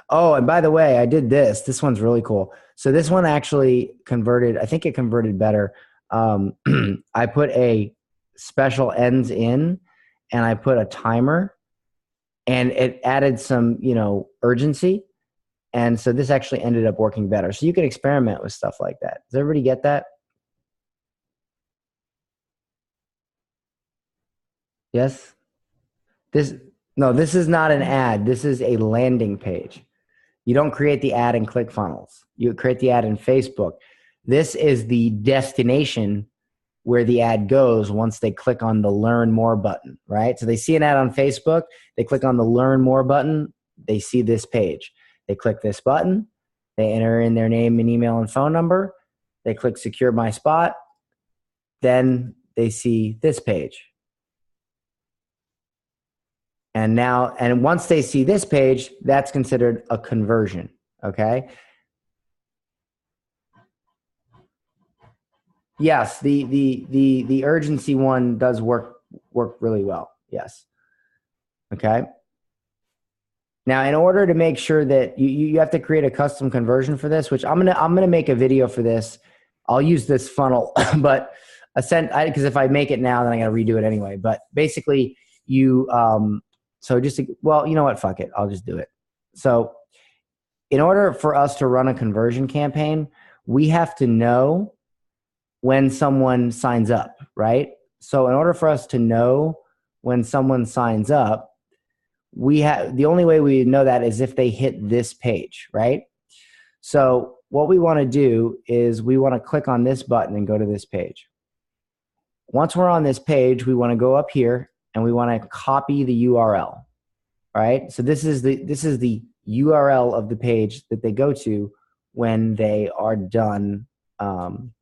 Oh, and by the way, I did this. This one's really cool. So this one actually converted. I think it converted better. I put a special ends in, and I put a timer, and it added some, you know, urgency. And so this actually ended up working better. So you can experiment with stuff like that. Does everybody get that? Yes? No, this is not an ad. This is a landing page. You don't create the ad in ClickFunnels. You create the ad in Facebook. This is the destination where the ad goes once they click on the Learn More button, right? So they see an ad on Facebook. They click on the Learn More button. They see this page. They click this button. They enter in their name and email and phone number. They click Secure My Spot. Then they see this page. And once they see this page, that's considered a conversion, okay? Yes, the urgency one does work really well. Yes. Okay. Now, in order to make sure that you have to create a custom conversion for this, which I'm gonna make a video for this. I'll use this funnel, but because if I make it now, then I gotta redo it anyway. But basically, well, you know what? Fuck it. I'll just do it. So in order for us to run a conversion campaign, we have to know when someone signs up, right? So in order for us to know when someone signs up, the only way we know that is if they hit this page, right? So what we want to do is we want to click on this button and go to this page. once we're on this page, we want to go up here and we want to copy the URL. All right. So this is the URL of the page that they go to when they are done, opting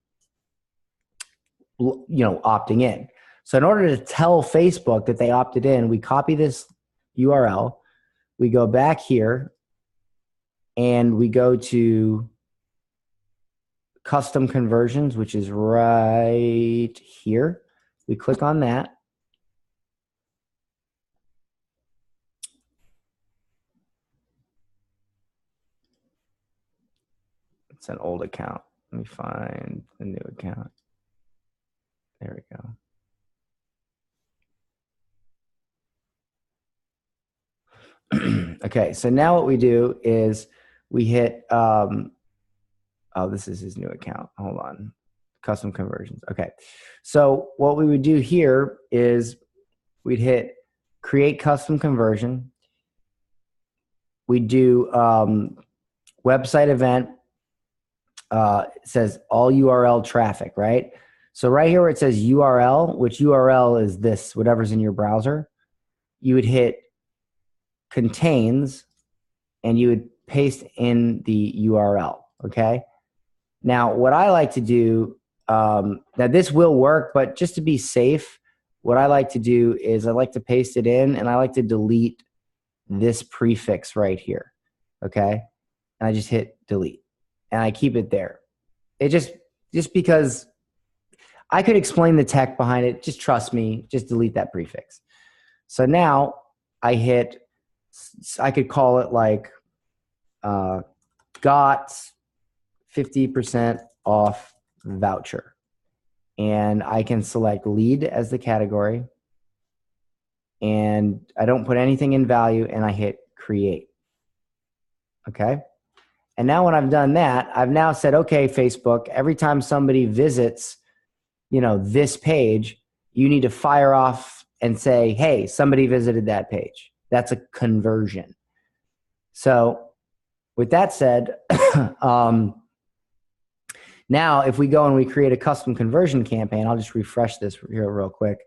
in. So in order to tell Facebook that they opted in, we copy this URL, we go back here, and we go to custom conversions, which is right here. We click on that. It's an old account. Let me find the new account. There we go. Okay, so now what we do is we hit, oh, this is his new account. Hold on. Custom conversions. Okay, so what we would do here is we'd hit create custom conversion. We do website event. It says all URL traffic, right? So right here where it says URL, which URL is this, whatever's in your browser, you would hit contains and you would paste in the URL, okay? Now, what I like to do, now this will work, but just to be safe, what I like to do is I like to paste it in and I like to delete this prefix right here, okay? And I just hit delete and I keep it there. It just because I could explain the tech behind it, just trust me, just delete that prefix. So now I could call it like got 50% off voucher. And I can select lead as the category. And I don't put anything in value and I hit create. Okay. And now when I've done that, I've now said, okay, Facebook, every time somebody visits, this page, you need to fire off and say, hey, somebody visited that page. That's a conversion. So with that said, now if we go and we create a custom conversion campaign, I'll just refresh this here real quick.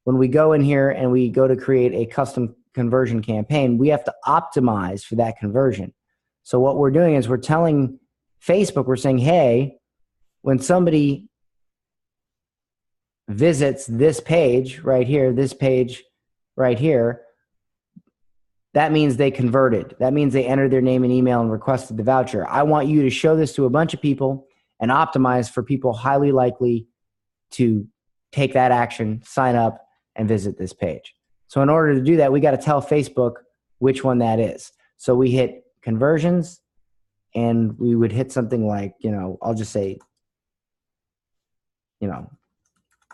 When we go in here and we go to create a custom conversion campaign, we have to optimize for that conversion. So what we're doing is we're telling Facebook, we're saying, hey, when somebody visits this page right here, that means they converted. That means they entered their name and email and requested the voucher. I want you to show this to a bunch of people and optimize for people highly likely to take that action, sign up, and visit this page. So in order to do that, we got to tell Facebook which one that is. So we hit conversions and we would hit something like, I'll just say,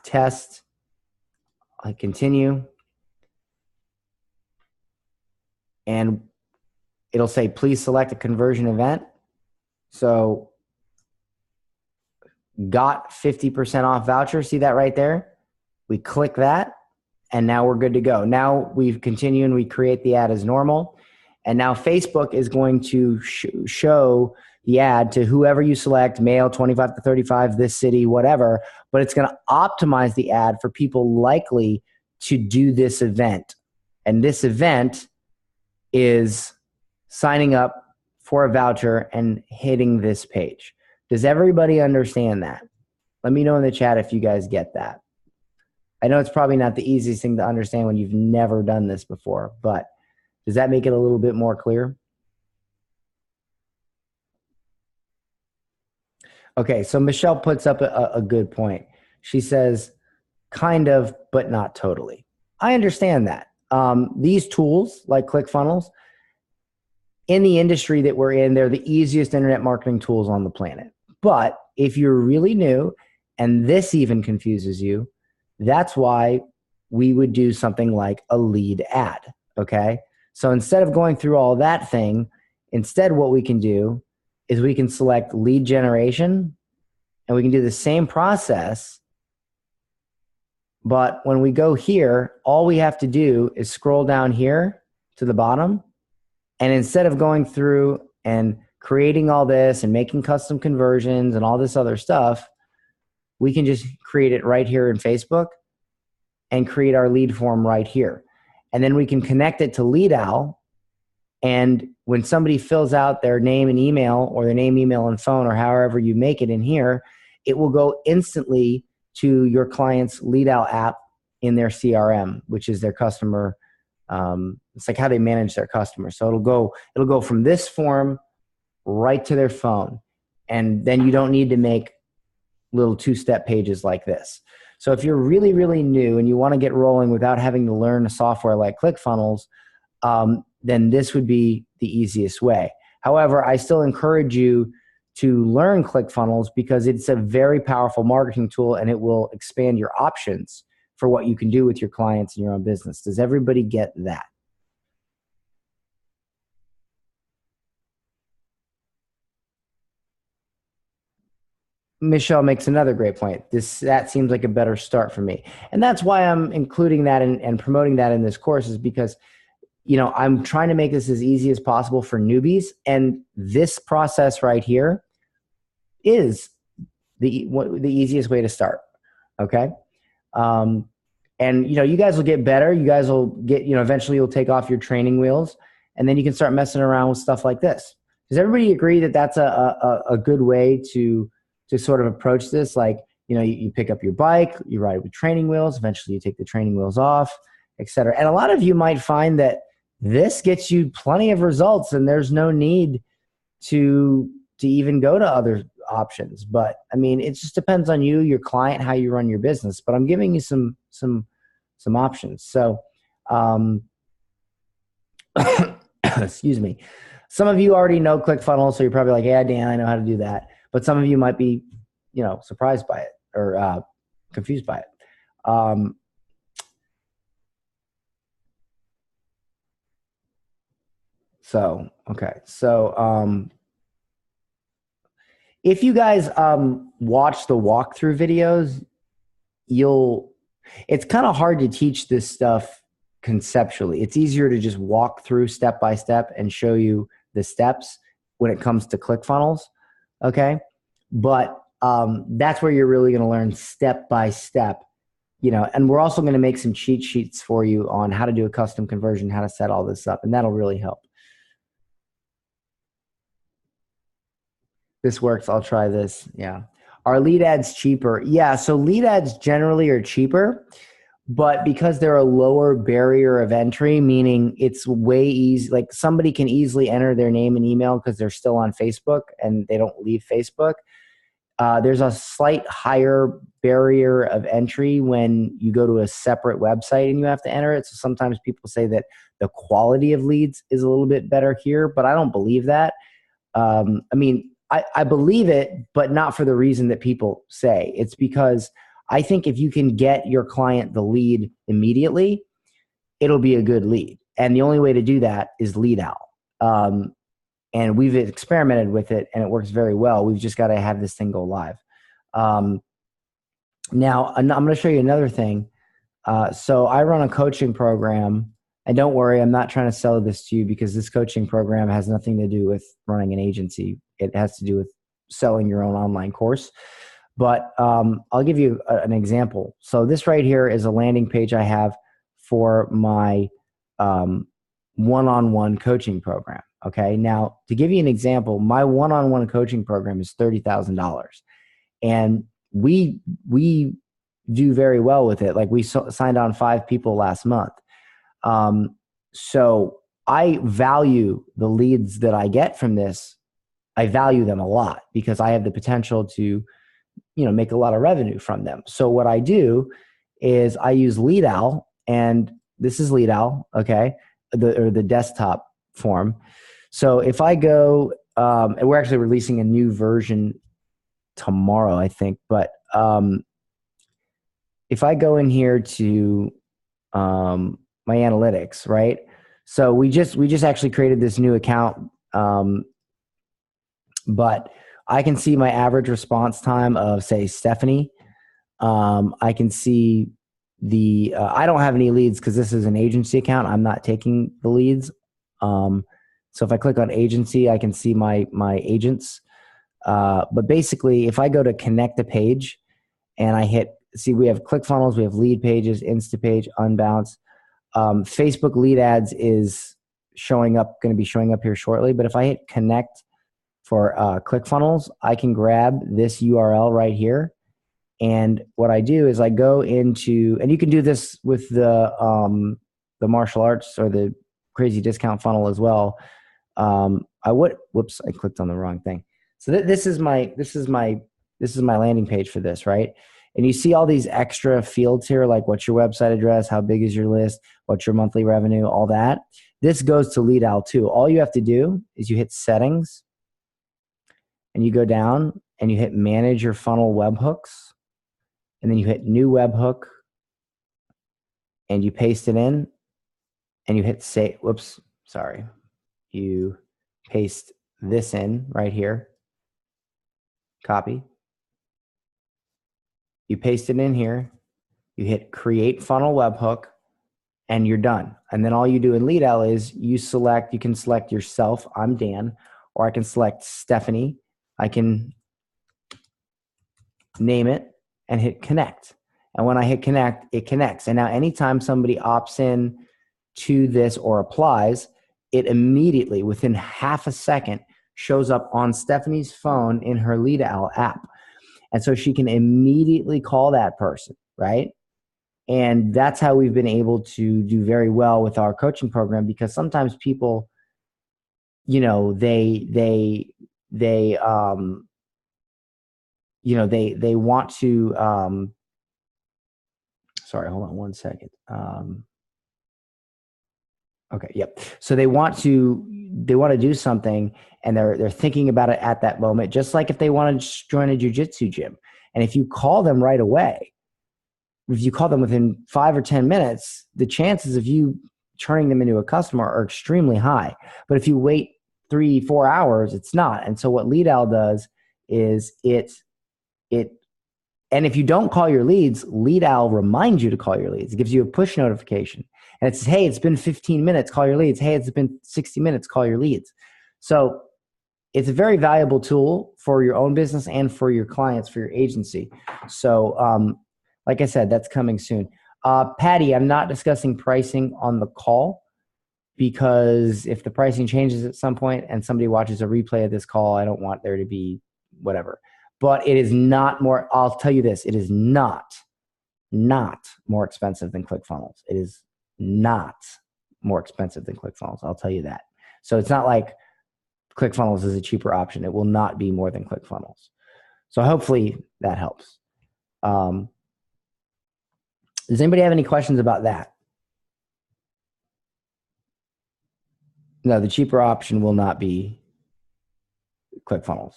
test, I continue, and it'll say, please select a conversion event. So got 50% off voucher. See that right there? We click that and now we're good to go. Now we continue and we create the ad as normal. And now Facebook is going to show the ad to whoever you select, male, 25 to 35, this city, whatever, but it's going to optimize the ad for people likely to do this event. And this event is signing up for a voucher and hitting this page. Does everybody understand that? Let me know in the chat if you guys get that. I know it's probably not the easiest thing to understand when you've never done this before, but does that make it a little bit more clear? Okay, so Michelle puts up a good point. She says, kind of, but not totally. I understand that. These tools, like ClickFunnels, in the industry that we're in, they're the easiest internet marketing tools on the planet. But if you're really new and this even confuses you, that's why we would do something like a lead ad, okay? So instead of going through all that thing, instead what we can do is we can select lead generation and we can do the same process. But when we go here, all we have to do is scroll down here to the bottom. And instead of going through and creating all this and making custom conversions and all this other stuff, we can just create it right here in Facebook and create our lead form right here. And then we can connect it to LeadOwl. And when somebody fills out their name and email, or their name, email, and phone, or however you make it in here, it will go instantly to your client's LeadOwl app in their CRM, which is their customer. It's like how they manage their customers. So it'll go from this form right to their phone. And then you don't need to make little two-step pages like this. So if you're really, really new and you want to get rolling without having to learn a software like ClickFunnels, then this would be the easiest way. However, I still encourage you to learn ClickFunnels because it's a very powerful marketing tool and it will expand your options for what you can do with your clients in your own business. Does everybody get that? Michelle makes another great point. That seems like a better start for me. And that's why I'm including that and promoting that in this course, is because, you know, I'm trying to make this as easy as possible for newbies. And this process right here is the easiest way to start. Okay. And, you know, you guys will get better. You guys will get, you know, eventually you'll take off your training wheels and then you can start messing around with stuff like this. Does everybody agree that that's a good way to sort of approach this? Like, you know, you pick up your bike, you ride with training wheels, eventually you take the training wheels off, etc. And a lot of you might find that this gets you plenty of results and there's no need to even go to other options. But I mean, it just depends on you, your client, how you run your business. But I'm giving you some options. So, excuse me. Some of you already know ClickFunnels, so you're probably like, yeah, Dan, I know how to do that. But some of you might be, you know, surprised by it or confused by it. So, okay. So, if you guys watch the walkthrough videos, it's kind of hard to teach this stuff conceptually. It's easier to just walk through step by step and show you the steps when it comes to ClickFunnels. Okay. But that's where you're really going to learn step by step, you know, and we're also going to make some cheat sheets for you on how to do a custom conversion, how to set all this up, and that'll really help. This works. I'll try this. Yeah. Are lead ads cheaper? Yeah. So lead ads generally are cheaper, but because they're a lower barrier of entry, meaning it's way easy, like somebody can easily enter their name and email because they're still on Facebook and they don't leave Facebook. There's a slight higher barrier of entry when you go to a separate website and you have to enter it. So sometimes people say that the quality of leads is a little bit better here, but I don't believe that. I mean, I believe it, but not for the reason that people say. It's because I think if you can get your client the lead immediately, it'll be a good lead. And the only way to do that is LeadOwl. And we've experimented with it and it works very well. We've just got to have this thing go live. Now, I'm going to show you another thing. So I run a coaching program. And don't worry, I'm not trying to sell this to you because this coaching program has nothing to do with running an agency. It has to do with selling your own online course. But I'll give you an example. So this right here is a landing page I have for my one-on-one coaching program. Okay. Now, to give you an example, my one-on-one coaching program is $30,000. And we do very well with it. Like we signed on 5 people last month. So I value the leads that I get from this. I value them a lot because I have the potential to, you know, make a lot of revenue from them. So what I do is I use LeadOwl, and this is LeadOwl, okay, the desktop form. So if I go, and we're actually releasing a new version tomorrow, I think, but if I go in here to my analytics, right? So we just actually created this new account, but I can see my average response time of, say, Stephanie. I can see the I don't have any leads because this is an agency account. I'm not taking the leads. So if I click on agency, I can see my agents. But basically, if I go to connect a page and I hit, see, we have ClickFunnels, we have lead pages, Instapage, Unbounce. Facebook lead ads is showing up, going to be showing up here shortly. But if I hit connect for ClickFunnels, I can grab this URL right here. And what I do is I go into, and you can do this with the martial arts or the crazy discount funnel as well. Whoops, I clicked on the wrong thing. So this is my landing page for this, right? And you see all these extra fields here, like what's your website address, how big is your list, what's your monthly revenue, all that. This goes to Lead Owl too. All you have to do is you hit settings and you go down and you hit manage your funnel webhooks, and then you hit new webhook and you paste it in and you hit save. Whoops, sorry. You paste this in right here, copy. You paste it in here, you hit create funnel webhook, and you're done. And then all you do in Lead Owl is you can select yourself, I'm Dan, or I can select Stephanie. I can name it and hit connect. And when I hit connect, it connects. And now anytime somebody opts in to this or applies, it immediately, within half a second, shows up on Stephanie's phone in her Lead Owl app. And so she can immediately call that person, right? And that's how we've been able to do very well with our coaching program, because sometimes people, you know, they want to, sorry, hold on one second. Okay. Yep. So they want to do something, and they're thinking about it at that moment, just like if they want to join a jiu-jitsu gym. And if you call them right away, if you call them within 5 or 10 minutes, the chances of you turning them into a customer are extremely high. But if you wait 3-4 hours, it's not. And so what Lead Owl does is and if you don't call your leads, Lead Owl reminds you to call your leads. It gives you a push notification. And it says, hey, it's been 15 minutes, call your leads. Hey, it's been 60 minutes, call your leads. So it's a very valuable tool for your own business and for your clients, for your agency. So like I said, that's coming soon. Patty, I'm not discussing pricing on the call, because if the pricing changes at some point and somebody watches a replay of this call, I don't want there to be whatever. But it is not more, I'll tell you this, it is not more expensive than ClickFunnels. It is not more expensive than ClickFunnels, I'll tell you that. So it's not like ClickFunnels is a cheaper option. It will not be more than ClickFunnels. So hopefully that helps. Does anybody have any questions about that? No, the cheaper option will not be ClickFunnels.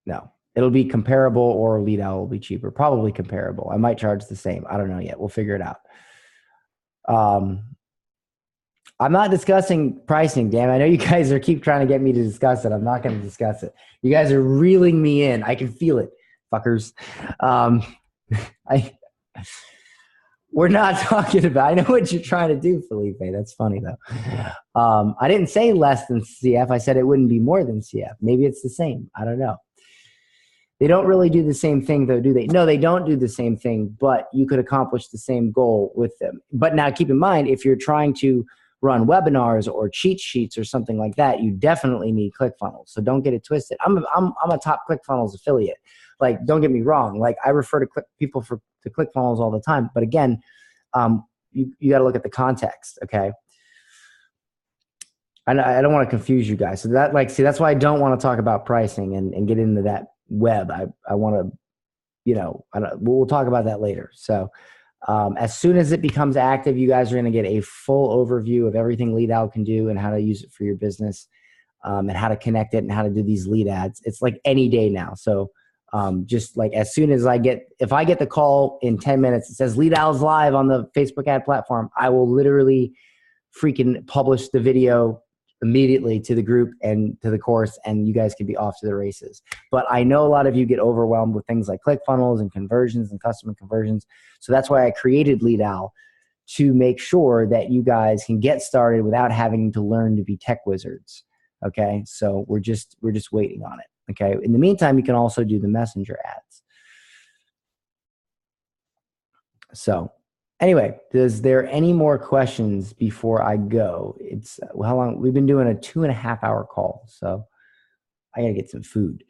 No. It'll be comparable, or Lead Owl will be cheaper. Probably comparable. I might charge the same. I don't know yet. We'll figure it out. I'm not discussing pricing, Dan. I know you guys keep trying to get me to discuss it. I'm not going to discuss it. You guys are reeling me in. I can feel it, fuckers. We're not talking about, I know what you're trying to do, Felipe. That's funny, though. I didn't say less than CF. I said it wouldn't be more than CF. Maybe it's the same. I don't know. They don't really do the same thing, though, do they? No, they don't do the same thing, but you could accomplish the same goal with them. But now keep in mind, if you're trying to run webinars or cheat sheets or something like that, you definitely need ClickFunnels. So don't get it twisted. I'm a top ClickFunnels affiliate. Like, don't get me wrong. Like, I refer to people to ClickFunnels all the time. But again, you got to look at the context, okay? I don't want to confuse you guys. So that's why I don't want to talk about pricing and get into that web. I want to, we'll talk about that later. So as soon as it becomes active, you guys are going to get a full overview of everything Lead Owl can do and how to use it for your business, and how to connect it and how to do these lead ads. It's like any day now. So just like as soon as if I get the call in 10 minutes, it says Lead Owl's live on the Facebook ad platform, I will literally freaking publish the video immediately to the group and to the course, and you guys can be off to the races. But I know a lot of you get overwhelmed with things like ClickFunnels and conversions and customer conversions. So that's why I created Lead Owl, to make sure that you guys can get started without having to learn to be tech wizards. Okay. So we're just waiting on it. Okay. In the meantime, you can also do the messenger ads. So anyway, is there any more questions before I go? It's how long we've been doing a 2.5-hour call. So I got to get some food.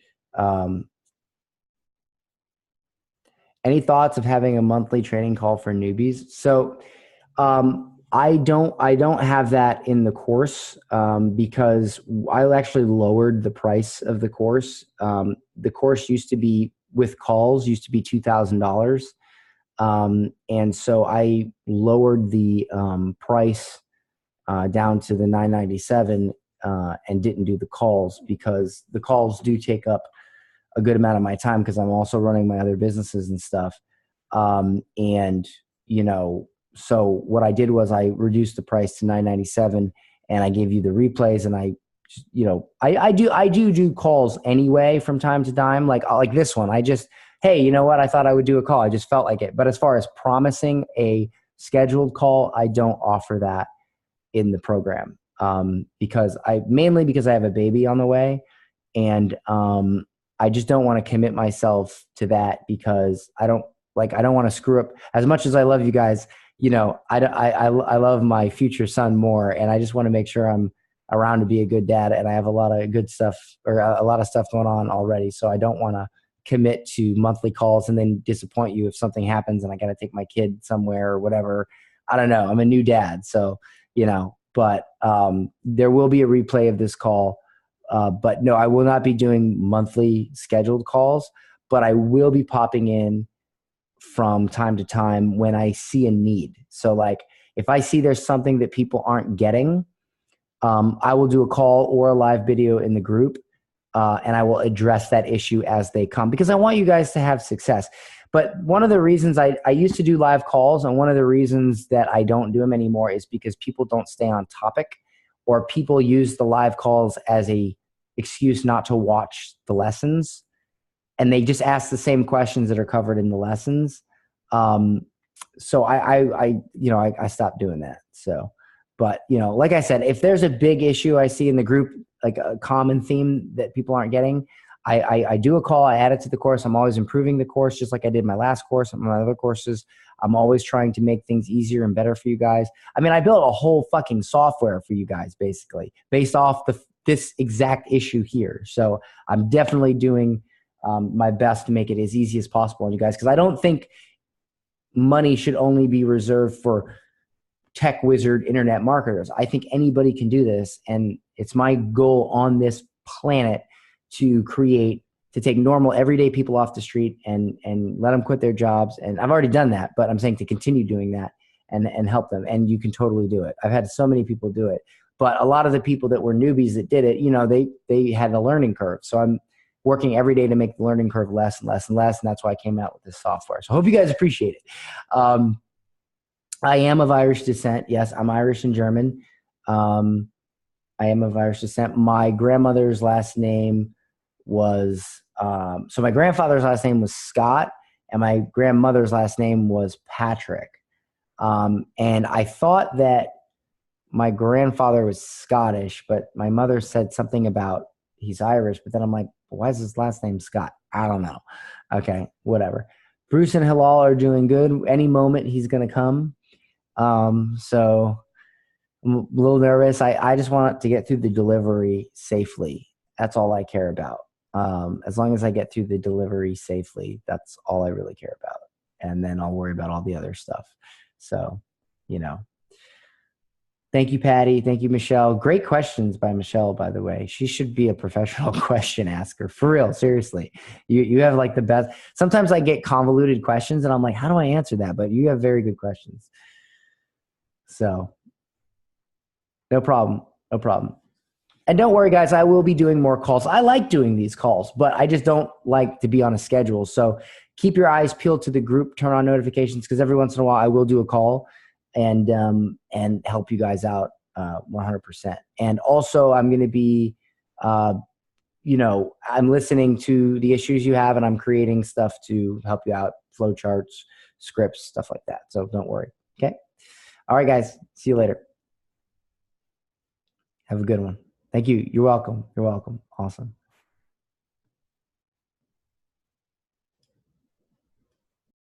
Any thoughts of having a monthly training call for newbies? So I don't have that in the course because I actually lowered the price of the course. The course used to be with calls used to be $2,000. And so I lowered the price down to the $997 and didn't do the calls because the calls do take up a good amount of my time because I'm also running my other businesses and stuff. And, you know, so what I did was I reduced the price to $997 and I gave you the replays and I do calls anyway from time to time, like this one. Hey, you know what? I thought I would do a call. I just felt like it. But as far as promising a scheduled call, I don't offer that in the program because I have a baby on the way. And I just don't want to commit myself to that because I don't want to screw up. As much as I love you guys, you know, I love my future son more, and I just want to make sure I'm around to be a good dad. And I have a lot of good stuff or a lot of stuff going on already. So I don't want to commit to monthly calls and then disappoint you if something happens and I got to take my kid somewhere or whatever. I don't know. I'm a new dad. So, you know, but there will be a replay of this call. But no, I will not be doing monthly scheduled calls, but I will be popping in from time to time when I see a need. So like if I see there's something that people aren't getting, I will do a call or a live video in the group, and I will address that issue as they come because I want you guys to have success. But one of the reasons I used to do live calls, and one of the reasons that I don't do them anymore is because people don't stay on topic, or people use the live calls as a excuse not to watch the lessons. And they just ask the same questions that are covered in the lessons. So I stopped doing that. So, but you know, like I said, if there's a big issue I see in the group, like a common theme that people aren't getting, I do a call, I add it to the course. I'm always improving the course, just like I did my last course and my other courses. I'm always trying to make things easier and better for you guys. I mean, I built a whole fucking software for you guys, basically, based off this exact issue here. So I'm definitely doing my best to make it as easy as possible on you guys, because I don't think money should only be reserved for tech wizard internet marketers. I think anybody can do this, and it's my goal on this planet to take normal everyday people off the street and let them quit their jobs. And I've already done that, but I'm saying to continue doing that and help them. And you can totally do it. I've had so many people do it, but a lot of the people that were newbies that did it, you know, they had a learning curve. So I'm working every day to make the learning curve less and less and less. And that's why I came out with this software. So I hope you guys appreciate it. I am of Irish descent. Yes, I'm Irish and German. I am of Irish descent. My grandmother's last name was, so my grandfather's last name was Scott, and my grandmother's last name was Patrick. And I thought that my grandfather was Scottish, but my mother said something about he's Irish, but then I'm like, why is his last name Scott? I don't know. Okay, whatever. Bruce and Hilal are doing good. Any moment he's going to come. So I'm a little nervous. I just want to get through the delivery safely. That's all I care about. As long as I get through the delivery safely, that's all I really care about. And then I'll worry about all the other stuff. So, you know, thank you, Patty. Thank you, Michelle. Great questions by Michelle, by the way. She should be a professional question asker. For real, seriously. You have like the best. Sometimes I get convoluted questions and I'm like, how do I answer that? But you have very good questions. So no problem. No problem. And don't worry, guys, I will be doing more calls. I like doing these calls, but I just don't like to be on a schedule. So keep your eyes peeled to the group, turn on notifications, because every once in a while I will do a call and help you guys out 100%. And also I'm going to be, you know, I'm listening to the issues you have and I'm creating stuff to help you out, flowcharts, scripts, stuff like that. So don't worry. Okay. All right, guys. See you later. Have a good one. Thank you. You're welcome. You're welcome. Awesome.